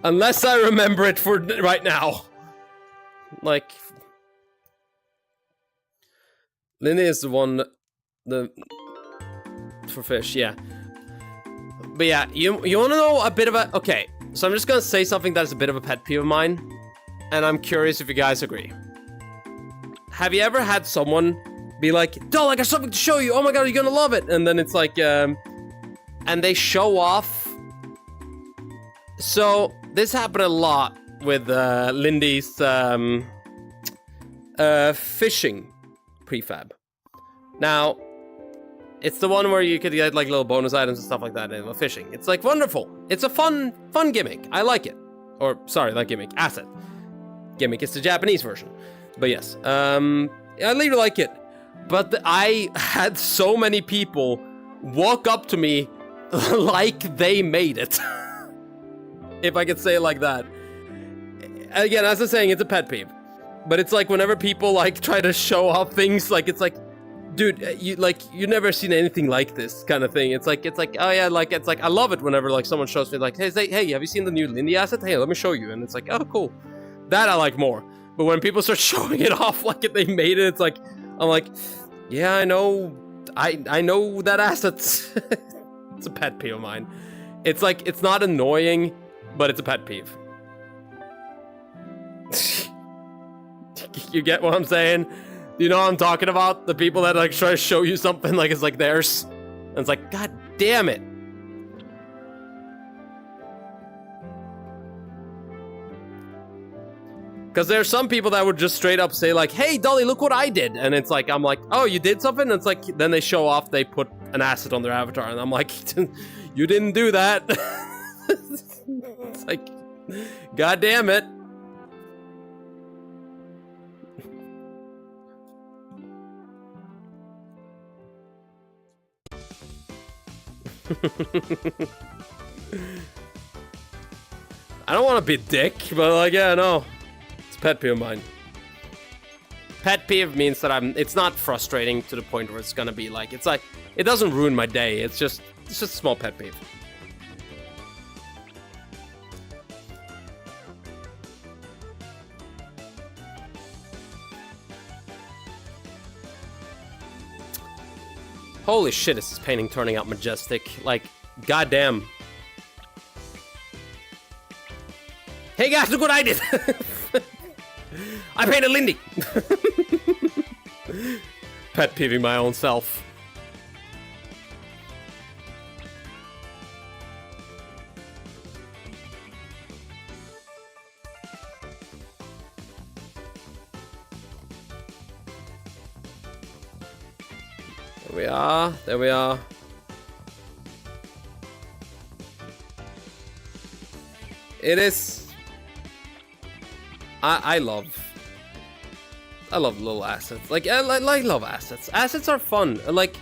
S1: Unless I remember it for right now. Like, Lindy is the one, for fish, yeah. But yeah, you want to know a bit of a... Okay, so I'm just going to say something that's a bit of a pet peeve of mine. And I'm curious if you guys agree. Have you ever had someone be like, Doll, I got something to show you. Oh my god, you're going to love it. And then it's like, and they show off. So, this happened a lot with Lindy's fishing prefab. Now, it's the one where you could get like little bonus items and stuff like that in fishing. It's like wonderful. It's a fun gimmick. I like it. Or sorry, not gimmick, asset. Gimmick is the Japanese version. But yes, I really like it. But I had so many people walk up to me like they made it. If I could say it like that. Again, as I'm saying, it's a pet peeve. But it's like whenever people like try to show off things, like it's like, dude, you've never seen anything like this kind of thing. It's like, oh yeah, like it's like I love it whenever like someone shows me like, hey, have you seen the new Lindy asset? Hey, let me show you. And it's like, oh cool, that I like more. But when people start showing it off like they made it, it's like, I'm like, yeah, I know that asset. It's a pet peeve of mine. It's like it's not annoying, but it's a pet peeve. You get what I'm saying? You know what I'm talking about? The people that like try to show you something like it's like theirs. And it's like, god damn it. Because there are some people that would just straight up say like, hey Dolly, look what I did. And it's like, I'm like, oh, you did something? And it's like, then they show off, they put an asset on their avatar. And I'm like, you didn't do that. It's like, god damn it. I don't want to be a dick, but like, yeah, no. It's a pet peeve of mine. Pet peeve means that it's not frustrating to the point where it's gonna be like, it's like, it doesn't ruin my day. It's just a small pet peeve. Holy shit, is this painting turning out majestic. Like, goddamn. Hey guys, look what I did! I painted Lindy! Pet peeving my own self. There we are. It is... I love little assets. Like, I love assets. Assets are fun. Like,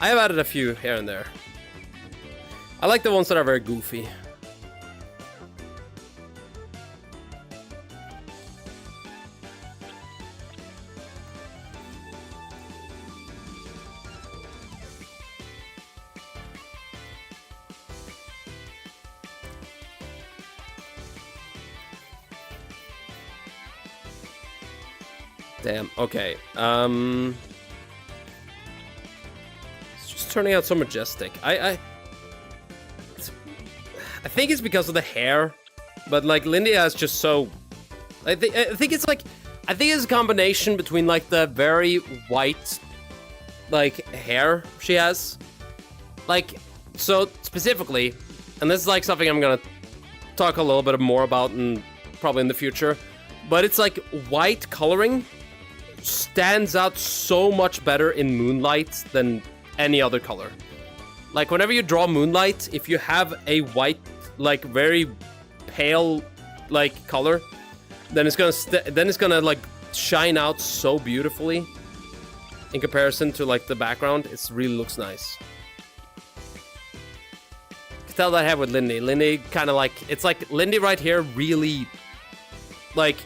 S1: I have added a few here and there. I like the ones that are very goofy. Damn, okay. just turning out so majestic. I think it's because of the hair, but like Lindy has just so. I think it's like, I think it's a combination between like the very white, like hair she has, like so specifically, and this is like something I'm gonna talk a little bit more about in probably in the future, but it's like white coloring stands out so much better in moonlight than any other color. Like whenever you draw moonlight, if you have a white, like very pale, like color, then it's gonna like shine out so beautifully in comparison to like the background. It really looks nice. You can tell that I have with Lindy. Lindy kind of like, it's like Lindy right here really like,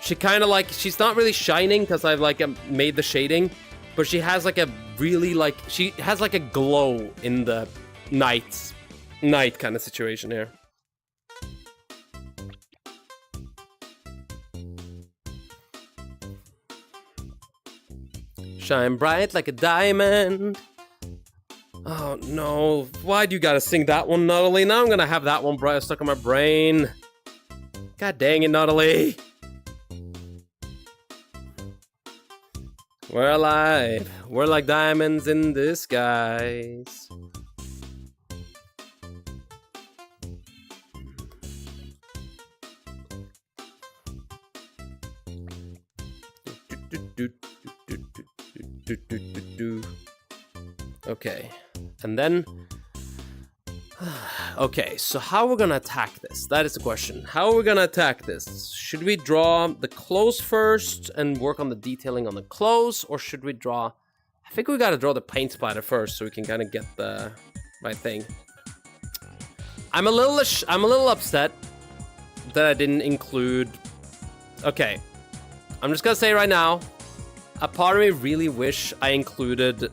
S1: she kind of like, she's not really shining because I've like made the shading, but she has like a really like, she has like a glow in the night kind of situation here. Shine bright like a diamond. Oh no, why do you gotta sing that one, Nuttally? Now I'm gonna have that one stuck in my brain. God dang it, Nuttally. We're alive. We're like diamonds in disguise. Okay, and then okay, so how are we gonna attack this? That is the question. How are we gonna attack this? Should we draw the clothes first and work on the detailing on the clothes, or should we draw? I think we gotta draw the paint splatter first so we can kind of get the right thing. I'm a little upset that I didn't include. Okay, I'm just gonna say right now, a part of me really wish I included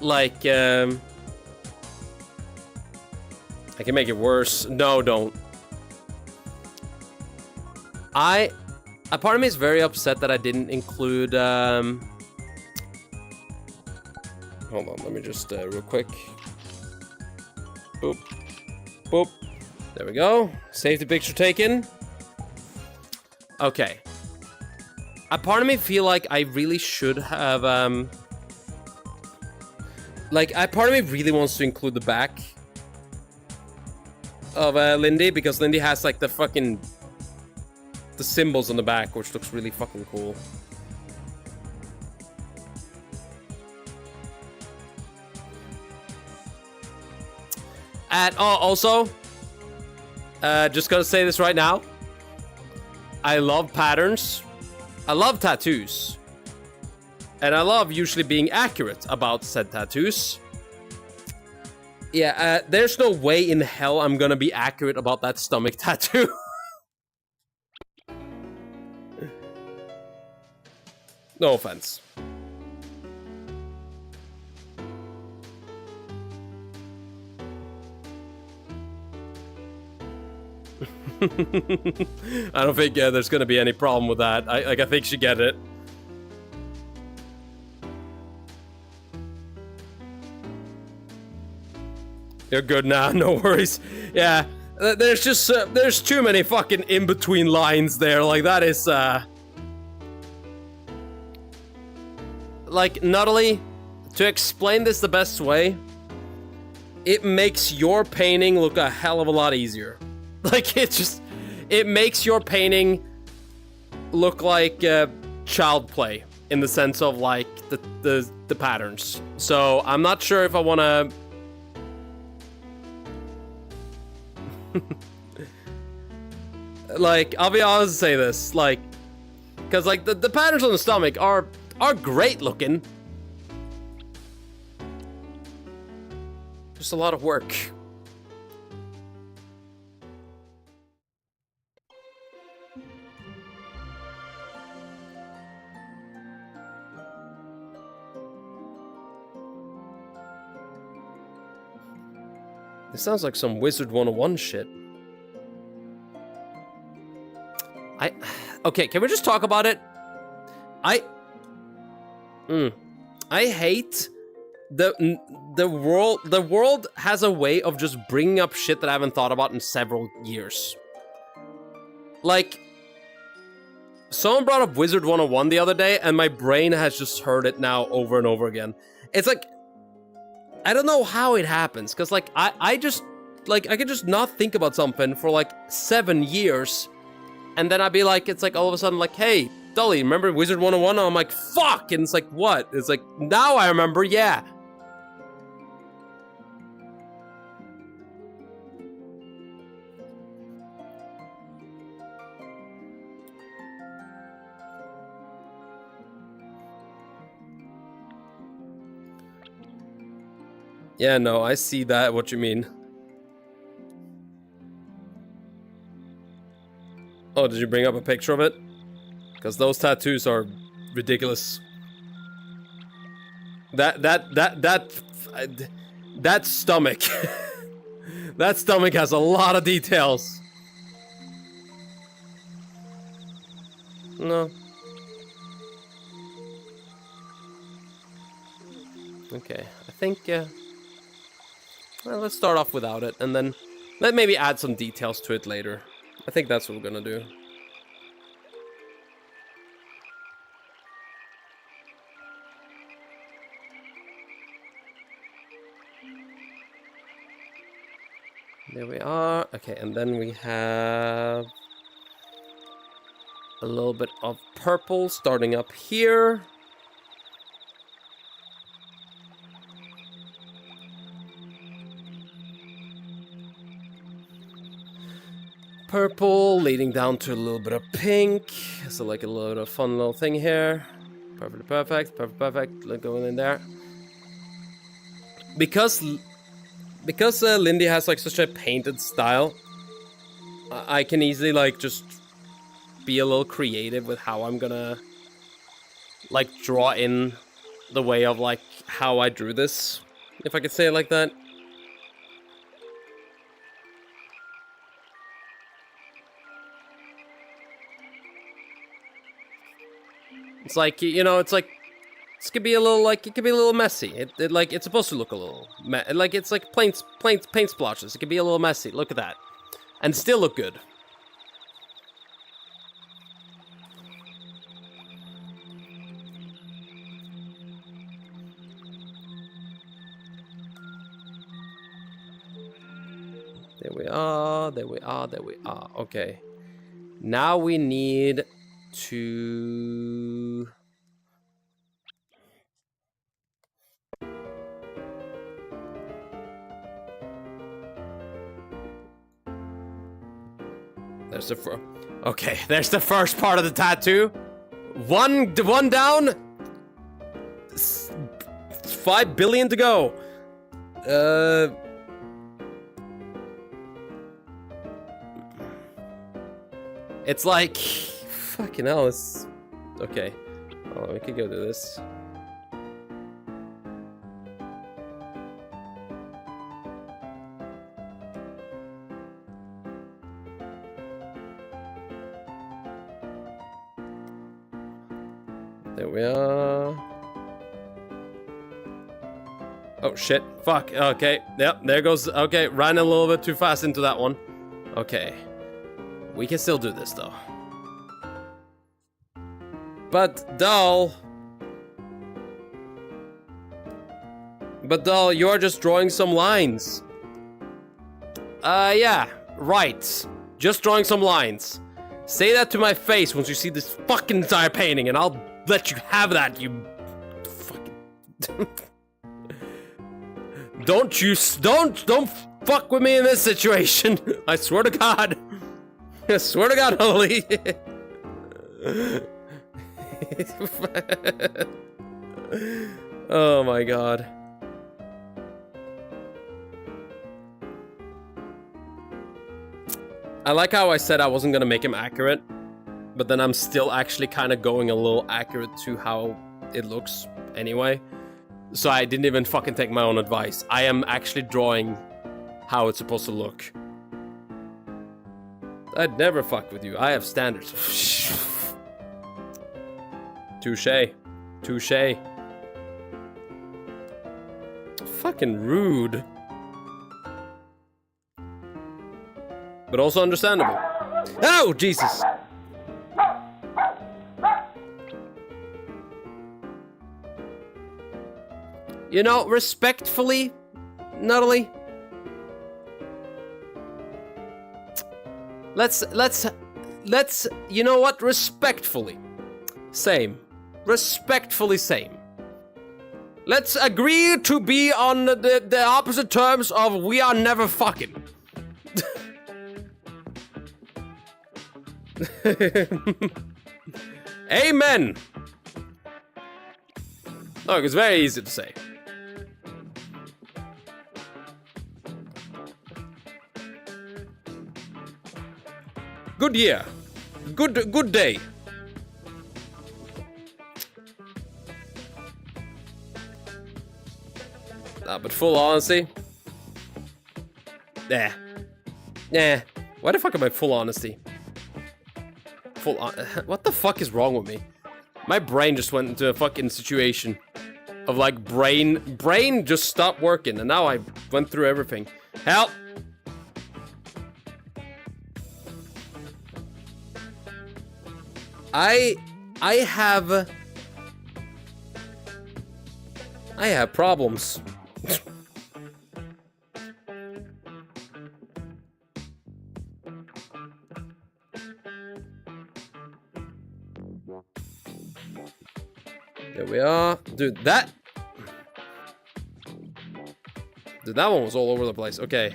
S1: like I can make it worse. No, don't. A part of me is very upset that I didn't include hold on, let me just real quick. Boop. Boop. There we go. Safety picture taken. Okay. A part of me feel like I really should have like a part of me really wants to include the back of Lindy, because Lindy has like the fucking the symbols on the back, which looks really fucking cool. And also, just gonna say this right now. I love patterns. I love tattoos. And I love usually being accurate about said tattoos. Yeah, there's no way in hell I'm gonna be accurate about that stomach tattoo. No offense. I don't think there's gonna be any problem with that. I think you get it. You're good now, no worries. Yeah, there's just there's too many fucking in-between lines there. Like that is like, Nuttally, to explain this the best way, it makes your painting look a hell of a lot easier. Like, it makes your painting look like child play in the sense of like the patterns. So I'm not sure if I want to. Like, I'll be honest and say this, like, because like the patterns on the stomach are great looking. Just a lot of work. This sounds like some Wizard 101 shit. Okay, can we just talk about it? I hate the world. The world has a way of just bringing up shit that I haven't thought about in several years. Like, someone brought up Wizard 101 the other day, and my brain has just heard it now over and over again. It's like, I don't know how it happens, because like I just like I could just not think about something for like 7 years, and then I'd be like, it's like all of a sudden like, hey, Dolly, remember Wizard 101? And I'm like, fuck, and it's like, what? It's like, now I remember, yeah. Yeah, no, I see that, what you mean. Oh, did you bring up a picture of it? Because those tattoos are ridiculous. That stomach. That stomach has a lot of details. No. Okay, I think, well, let's start off without it, and then let maybe add some details to it later. I think that's what we're gonna do. There we are. Okay, and then we have a little bit of purple starting up here. Purple leading down to a little bit of pink. So like a little fun little thing here. Perfect, perfect, perfect, perfect. Look, going in there. Because Lindy has like such a painted style, I can easily like just be a little creative with how I'm gonna like draw in the way of like how I drew this, if I could say it like that. It's like, you know, it's like, this could be a little, like, it could be a little messy. It like, it's supposed to look a little, like, it's like paint splotches. It could be a little messy. Look at that. And still look good. There we are, there we are, there we are. Okay. Now we need to... There's the okay, there's the first part of the tattoo. One down. 5 billion to go. It's like, fucking hell, it's... Okay. Oh, we could go do this. There we are. Oh, shit. Fuck. Okay. Yep, there goes... Okay, ran a little bit too fast into that one. Okay. We can still do this, though. But, Doll... But, Doll, you're just drawing some lines. Yeah. Right. Just drawing some lines. Say that to my face once you see this fucking entire painting, and I'll let you have that, you... Fucking... Don't fuck with me in this situation. I swear to God. I swear to God, Holy. Oh my God. I like how I said I wasn't gonna make him accurate, but then I'm still actually kind of going a little accurate to how it looks anyway. So I didn't even fucking take my own advice. I am actually drawing how it's supposed to look. I'd never fuck with you. I have standards. Touché. Touché. Fucking rude. But also understandable. Oh, Jesus! You know, respectfully, Natalie. Let's, you know what? Respectfully. Same. Respectfully same. Let's agree to be on the opposite terms of we are never fucking. Amen. Look, it's very easy to say. Good year. Good day. But full honesty. Nah. Why the fuck am I full honesty? What the fuck is wrong with me? My brain just went into a fucking situation of like brain just stopped working, and now I went through everything. Help! I have problems. There we are. Dude, that one was all over the place. Okay,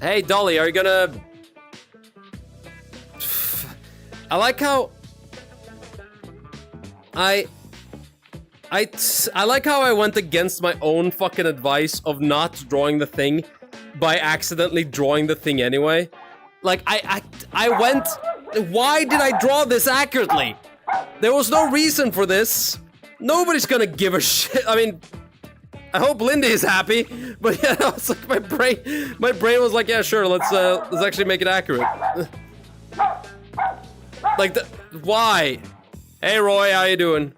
S1: hey, Dolly, are you gonna... I like how... I like how I went against my own fucking advice of not drawing the thing by accidentally drawing the thing anyway. Like, I went... Why did I draw this accurately? There was no reason for this. Nobody's gonna give a shit. I mean... I hope Lindy is happy, but yeah, it's like my brain was like, yeah, sure, let's actually make it accurate. Like, why? Hey, Roy, how you doing?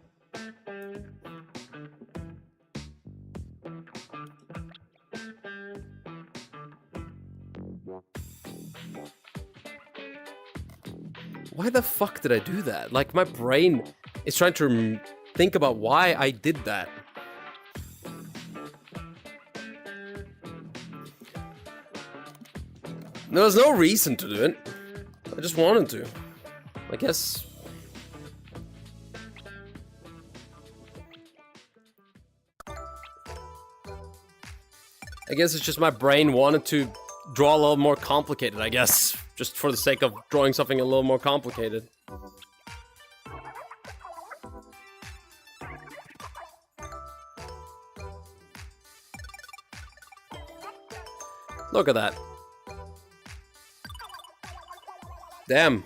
S1: Why the fuck did I do that? Like, my brain is trying to think about why I did that. There was no reason to do it. I just wanted to. I guess... it's just my brain wanted to draw a little more complicated, I guess. Just for the sake of drawing something a little more complicated. Look at that. Damn.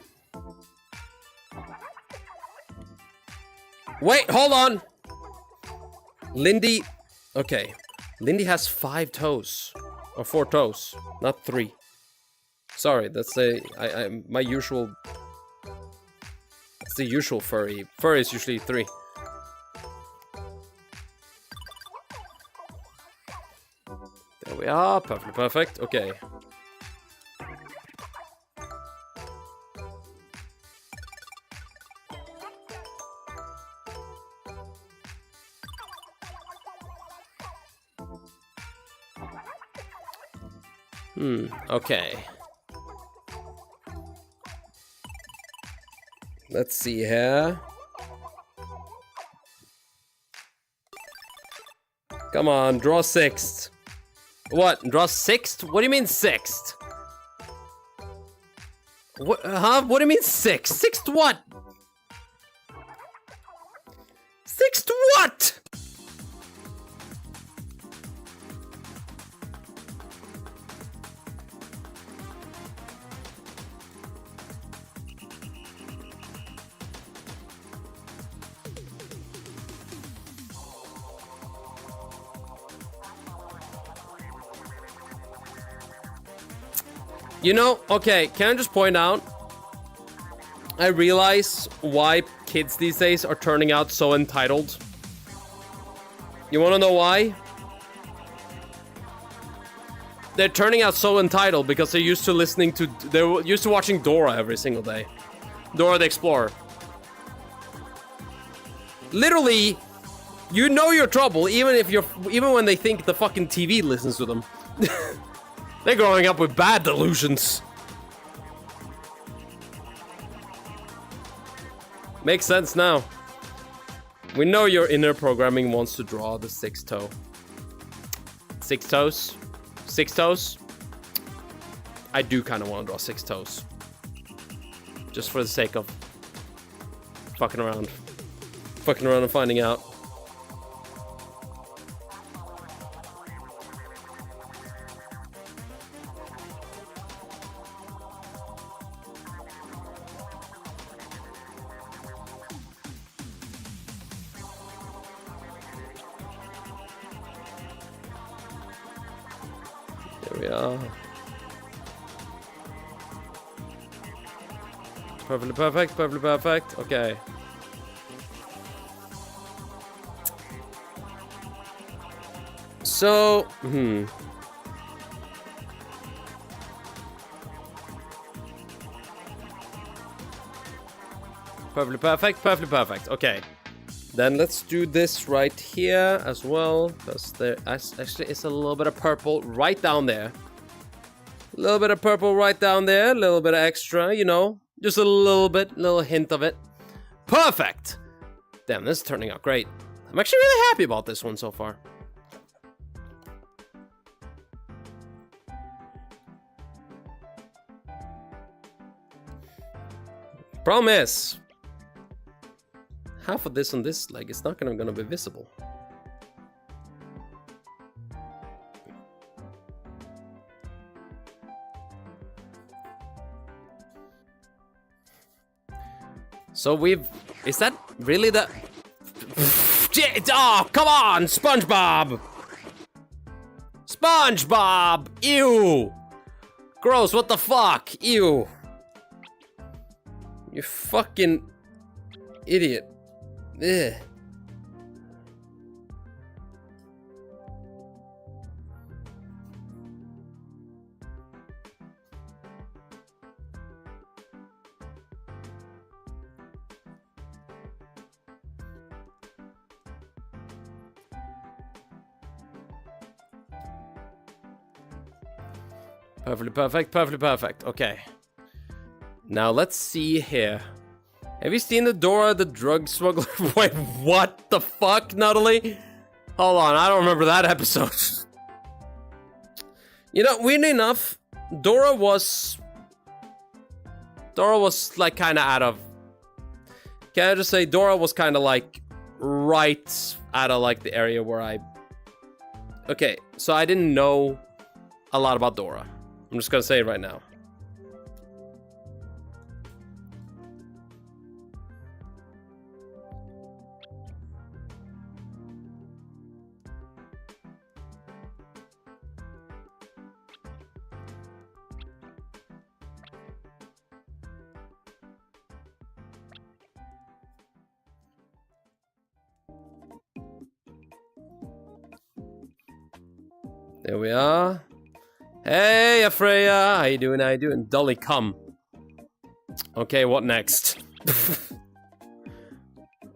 S1: Wait, hold on! Lindy... Okay. Lindy has 5 toes. Or 4 toes. Not 3. Sorry, that's my usual... That's the usual furry. Furry is usually 3. There we are. Perfectly perfect. Okay. Okay. Let's see here. Come on, draw 6th. What? Draw 6th? What do you mean 6th? What? Huh? What do you mean 6th? 6th what? 6th what? You know, okay, can I just point out? I realize why kids these days are turning out so entitled. You wanna know why? They're turning out so entitled because they're used to they're used to watching Dora every single day. Dora the Explorer. Literally, you know your trouble even when they think the fucking TV listens to them. They're growing up with bad delusions. Makes sense now. We know your inner programming wants to draw the 6 toe. 6 toes? 6 toes? I do kind of want to draw 6 toes. Just for the sake of fucking around. Fucking around and finding out. There we are. Perfectly perfect, perfectly perfect. Okay. So, Perfectly perfect, perfectly perfect. Okay. Then let's do this right here as well, because there actually is a little bit of purple right down there. A little bit of purple right down there, a little bit of extra, you know, just a little bit, little hint of it. Perfect! Damn, this is turning out great. I'm actually really happy about this one so far. Problem is, half of this on this leg is not gonna be visible. So is that really the... Oh, come on, SpongeBob! SpongeBob! Ew! Gross, what the fuck? Ew. You fucking idiot. Ugh. Perfectly perfect, perfectly perfect. Okay. Now let's see here. Have you seen the Dora the drug smuggler? Wait, what the fuck, Nuttily? Hold on, I don't remember that episode. You know, weirdly enough, Dora was like kind of out of... Can I just say Dora was kind of like right out of like the area where I... Okay, so I didn't know a lot about Dora. I'm just gonna say it right now. There we are. Hey, Afreya! How you doing? How you doing? Dolly, come. Okay, what next?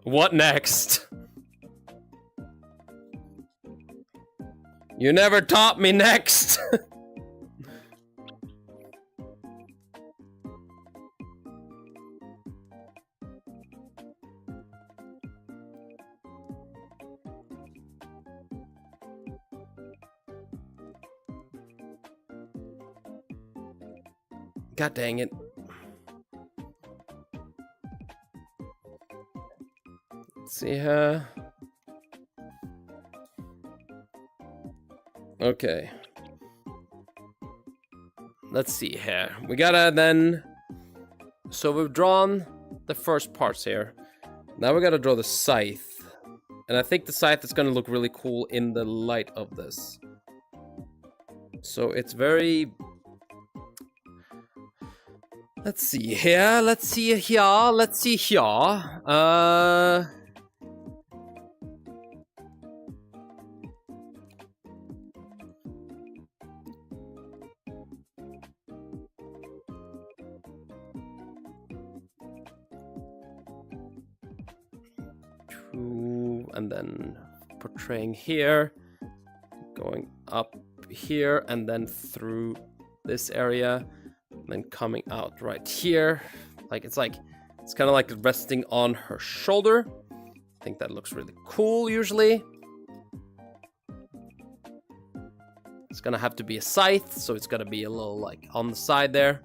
S1: What next? You never taught me next! God dang it. Let's see here. Okay. Let's see here. We gotta then... So we've drawn the first parts here. Now we gotta draw the scythe. And I think the scythe is gonna look really cool in the light of this. So it's very... Let's see here, let's see here, let's see here. And then portraying here, going up here, and then through this area, and then coming out right here. It's kind of like resting on her shoulder. I think that looks really cool usually. It's gonna have to be a scythe, so it's gonna be a little like on the side there.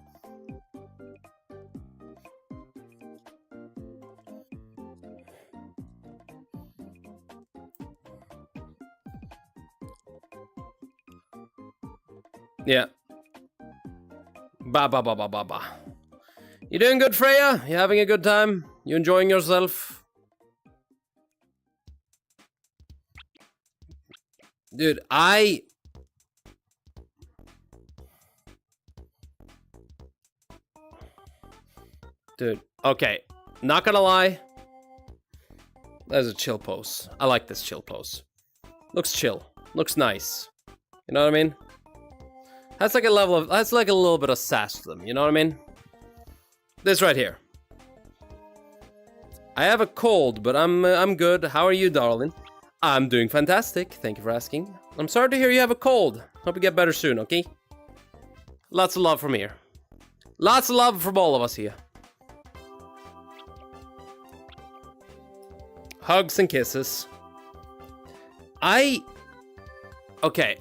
S1: Yeah. Ba ba ba ba ba ba. You doing good, Freya? You having a good time? You enjoying yourself? Dude, Dude, okay. Not gonna lie. That's a chill pose. I like this chill pose. Looks chill. Looks nice. You know what I mean? That's like a level of, that's like a little bit of sass to them, you know what I mean? This right here. I have a cold, but I'm good. How are you, darling? I'm doing fantastic. Thank you for asking. I'm sorry to hear you have a cold. Hope you get better soon, okay? Lots of love from here. Lots of love from all of us here. Hugs and kisses. Okay.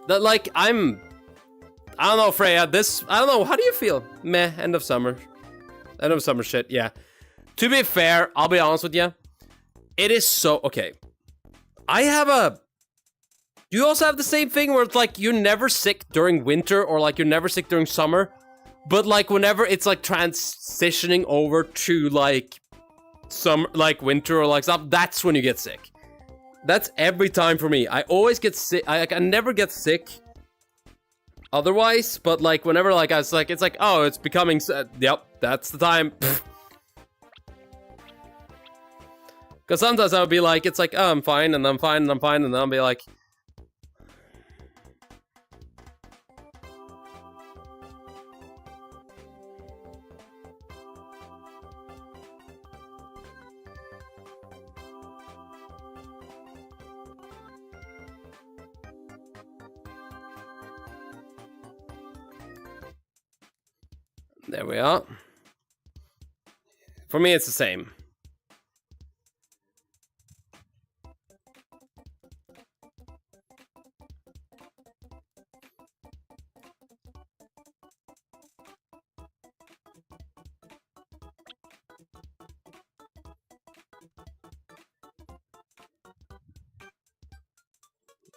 S1: I don't know, Freya, I don't know, how do you feel? Meh, end of summer. End of summer shit, yeah. To be fair, I'll be honest with you. It is so, okay. You also have the same thing where it's like, you're never sick during winter, or like, you're never sick during summer. But like, whenever it's like transitioning over to like, summer, like winter or like stuff, that's when you get sick. That's every time for me. I always get sick. I never get sick otherwise, but like whenever like I was like, it's like, oh, it's becoming, yep, that's the time. Because sometimes I would be like, it's like, oh, I'm fine, and I'm fine, and I'm fine, and then I'll be like, there we are. For me, it's the same.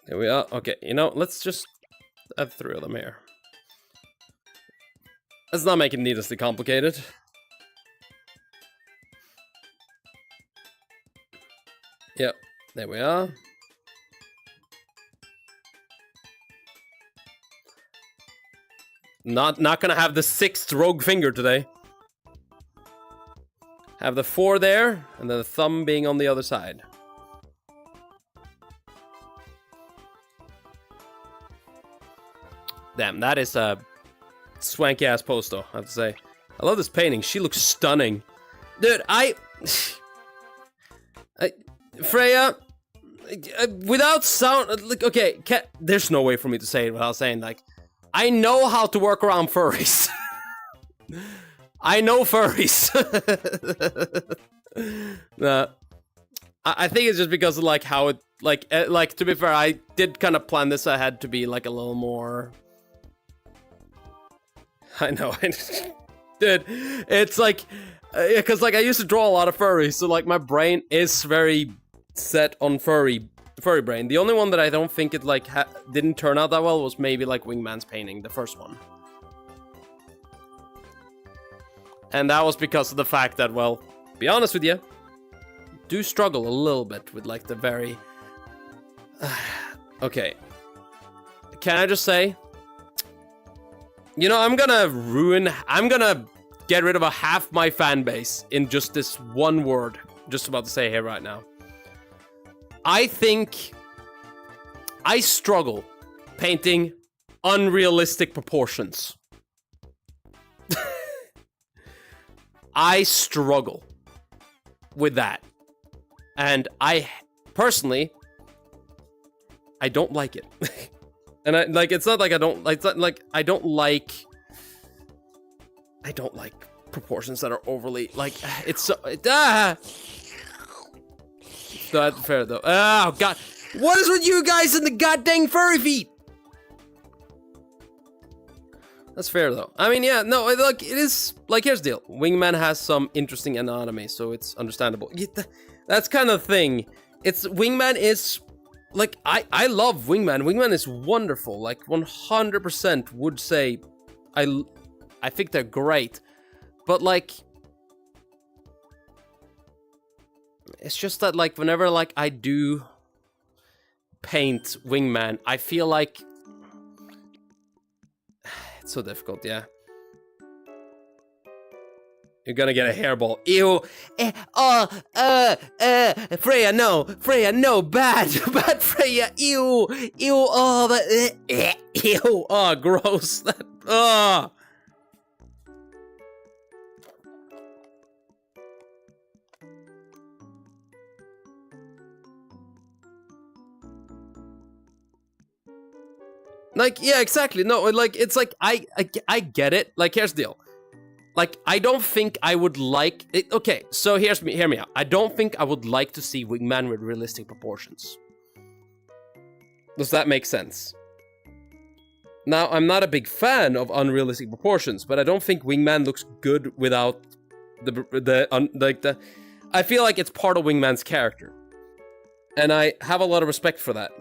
S1: There we are. Okay, you know, let's just add 3 of them here. Let's not make it needlessly complicated. Yep, there we are. Not gonna have the 6th rogue finger today. Have the 4 there, and then the thumb being on the other side. Damn, that is a swanky ass pose though, I have to say. I love this painting. She looks stunning. Dude, Freya, without sound, like, okay, there's no way for me to say it without saying, like, I know how to work around furries. I know furries. I think it's just because of, like, how it, like, to be fair, I did kind of plan this ahead to be, like, a little more... I know, dude, it's like, because like I used to draw a lot of furries, so like my brain is very set on furry brain. The only one that I don't think it like didn't turn out that well was maybe like Wingman's painting, the first one. And that was because of the fact that, well, be honest with you, do struggle a little bit with like the very, okay, can I just say, You know, I'm gonna get rid of a half my fan base in just this one word. Just about to say here right now. I think I struggle painting unrealistic proportions. I struggle with that. And I personally, I don't like it. And I like, it's not like I don't like, it's not like I don't like proportions that are overly like, it's so not fair though. Oh god, what is with you guys and the goddamn furry feet? That's fair though. I mean, yeah, no, like it is like, here's the deal. Wingman has some interesting anatomy, so it's understandable. That's kind of thing. It's Wingman is like, I love Wingman. Wingman is wonderful. Like 100% would say I think they're great. But like, it's just that like whenever like I do paint Wingman, I feel like it's so difficult, yeah. You're gonna get a hairball. Ew. Freya, no. Freya, no. Bad. Bad Freya. Ew. Ew. Oh, that. Ew. Oh, gross. That. Oh. Like, yeah, exactly. No, like, it's like, I get it. Like, here's the deal. Like, I don't think I would like it. Okay, so hear me out. I don't think I would like to see Wingman with realistic proportions. Does that make sense? Now, I'm not a big fan of unrealistic proportions, but I don't think Wingman looks good without the I feel like it's part of Wingman's character. And I have a lot of respect for that.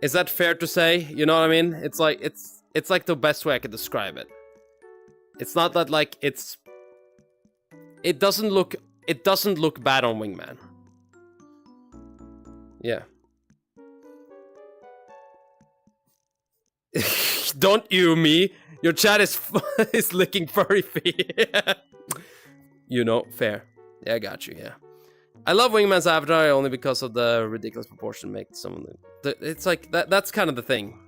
S1: Is that fair to say? You know what I mean? It's like it's like the best way I could describe it. It's not that like it doesn't look bad on Wingman. Yeah. Don't you me. Your chat is is licking furry feet. You know, fair. Yeah, I got you, yeah. I love Wingman's avatar only because of the ridiculous proportion makes some of the it's like that's kind of the thing.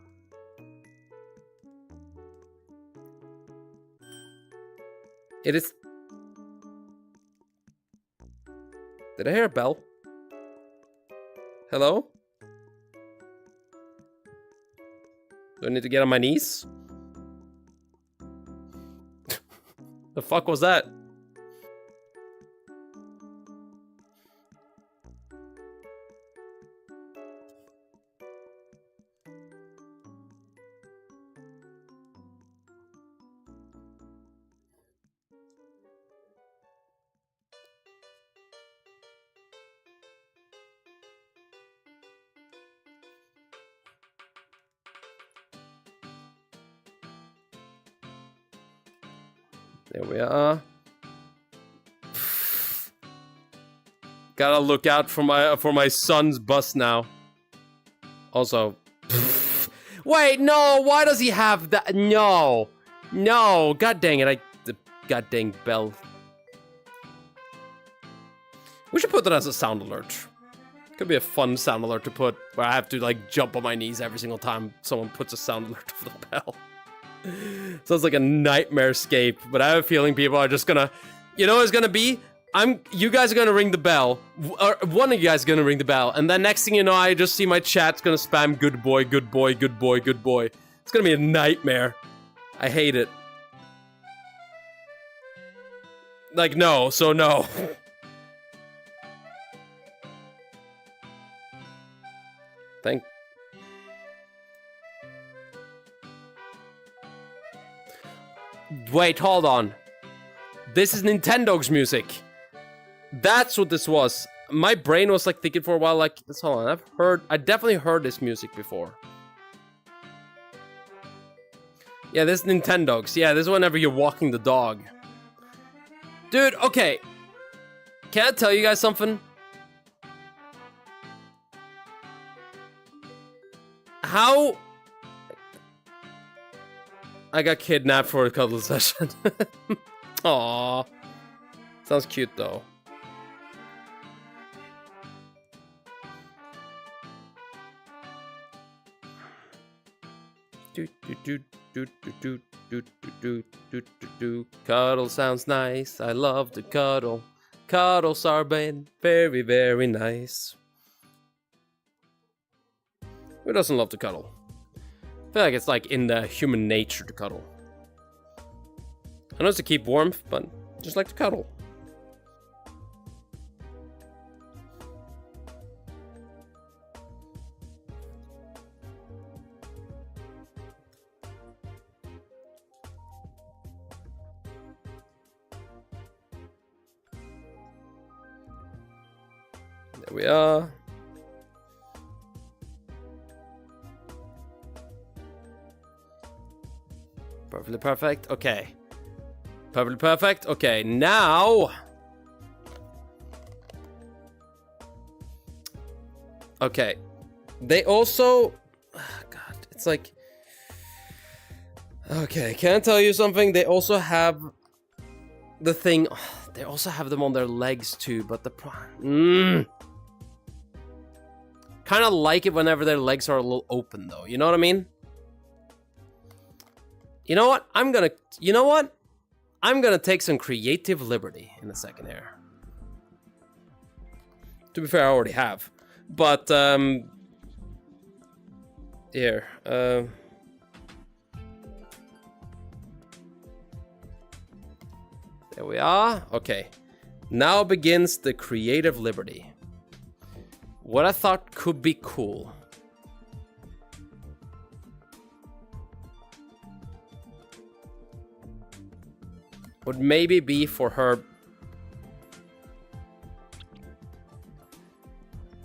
S1: It is. Did I hear a bell? Hello? Do I need to get on my knees? The fuck was that? There we are. Gotta look out for my son's bus now. Also, wait, no. Why does he have that? No, no. God dang it! The god dang bell. We should put that as a sound alert. Could be a fun sound alert to put where I have to like jump on my knees every single time someone puts a sound alert for the bell. Sounds like a nightmare escape, but I have a feeling people are just gonna, you know what it's gonna be? You guys are gonna ring the bell, or one of you guys is gonna ring the bell, and then next thing you know, I just see my chat's gonna spam good boy, good boy, good boy, good boy. It's gonna be a nightmare. I hate it. Like, no, so no. Wait, hold on. This is Nintendo's music. That's what this was. My brain was like thinking for a while, like, hold on, I definitely heard this music before. Yeah, this is Nintendo's. Yeah, this is whenever you're walking the dog. Dude, okay. can I tell you guys something? How I got kidnapped for a cuddle session. Aww. Sounds cute though. Cuddle sounds nice. I love to cuddle. Cuddles are been very, very nice. Who doesn't love to cuddle? I feel like it's like in the human nature to cuddle. I know it's to keep warmth, but just like to cuddle. There we are. Perfectly perfect. Okay. Perfectly perfect. Okay, now. Okay. They also. Oh, God, it's like. Okay, can I tell you something? They also have the thing. They also have them on their legs too, but the. Kind of like it whenever their legs are a little open, though. You know what I mean? You know what? You know what? I'm gonna take some creative liberty in a second here. To be fair, I already have. But, here. There we are. Okay. Now begins the creative liberty. What I thought could be cool. Would maybe be for her.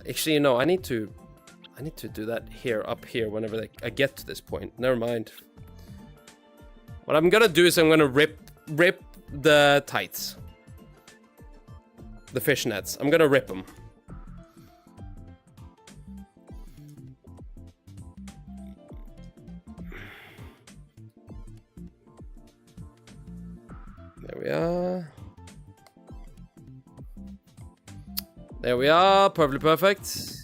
S1: Actually, you know, I need to do that here, up here, whenever I get to this point. Never mind. What I'm gonna do is I'm gonna rip the tights, the fishnets. I'm gonna rip them. There we are. There we are. Perfectly perfect.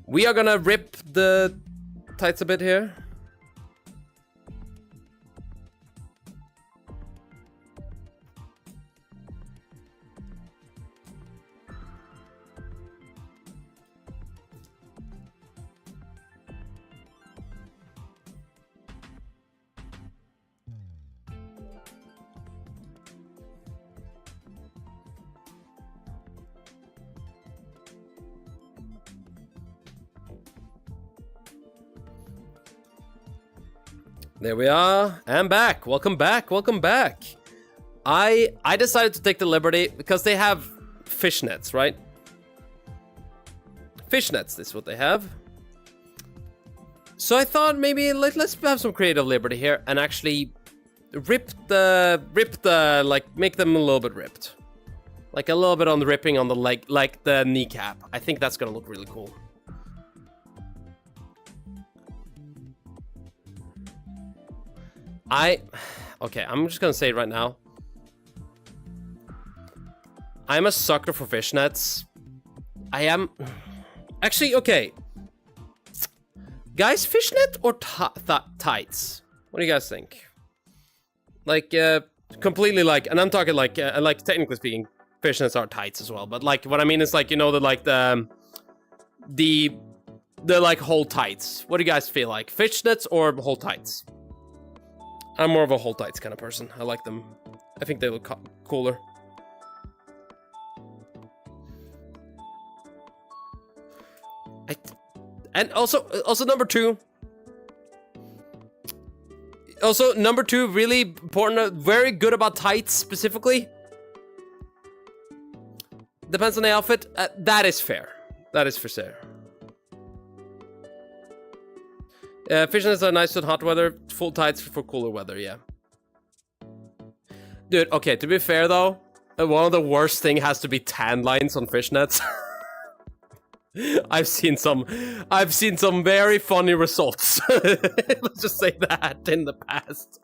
S1: We are gonna rip the tights a bit here. There we are. I'm back. Welcome back. Welcome back. I decided to take the liberty because they have fishnets, right? Fishnets, this is what they have. So I thought maybe let's have some creative liberty here and actually rip the like make them a little bit ripped. Like a little bit on the ripping on the leg, like the kneecap. I think that's gonna look really cool. Okay, I'm just gonna say it right now. I'm a sucker for fishnets. I am... Actually, okay. Guys, fishnet or tights? What do you guys think? Like, completely like... And I'm talking like technically speaking, fishnets are tights as well. But like, what I mean is like, you know, the like whole tights. What do you guys feel like? Fishnets or whole tights? I'm more of a whole tights kind of person. I like them. I think they look cooler. And also number two. Also number two, really important, very good about tights specifically. Depends on the outfit. That is fair. That is for fair. Fishnets are nice in hot weather. Full tights for cooler weather, yeah. Dude, okay, to be fair though, one of the worst thing has to be tan lines on fishnets. I've seen some very funny results. Let's just say that in the past.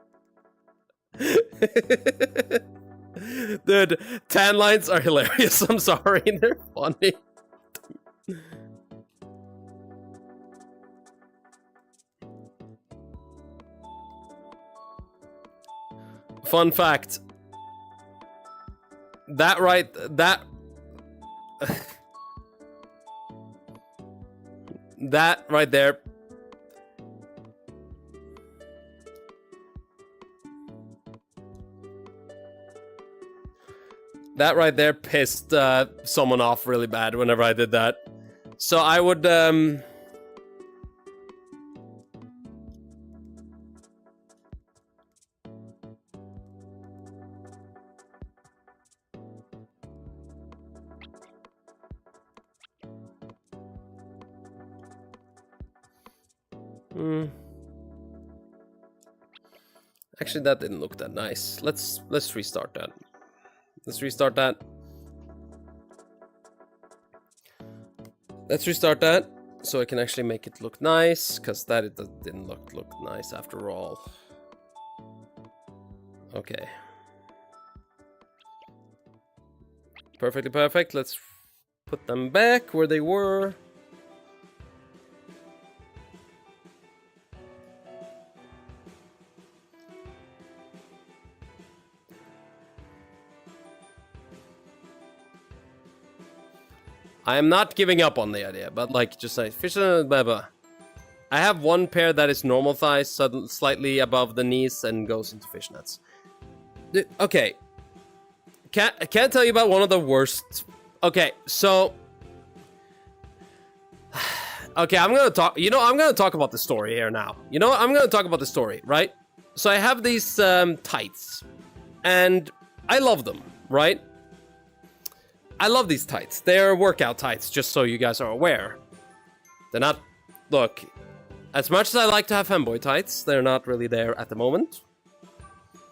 S1: Dude, tan lines are hilarious. I'm sorry, they're funny. Fun fact. That right there. That right there pissed someone off really bad whenever I did that. So I would Actually, that didn't look that nice. Let's restart that. Let's restart that. Let's restart that so I can actually make it look nice, because that it didn't look nice after all. Okay. Perfectly perfect. Let's put them back where they were. I am not giving up on the idea, but like, just like, fish and baba. I have one pair that is normal thighs, slightly above the knees, and goes into fishnets. Okay. Can't tell you about one of the worst. Okay, so. Okay, I'm gonna talk. You know, I'm gonna talk about the story here now. You know, I'm gonna talk about the story, right? So I have these tights, and I love them, right? I love these tights. They're workout tights, just so you guys are aware. They're not... Look, as much as I like to have femboy tights, they're not really there at the moment.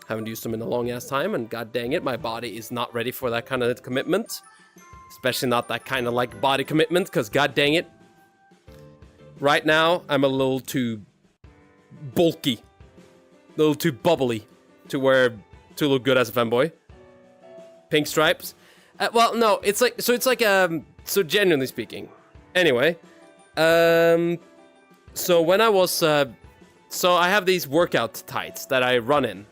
S1: Haven't used them in a long-ass time, and god dang it, my body is not ready for that kind of commitment. Especially not that kind of, like, body commitment, because god dang it. Right now, I'm a little too bulky. A little too bubbly to look good as a femboy. Pink stripes. Well, no, it's like, so genuinely speaking. Anyway, so when I was, so I have these workout tights that I run in.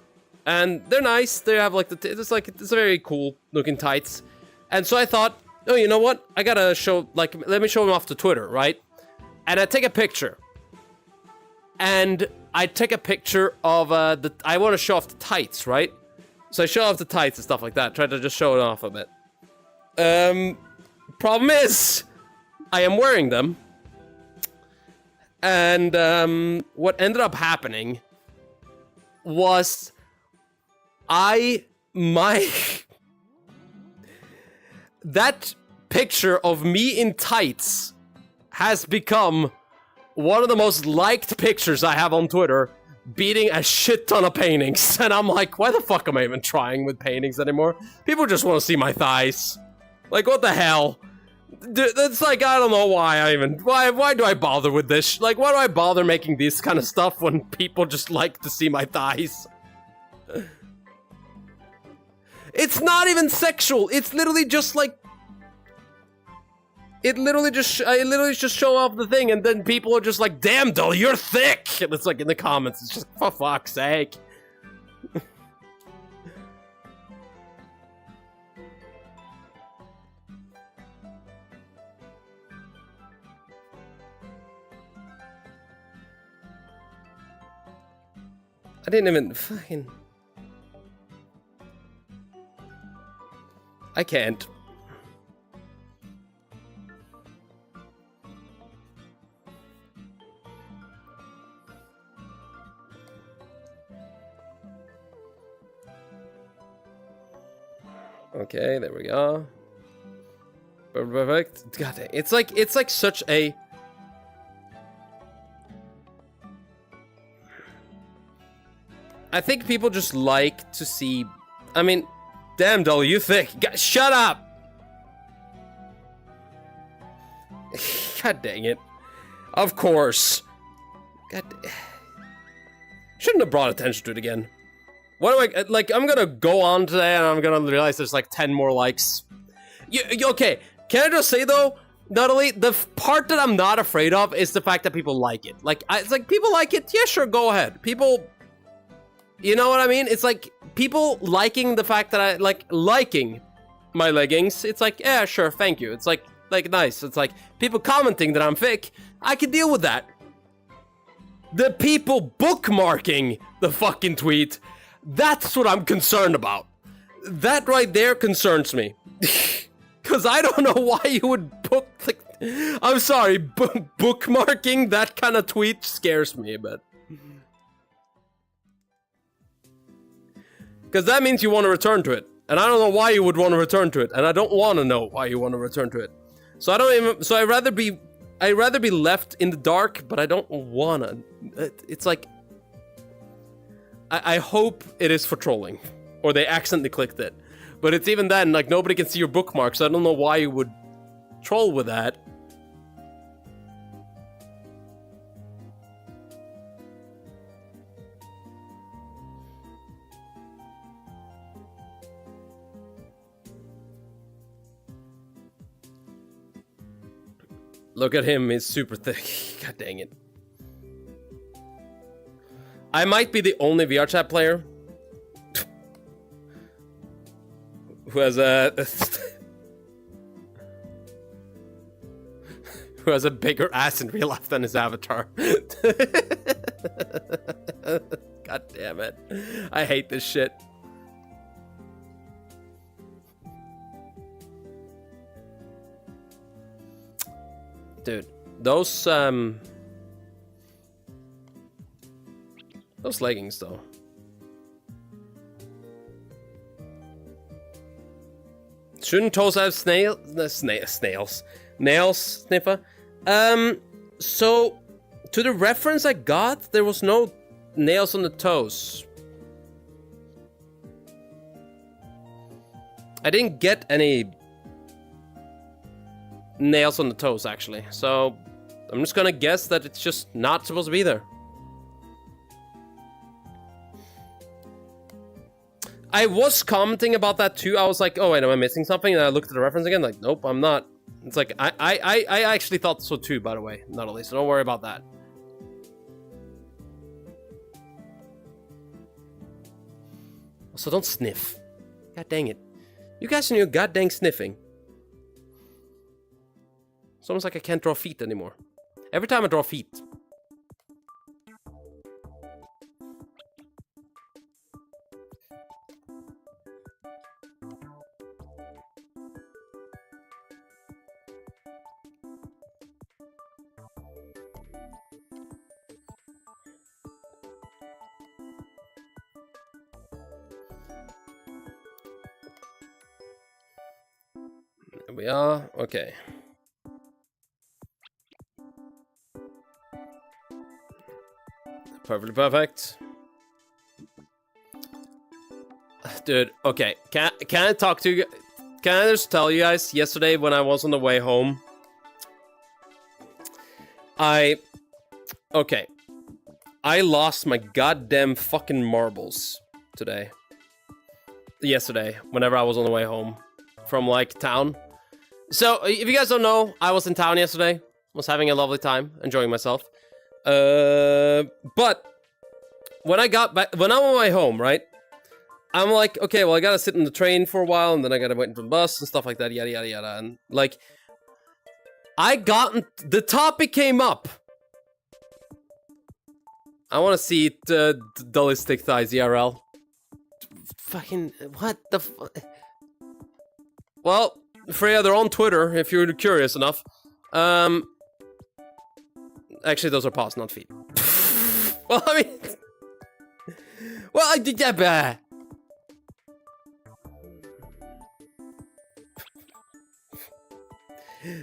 S1: And they're nice, they have like it's a very cool looking tights. And so I thought, oh, you know what? I gotta show, like, let me show them off to Twitter, right? And I take a picture. And I take a picture of, I want to show off the tights, right? So I show off the tights and stuff like that, try to just show it off a bit. Problem is, I am wearing them. And, what ended up happening was that picture of me in tights has become one of the most liked pictures I have on Twitter, beating a shit ton of paintings. And I'm like, why the fuck am I even trying with paintings anymore? People just want to see my thighs. Like, what the hell? Dude, it's like, I don't know why why do I bother with this? Like, why do I bother making this kind of stuff when people just like to see my thighs? It's not even sexual. It's literally just like... I literally just show off the thing, and then people are just like, damn, Dull, you're thick! And it's like in the comments, it's just, for fuck's sake. I didn't even fucking... I can't. Okay, there we go. Perfect. God, it's like such a... I think people just like to see... I mean, Damn, Dolly, you thick. Shut up! God dang it. Of course. God. Shouldn't have brought attention to it again. What do I, like, I'm gonna go on today and I'm gonna realize there's like 10 more likes. Okay, can I just say though, Natalie, the part that I'm not afraid of is the fact that people like it. Like, it's like, people like it, yeah, sure, go ahead. People, you know what I mean? It's like, people liking the fact that I, like, liking my leggings, it's like, yeah, sure, thank you. It's like nice. It's like, people commenting that I'm thick, I can deal with that. The people bookmarking the fucking tweet, that's what I'm concerned about. That right there concerns me. Because I don't know why you would like, I'm sorry, bookmarking that kind of tweet scares me a bit. Because that means you want to return to it. And I don't know why you would want to return to it. And I don't want to know why you want to return to it. So I don't even, so I'd rather be left in the dark, but I don't wanna. It's like, I hope it is for trolling, or they accidentally clicked it. But it's even then, like, nobody can see your bookmark, so I don't know why you would troll with that. Look at him, he's super thick. God dang it. I might be the only VR chat player who has a who has a bigger ass in real life than his avatar. God damn it. I hate this shit. Dude, those leggings though. Shouldn't toes have snails? Nails, Sniffer? So, to the reference I got, there was no nails on the toes. I didn't get any nails on the toes, actually. So, I'm just gonna guess that it's just not supposed to be there. I was commenting about that too. I was like, oh wait, am I missing something? And I looked at the reference again, like, nope, I'm not. It's like, I actually thought so too, by the way, Natalie, so don't worry about that. So don't sniff. God dang it. You guys and your goddamn sniffing. It's almost like I can't draw feet anymore. Every time I draw feet. There we are. Okay. Perfectly perfect. Dude, okay. Can I talk to you? Can I just tell you guys, yesterday when I was on the way home, I lost my goddamn fucking marbles today. Yesterday, whenever I was on the way home from, like, town. So, if you guys don't know, I was in town yesterday. Was having a lovely time, enjoying myself. But when I got back, when I'm on my way home, right? I'm like, okay, well, I gotta sit in the train for a while, and then I gotta wait for the bus and stuff like that, yada yada yada. And like, the topic came up. I want to see it, Dully's thick thighs, IRL. Fucking what the? Well, Freya, they're on Twitter if you're curious enough. Actually, those are paws, not feet. Well, I mean, well, I did that.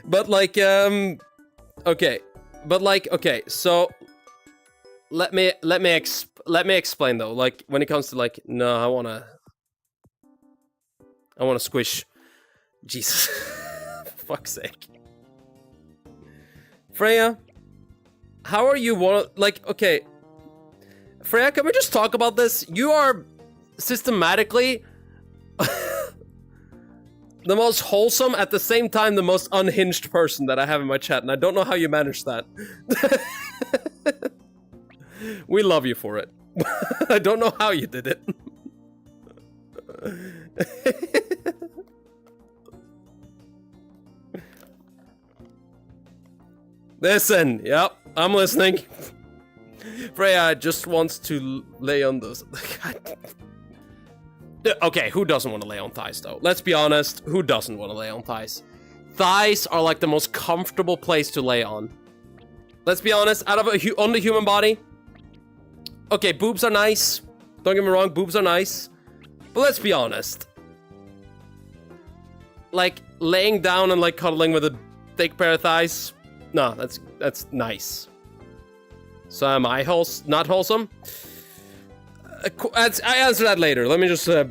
S1: But like, okay, but like, okay, so let me explain though. Like, when it comes to like, no, I wanna. I want to squish. Jesus. For fuck's sake. Freya, how are you okay. Freya, can we just talk about this? You are systematically the most wholesome, at the same time the most unhinged person that I have in my chat, and I don't know how you manage that. We love you for it. I don't know how you did it. Listen, yep, I'm listening. Freya just wants to lay on those. Okay, who doesn't want to lay on thighs, though? Let's be honest, who doesn't want to lay on thighs? Thighs are like the most comfortable place to lay on. Let's be honest, out of on the human body. Okay, boobs are nice. Don't get me wrong, boobs are nice. But let's be honest. Like, laying down and like cuddling with a thick pair of thighs. No, that's nice. So am I not wholesome? I answer that later. Let me just I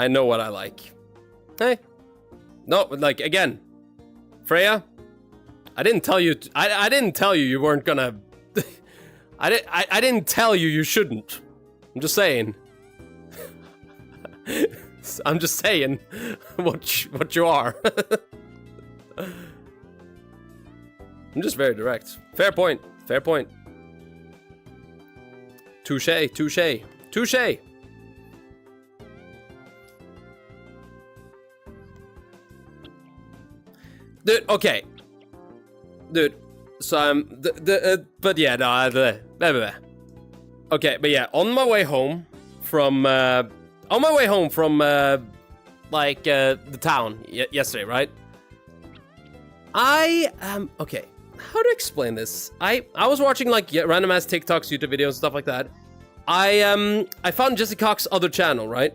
S1: know what I like. Hey. No, like, again. Freya? I didn't tell you... I didn't tell you you weren't gonna... I didn't tell you you shouldn't. I'm just saying. I'm just saying what you are. I'm just very direct. Fair point. Fair point. Touche. Touche. Touche. Dude, okay. Dude, so I'm but yeah, no, okay, but yeah, on my way home from the town yesterday, right? Okay, how to explain this? I was watching like random ass TikToks, YouTube videos, stuff like that. I found Jesse Cox's other channel, right?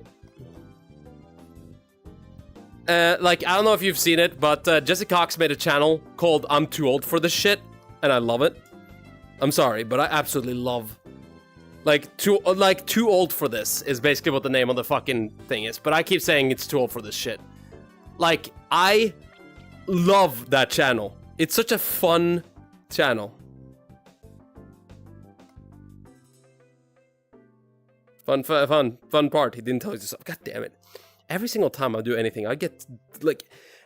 S1: Like, I don't know if you've seen it, but Jesse Cox made a channel called I'm Too Old for This Shit, and I love it. I'm sorry, but I absolutely love... Too Old for This is basically what the name of the fucking thing is, but I keep saying it's too old for this shit. Like, I love that channel. It's such a fun channel. Fun part. He didn't tell you this. God damn it. Every single time I do anything, I get, like...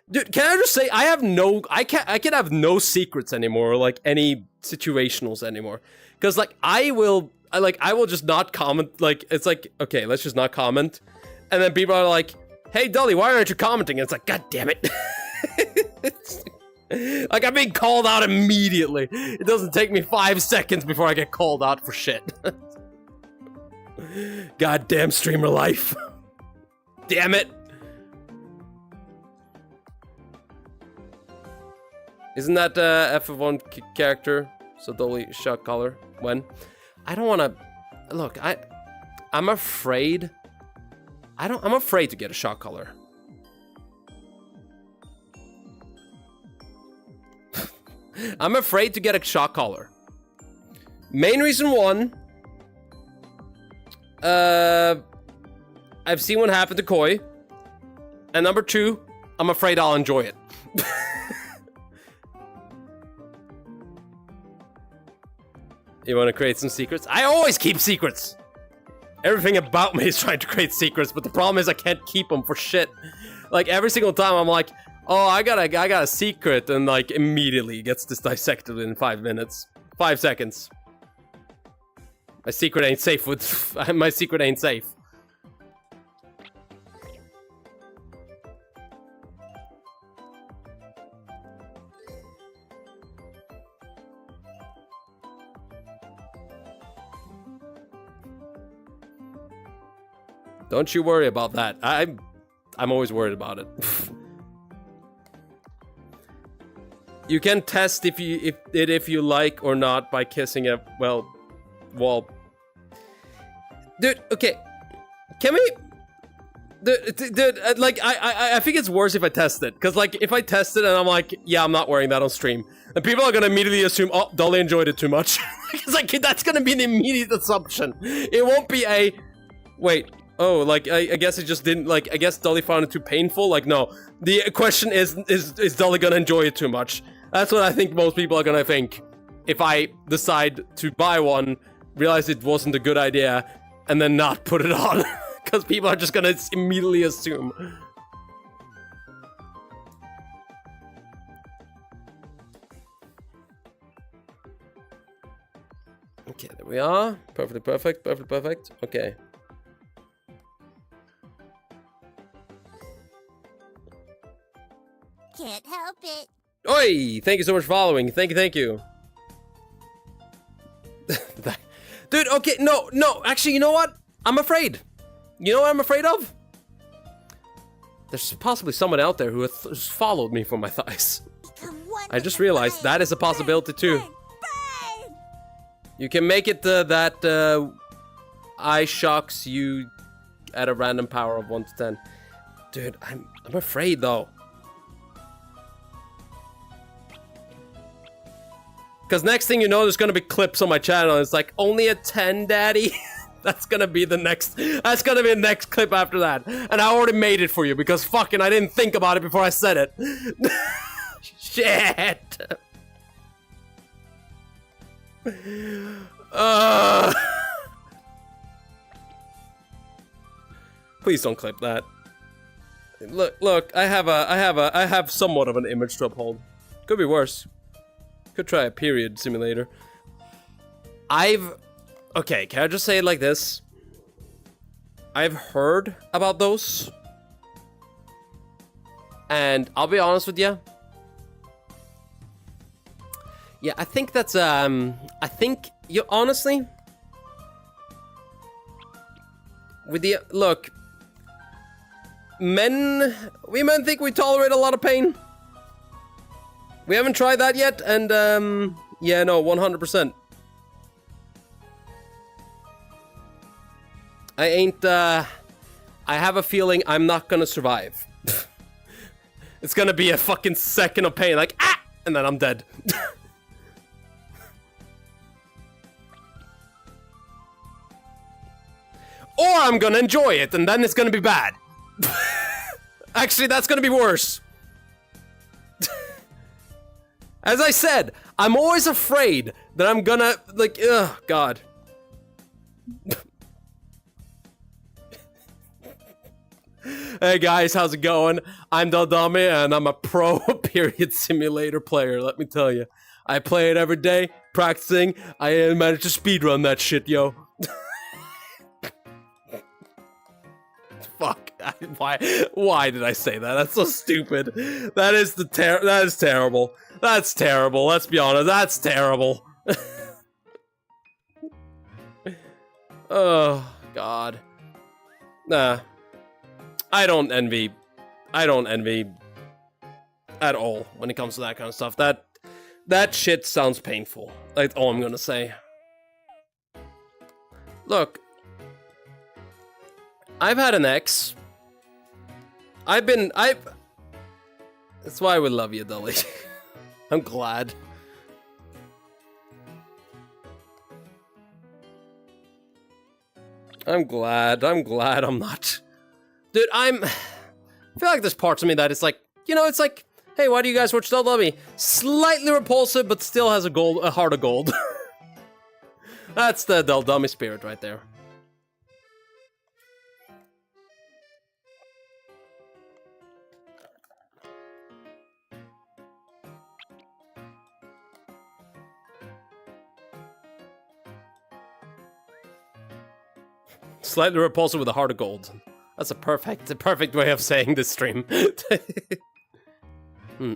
S1: Dude, can I just say, I can have no secrets anymore, or, like, any situationals anymore. Because, like, I will just not comment, like, it's like, okay, let's just not comment. And then people are like, hey, Dolly, why aren't you commenting? And it's like, God damn it. Like, I'm being called out immediately. It doesn't take me 5 seconds before I get called out for shit. Goddamn streamer life. Damn it! Isn't that F1 character? So Dolly shock collar. When? I don't wanna... Look, I'm afraid... I'm afraid to get a shock collar. I'm afraid to get a shock collar. Main reason one... I've seen what happened to Koi. And number 2, I'm afraid I'll enjoy it. You want to create some secrets? I always keep secrets! Everything about me is trying to create secrets, but the problem is I can't keep them for shit. Like, every single time I'm like, oh, I got a secret, and like, immediately gets this dissected in 5 minutes. 5 seconds. My secret ain't safe with... my secret ain't safe. Don't you worry about that. I'm always worried about it. You can test if you like or not by kissing a wall. Dude, okay. Can we... Dude, like, I think it's worse if I test it. Because, like, if I test it and I'm like, yeah, I'm not wearing that on stream. And people are going to immediately assume, oh, Dolly enjoyed it too much. It's like, that's going to be an immediate assumption. It won't be a, wait, oh, like, I guess it just didn't, like, I guess Dolly found it too painful. Like, no. The question is Dolly going to enjoy it too much? That's what I think most people are going to think. If I decide to buy one, realize it wasn't a good idea, and then not put it on. Because people are just gonna immediately assume. Okay, there we are. Perfectly perfect, perfectly perfect. Okay.
S6: Can't help it.
S1: Oi! Thank you so much for following. Thank you, thank you. Dude, okay, no, actually, you know what? I'm afraid. You know what I'm afraid of? There's possibly someone out there who has followed me for my thighs. I just realized that is a possibility too. You can make it that I shocks you at a random power of 1 to 10. Dude, I'm afraid though. Because next thing you know, there's gonna be clips on my channel. And it's like, only a 10, daddy? That's gonna be the next clip after that. And I already made it for you because fucking I didn't think about it before I said it. Shit. Please don't clip that. Look, I have somewhat of an image to uphold. Could be worse. Could try a period simulator. Okay, can I just say it like this? I've heard about those. And I'll be honest with you. Yeah, I think that's, I think, you honestly... With the, look. We men think we tolerate a lot of pain. We haven't tried that yet, and, yeah, no, 100%. I have a feeling I'm not gonna survive. It's gonna be a fucking second of pain, like, ah! And then I'm dead. Or I'm gonna enjoy it, and then it's gonna be bad. Actually, that's gonna be worse. As I said, I'm always afraid that I'm gonna, like, ugh, God. Hey guys, how's it going? I'm Daldami and I'm a pro period simulator player, let me tell you. I play it every day, practicing. I managed to speedrun that shit, yo. Fuck. Why did I say that? That's so stupid. That is terrible. That's terrible. Let's be honest. That's terrible. Oh, God. Nah. I don't envy at all when it comes to that kind of stuff. That shit sounds painful. That's all I'm gonna say. Look. I've had an ex. That's why I would love you, Dolly. I'm glad. I'm glad I'm not. Dude, I feel like there's parts of me that it's like, you know, it's like, hey, why do you guys watch Don't Love Me? Slightly repulsive, but still has a heart of gold. That's the Del Dummy spirit right there. Slightly repulsive with a heart of gold. That's a perfect way of saying this stream. Hmm.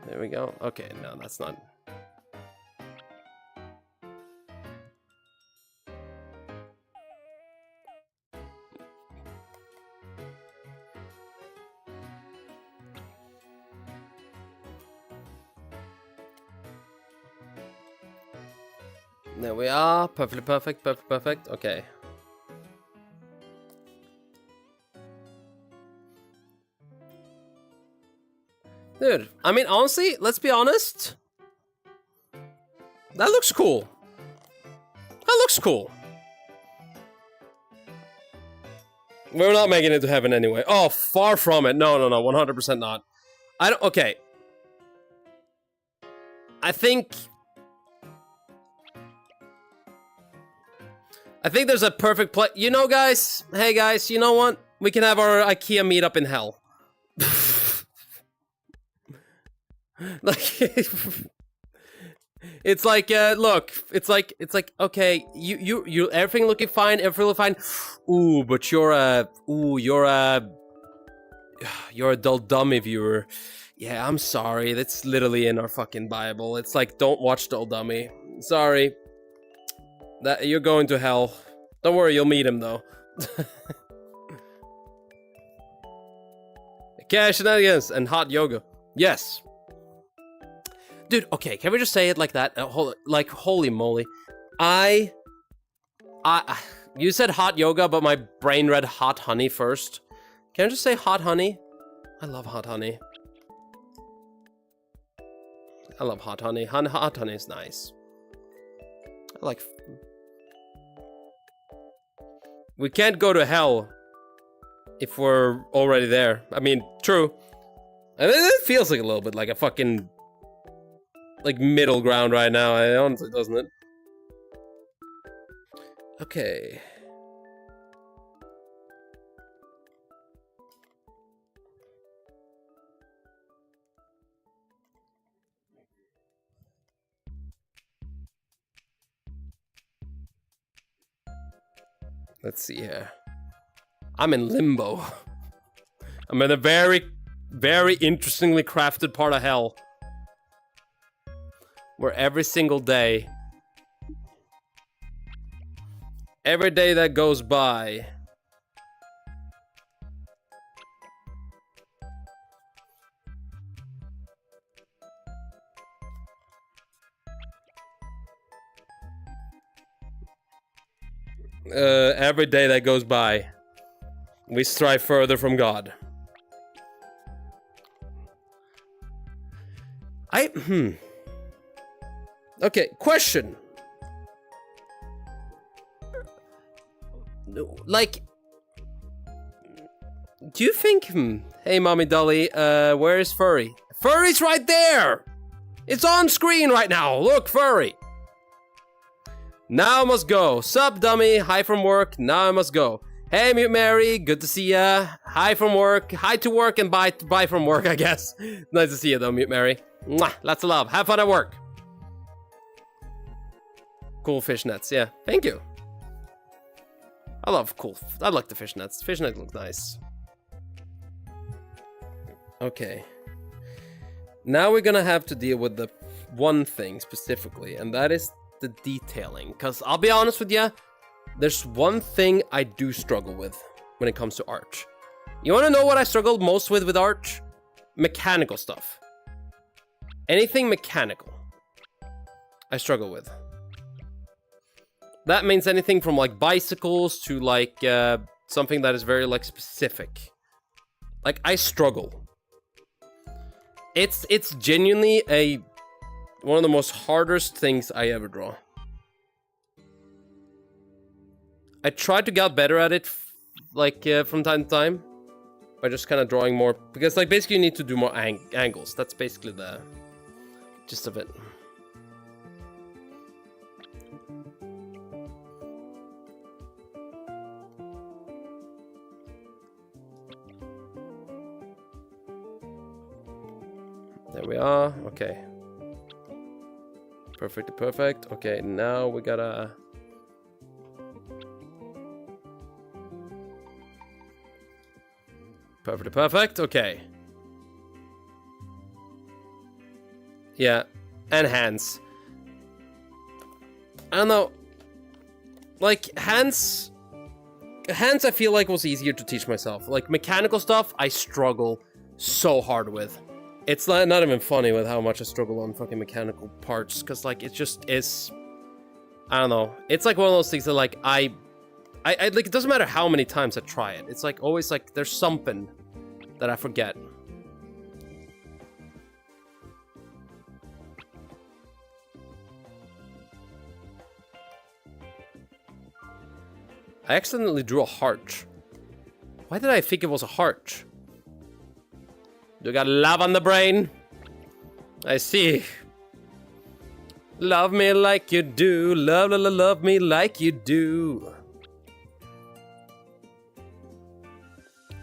S1: There we go. Okay, no, that's not. There we are. Perfectly perfect, perfect, perfect. Okay. Dude, I mean, honestly, let's be honest. That looks cool. That looks cool. We're not making it to heaven anyway. Oh, far from it. No, 100% not. I don't, okay. I think there's a perfect play. You know, guys, hey guys, you know what? We can have our IKEA meetup in hell. Like, it's like, look, it's like, okay, you, everything looking fine, everything looking fine. Ooh, but you're a dull dummy viewer. Yeah, I'm sorry. That's literally in our fucking Bible. It's like, don't watch Dull Dummy. Sorry. That you're going to hell. Don't worry, you'll meet him though. Okay, shenanigans and hot yoga. Yes. Dude, okay, can we just say it like that? Like, holy moly. You said hot yoga, but my brain read hot honey first. Can I just say hot honey? I love hot honey. I love hot honey. Hot honey is nice. I like... We can't go to hell if we're already there. I mean, true. And it feels like a little bit like a fucking... like middle ground right now, honestly, doesn't it? Okay. Let's see here. I'm in limbo. I'm in a very, very interestingly crafted part of hell. Where every single day, every day that goes by, every day that goes by, we strive further from God. Okay, question. Like, do you think, hey mommy Dolly, where is Furry? Furry's right there! It's on screen right now, look, Furry! Now I must go. Sup, dummy, hi from work, now I must go. Hey, Mute Mary, good to see ya. Hi from work, hi to work and bye from work, I guess. Nice to see you though, Mute Mary. Mwah, lots of love, have fun at work. Cool fishnets, yeah. Thank you. I like the fishnets. Fishnet look nice. Okay. Now we're gonna have to deal with the one thing specifically, and that is the detailing. Because I'll be honest with you, there's one thing I do struggle with when it comes to art. You wanna know what I struggle most with art? Mechanical stuff. Anything mechanical, I struggle with. That means anything from like bicycles to like something that is very like specific. Like I struggle. It's genuinely one of the most hardest things I ever draw. I tried to get better at it like from time to time by just kind of drawing more, because like basically you need to do more angles. That's basically the gist of it. There we are. Okay. Perfect, perfect. Okay, now we gotta... Perfect, perfect. Okay. Yeah. And hands. I don't know. Like, hands I feel like was easier to teach myself. Like, mechanical stuff, I struggle so hard with. It's not even funny with how much I struggle on fucking mechanical parts, because, like, it just is... I don't know. It's like one of those things that like I like, it doesn't matter how many times I try it. It's like always like there's something that I forget. I accidentally drew a heart. Why did I think it was a heart? You got love on the brain? I see. Love me like you do. Love me like you do.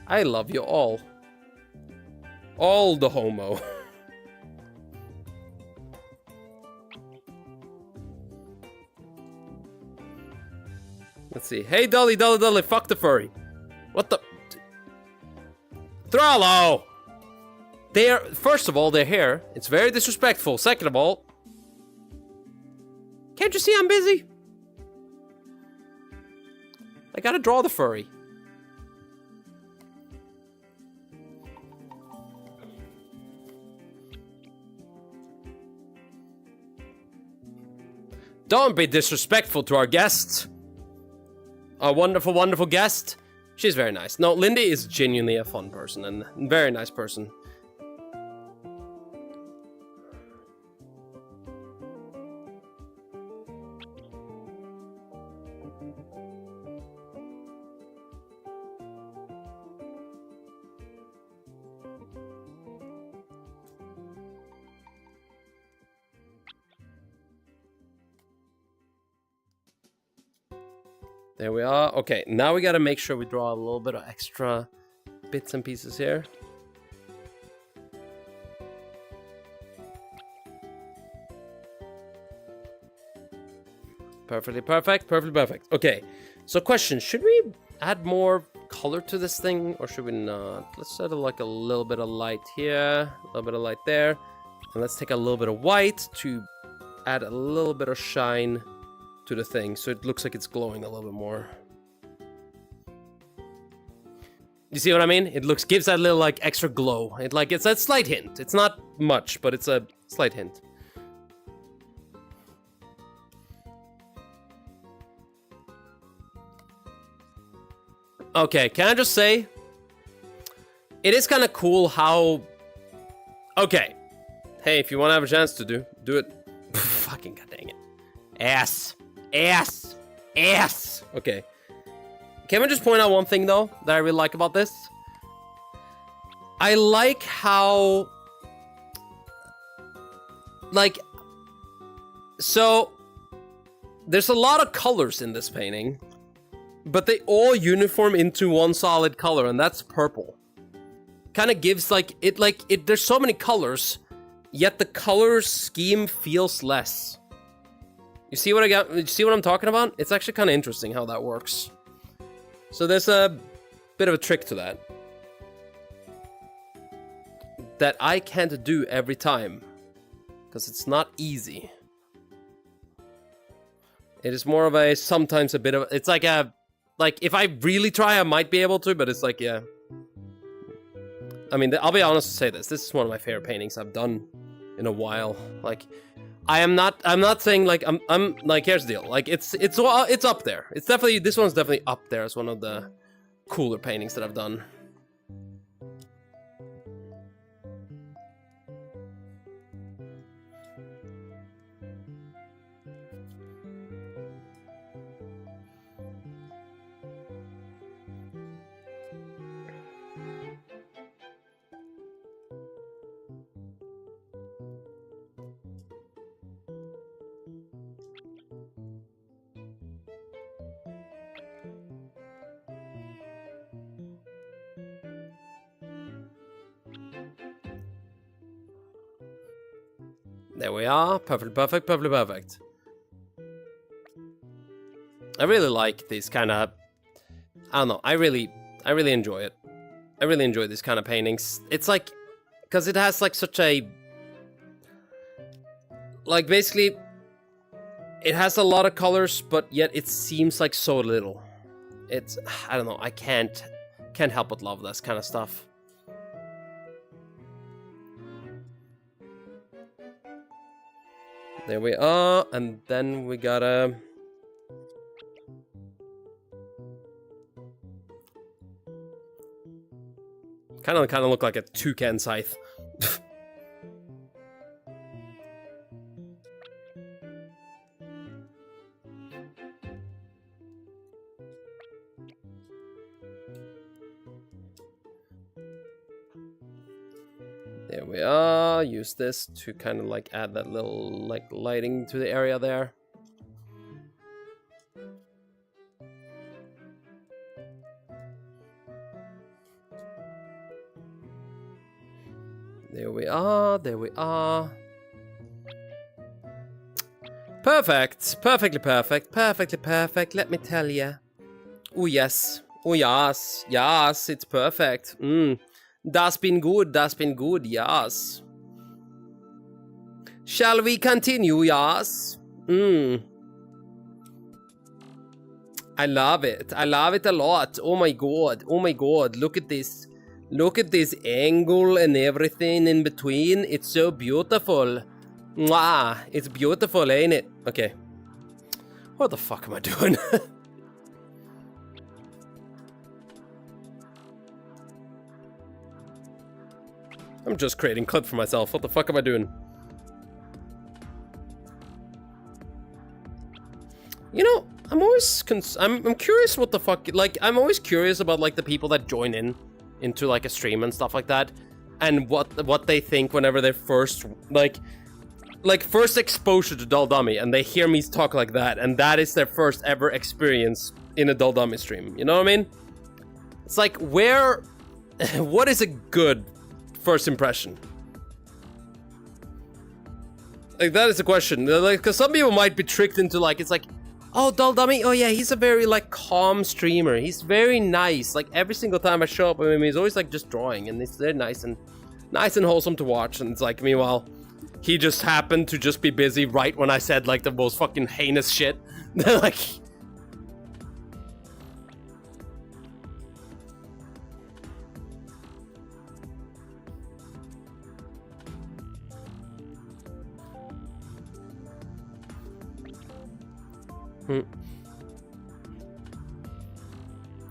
S1: I love you all. All the homo. Let's see. Hey, Dolly, fuck the furry. What the? Thrallo! First of all, they're here. It's very disrespectful. Second of all, can't you see I'm busy? I gotta draw the furry. Don't be disrespectful to our guests. Our wonderful, wonderful guest. She's very nice. No, Lindy is genuinely a fun person and a very nice person. There we are. Okay, now we gotta make sure we draw a little bit of extra bits and pieces here. Perfectly perfect, perfectly perfect. Okay, so question, should we add more color to this thing or should we not? Let's add like a little bit of light here, a little bit of light there. And let's take a little bit of white to add a little bit of shine to the thing, so it looks like it's glowing a little bit more. You see what I mean? It gives that little like extra glow. It's a slight hint. It's not much, but it's a slight hint. Okay, can I just say, it is kind of cool how. Okay, hey, if you want to have a chance to do it. Fucking god dang it, ass. Okay. Can I just point out one thing, though, that I really like about this? I like how... Like... So... There's a lot of colors in this painting. But they all uniform into one solid color, and that's purple. Kind of gives, there's so many colors, yet the color scheme feels less. You see what you see what I'm talking about? It's actually kind of interesting how that works. So there's a bit of a trick to that. That I can't do every time. Because it's not easy. It is more of a, sometimes a bit of, it's like a, like if I really try I might be able to, but it's like, yeah. I mean, I'll be honest to say this is one of my favorite paintings I've done in a while. Like, I'm not saying like I'm like, here's the deal, like it's up there. It's definitely, this one's definitely up there as one of the cooler paintings that I've done. There we are. Perfect, perfect, perfectly perfect. I really like these kind of... I don't know. I really enjoy it. I really enjoy these kind of paintings. It's like... Because it has like such a... Like basically... It has a lot of colors, but yet it seems like so little. It's... I don't know. I can't help but love this kind of stuff. There we are, and then we gotta Kind of look like a toucan scythe. There we are. Use this to kind of like add that little like lighting to the area there. There we are, there we are. Perfect, perfectly perfect, perfectly perfect, let me tell ya. Oh yes, yes, it's perfect. That's been good, yes. Shall we continue, yes? I love it a lot. Oh my god, look at this. Look at this angle and everything in between. It's so beautiful. Mwah. It's beautiful, ain't it? Okay. What the fuck am I doing? I'm just creating clip for myself. What the fuck am I doing? You know, I'm always I'm curious what the fuck, like, I'm always curious about like the people that join in into like a stream and stuff like that, and what they think whenever they're first like first exposure to Dull Dummy, and they hear me talk like that, and that is their first ever experience in a Dull Dummy stream. You know what I mean? It's like, where, what is a good first impression? Like, that is the question. Like, because some people might be tricked into like, it's like, oh, Dull Dummy, oh yeah, he's a very like calm streamer. He's very nice. Like, every single time I show up with him, he's always like just drawing, and they're nice and wholesome to watch. And it's like, meanwhile, he just happened to just be busy right when I said like the most fucking heinous shit. Like,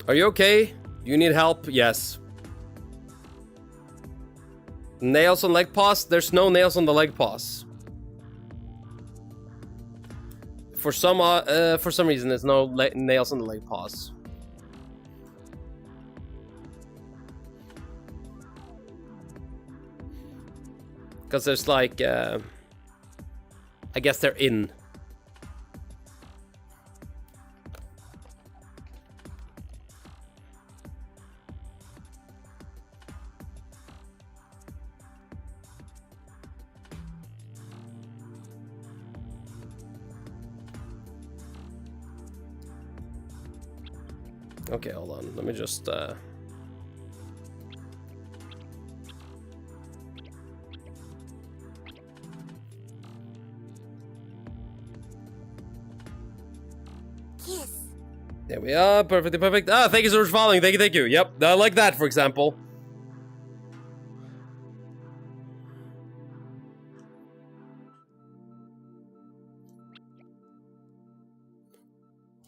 S1: Are you okay? Do you need help? Yes. Nails on leg paws? There's no nails on the leg paws. For some reason, there's no nails on the leg paws. Because there's like, I guess they're in. Okay, hold on. Let me just
S6: Kiss.
S1: There we are. Perfectly perfect. Ah, thank you so much for following. Thank you. Yep, like that, for example.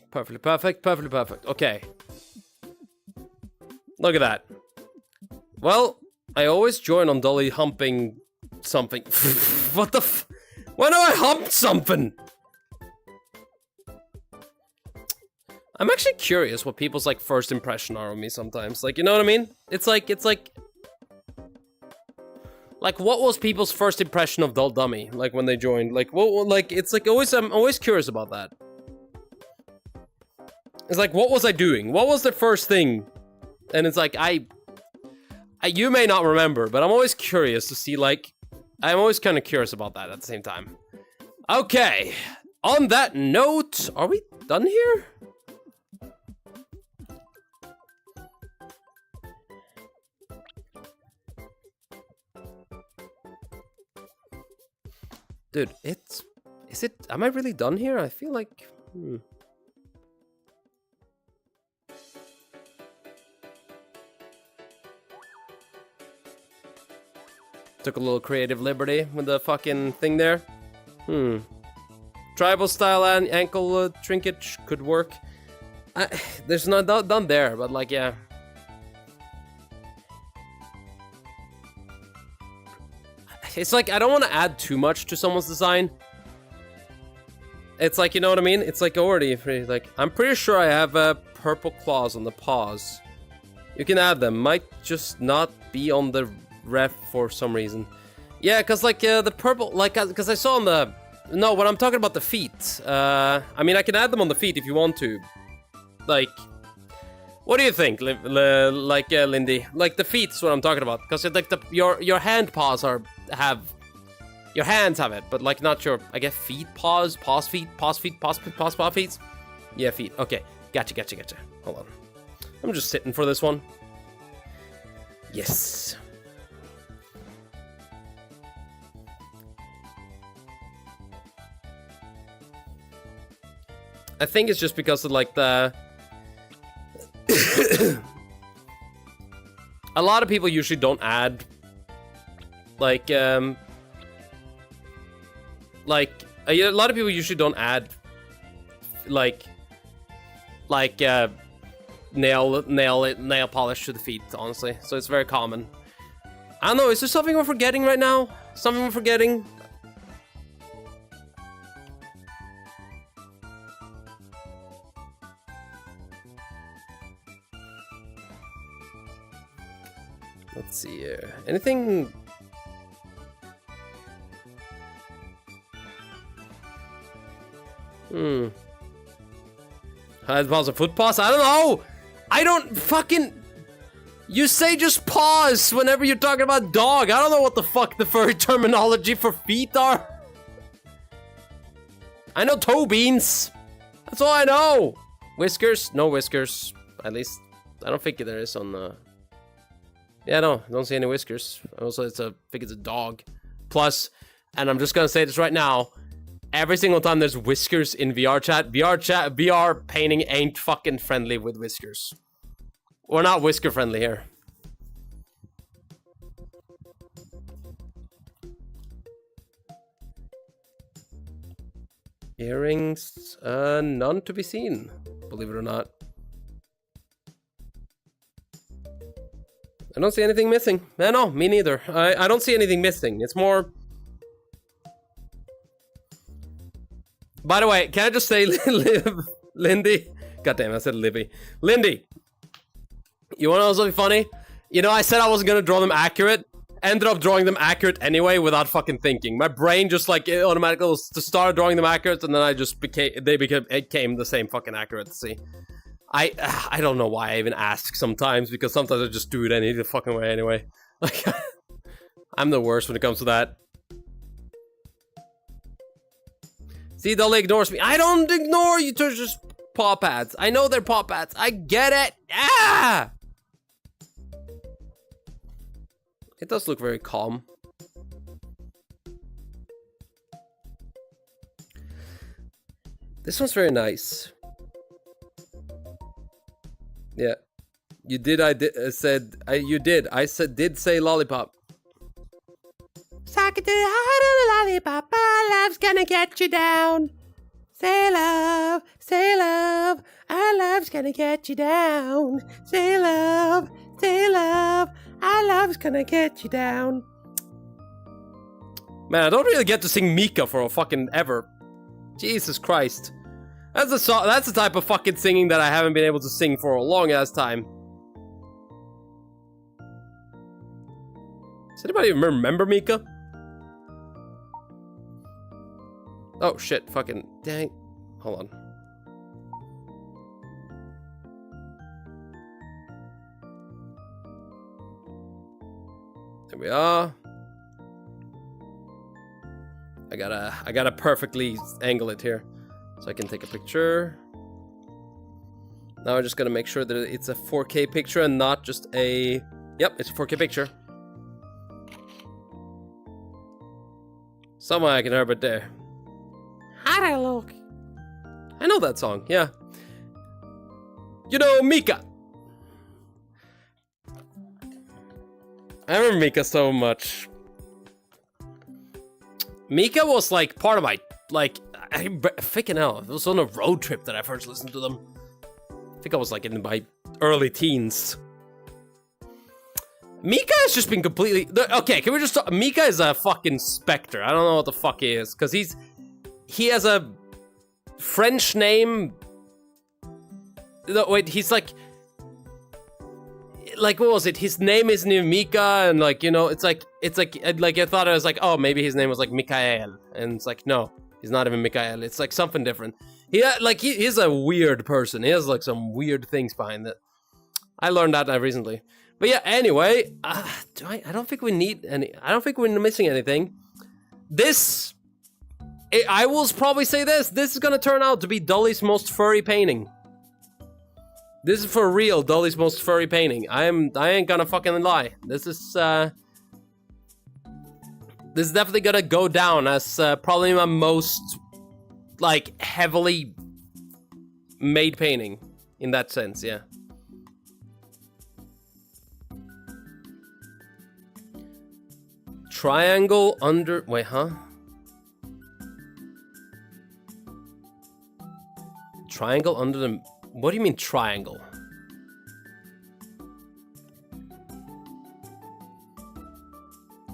S1: Perfectly perfect. Okay. Look at that. Well, I always join on Dolly humping something. What the f- When do I hump something? I'm actually curious what people's like first impression are of me sometimes. Like, you know what I mean? It's like what was people's first impression of Dull Dummy? Like when they joined? Like, what, like, it's like always, I'm always curious about that. It's like, what was I doing? What was the first thing? And it's like, you may not remember, but I'm always curious to see, like, I'm always kind of curious about that at the same time. Okay, on that note, are we done here? Dude, am I really done here? I feel like, Took a little creative liberty with the fucking thing there. Tribal style and ankle trinket could work. There's not done there, but like, yeah. it's like I don't want to add too much to someone's design. It's like, you know what I mean? It's like already like I'm pretty sure I have purple claws on the paws. You can add them. Might just not be on the ref for some reason. Yeah, cause like the purple, like cause I saw on the no, when I'm talking about the feet. I mean I can add them on the feet if you want to. Like, what do you think, Lindy? Like the feet's what I'm talking about, cause like your hand paws have. Your hands have it, but like not your, I guess, feet, paws feet. Yeah, feet. Okay, gotcha. Hold on. I'm just sitting for this one. Yes. I think it's just because of like the... A lot of people usually don't add like a lot of people usually don't add like nail polish to the feet, honestly. So it's very common. I don't know, is there something we're forgetting right now? Something we're forgetting? Let's see here. Anything? Hand paws or foot paws? I don't know! I don't fucking... You say just paws whenever you're talking about dog. I don't know what the fuck the furry terminology for feet are. I know toe beans. That's all I know. Whiskers? No whiskers. At least, I don't think there is on the... Yeah, no, I don't see any whiskers. Also, I think it's a dog. Plus, and I'm just gonna say this right now, every single time there's whiskers in VR chat, VR painting ain't fucking friendly with whiskers. We're not whisker friendly here. Earrings, none to be seen, believe it or not. I don't see anything missing. No, me neither. I don't see anything missing. It's more... By the way, can I just say, Lindy? God damn, I said Libby. Lindy, you wanna know something funny? You know, I said I wasn't gonna draw them accurate. Ended up drawing them accurate anyway without fucking thinking. My brain just like it automatically started drawing them accurate, and then I just became the same fucking accuracy. I don't know why I even ask sometimes, because sometimes I just do it any the fucking way anyway. Like, I'm the worst when it comes to that. See, Dolly ignores me. I don't ignore you, they're just paw pads. I know they're paw pads. I get it. Ah! It does look very calm. This one's very nice. Yeah. You did, I did say lollipop. Sock it to the heart of the lollipop. Our love's gonna get you down. Say love, our love's gonna get you down. Say love, our love's gonna get you down. Man, I don't really get to sing Mika for a fucking ever. Jesus Christ. That's the type of fucking singing that I haven't been able to sing for a long ass time. Does anybody remember Mika? Oh shit, fucking dang. Hold on. There we are. I gotta perfectly angle it here so I can take a picture. Now I'm just gonna make sure that it's a 4K picture and not just a... Yep, it's a 4K picture. Somewhere I can hear it there. How do I look? I know that song, yeah. You know, Mika. I remember Mika so much. Mika was like part of my, like, freaking hell. It was on a road trip that I first listened to them. I think I was like in my early teens. Mika has just been completely... Okay, can we just talk? Mika is a fucking specter. I don't know what the fuck he is. Because he has a French name. No, wait, he's like... Like, what was it? His name isn't even Mika, and like, you know, it's like I thought it was like, oh, maybe his name was like Mikael. And it's like, no, he's not even Mikael. It's like something different. He's a weird person. He has like some weird things behind it. I learned that recently. But yeah, anyway, I don't think we need any. I don't think we're missing anything. I will probably say this. This is gonna turn out to be Dolly's most furry painting. This is for real, Dolly's most furry painting. I ain't gonna fucking lie. This is definitely gonna go down as probably my most like heavily made painting in that sense. Yeah. Triangle under... Wait, huh? Triangle under the... What do you mean triangle?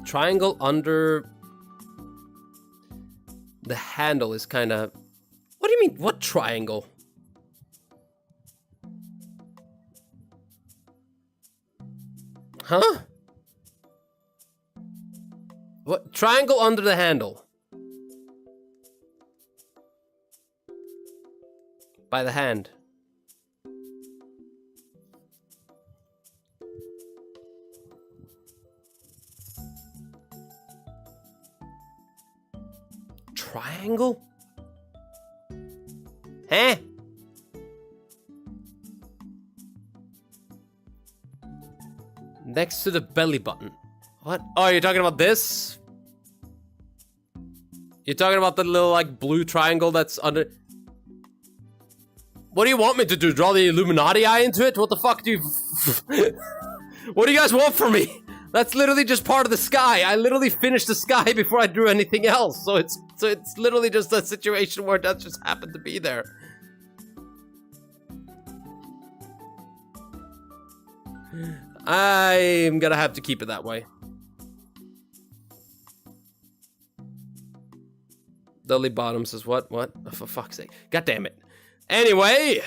S1: Triangle under... The handle is kind of... What do you mean? What triangle? Huh? What? Triangle under the handle. By the hand. Triangle? Huh? Next to the belly button. What? Oh, you're talking about this? You're talking about the little, like, blue triangle that's under... What do you want me to do? Draw the Illuminati eye into it? What the fuck do you... What do you guys want from me? That's literally just part of the sky. I literally finished the sky before I drew anything else. So it's literally just a situation where that just happened to be there. I'm gonna have to keep it that way. Dudley Bottoms is what? What? Oh, for fuck's sake. God damn it. Anyway,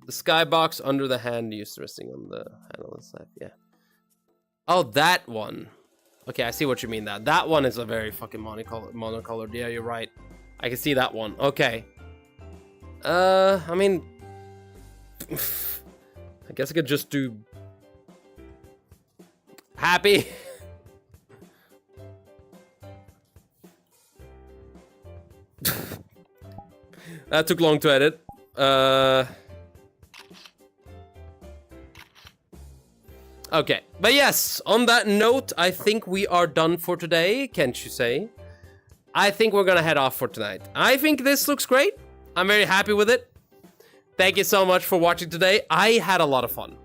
S1: the skybox under the hand used to resting on the handle and stuff. Yeah. Oh, that one. Okay, I see what you mean. That one is a very fucking monocolored. Yeah, you're right. I can see that one. Okay. I mean, I guess I could just do happy. That took long to edit. Okay, but yes, on that note, I think we are done for today, can't you say? I think we're gonna head off for tonight. I think this looks great. I'm very happy with it. Thank you so much for watching today. I had a lot of fun.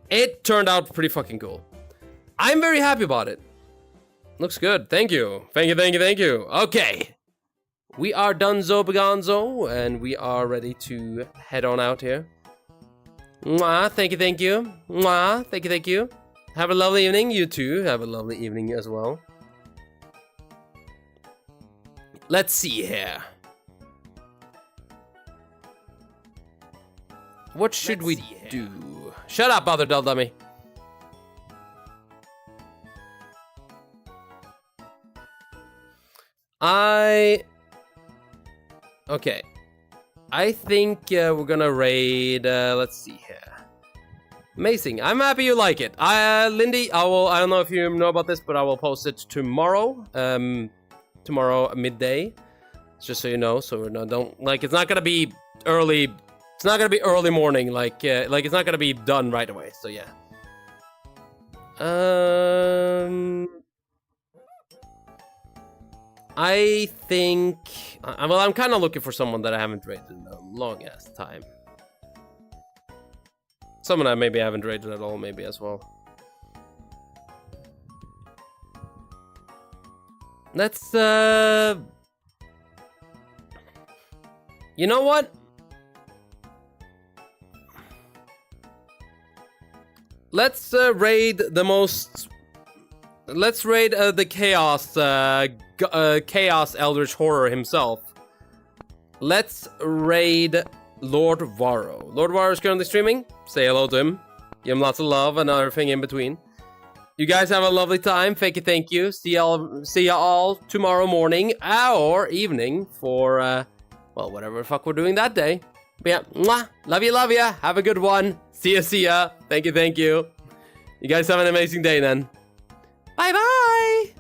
S1: It turned out pretty fucking cool. I'm very happy about it. Looks good. Thank you. Thank you, thank you, thank you. Okay. We are donezo bagonzo, and we are ready to head on out here. Mwah, thank you, thank you. Mwah, thank you, thank you. Have a lovely evening. You too have a lovely evening as well. Let's see here. What should we do? Shut up, other dull dummy. Okay. I think we're gonna raid, let's see here. Amazing. I'm happy you like it. Lindy, I don't know if you know about this, but I will post it tomorrow. Tomorrow midday. Just so you know, so we're not, it's not gonna be early. It's not gonna be early morning, like it's not gonna be done right away, so yeah. I think... well, I'm kind of looking for someone that I haven't rated in a long-ass time. Someone I maybe haven't rated at all, maybe, as well. Let's, you know what? let's raid the most. Let's raid the chaos eldritch horror himself. Let's raid Lord Varro. Lord Varro is currently streaming. Say hello to him. Give him lots of love and everything in between. You guys have a lovely time. Thank you. See ya all tomorrow morning or evening for well, whatever the fuck we're doing that day. But yeah, mwah, love ya. Have a good one. See ya. Thank you. You guys have an amazing day then. Bye bye.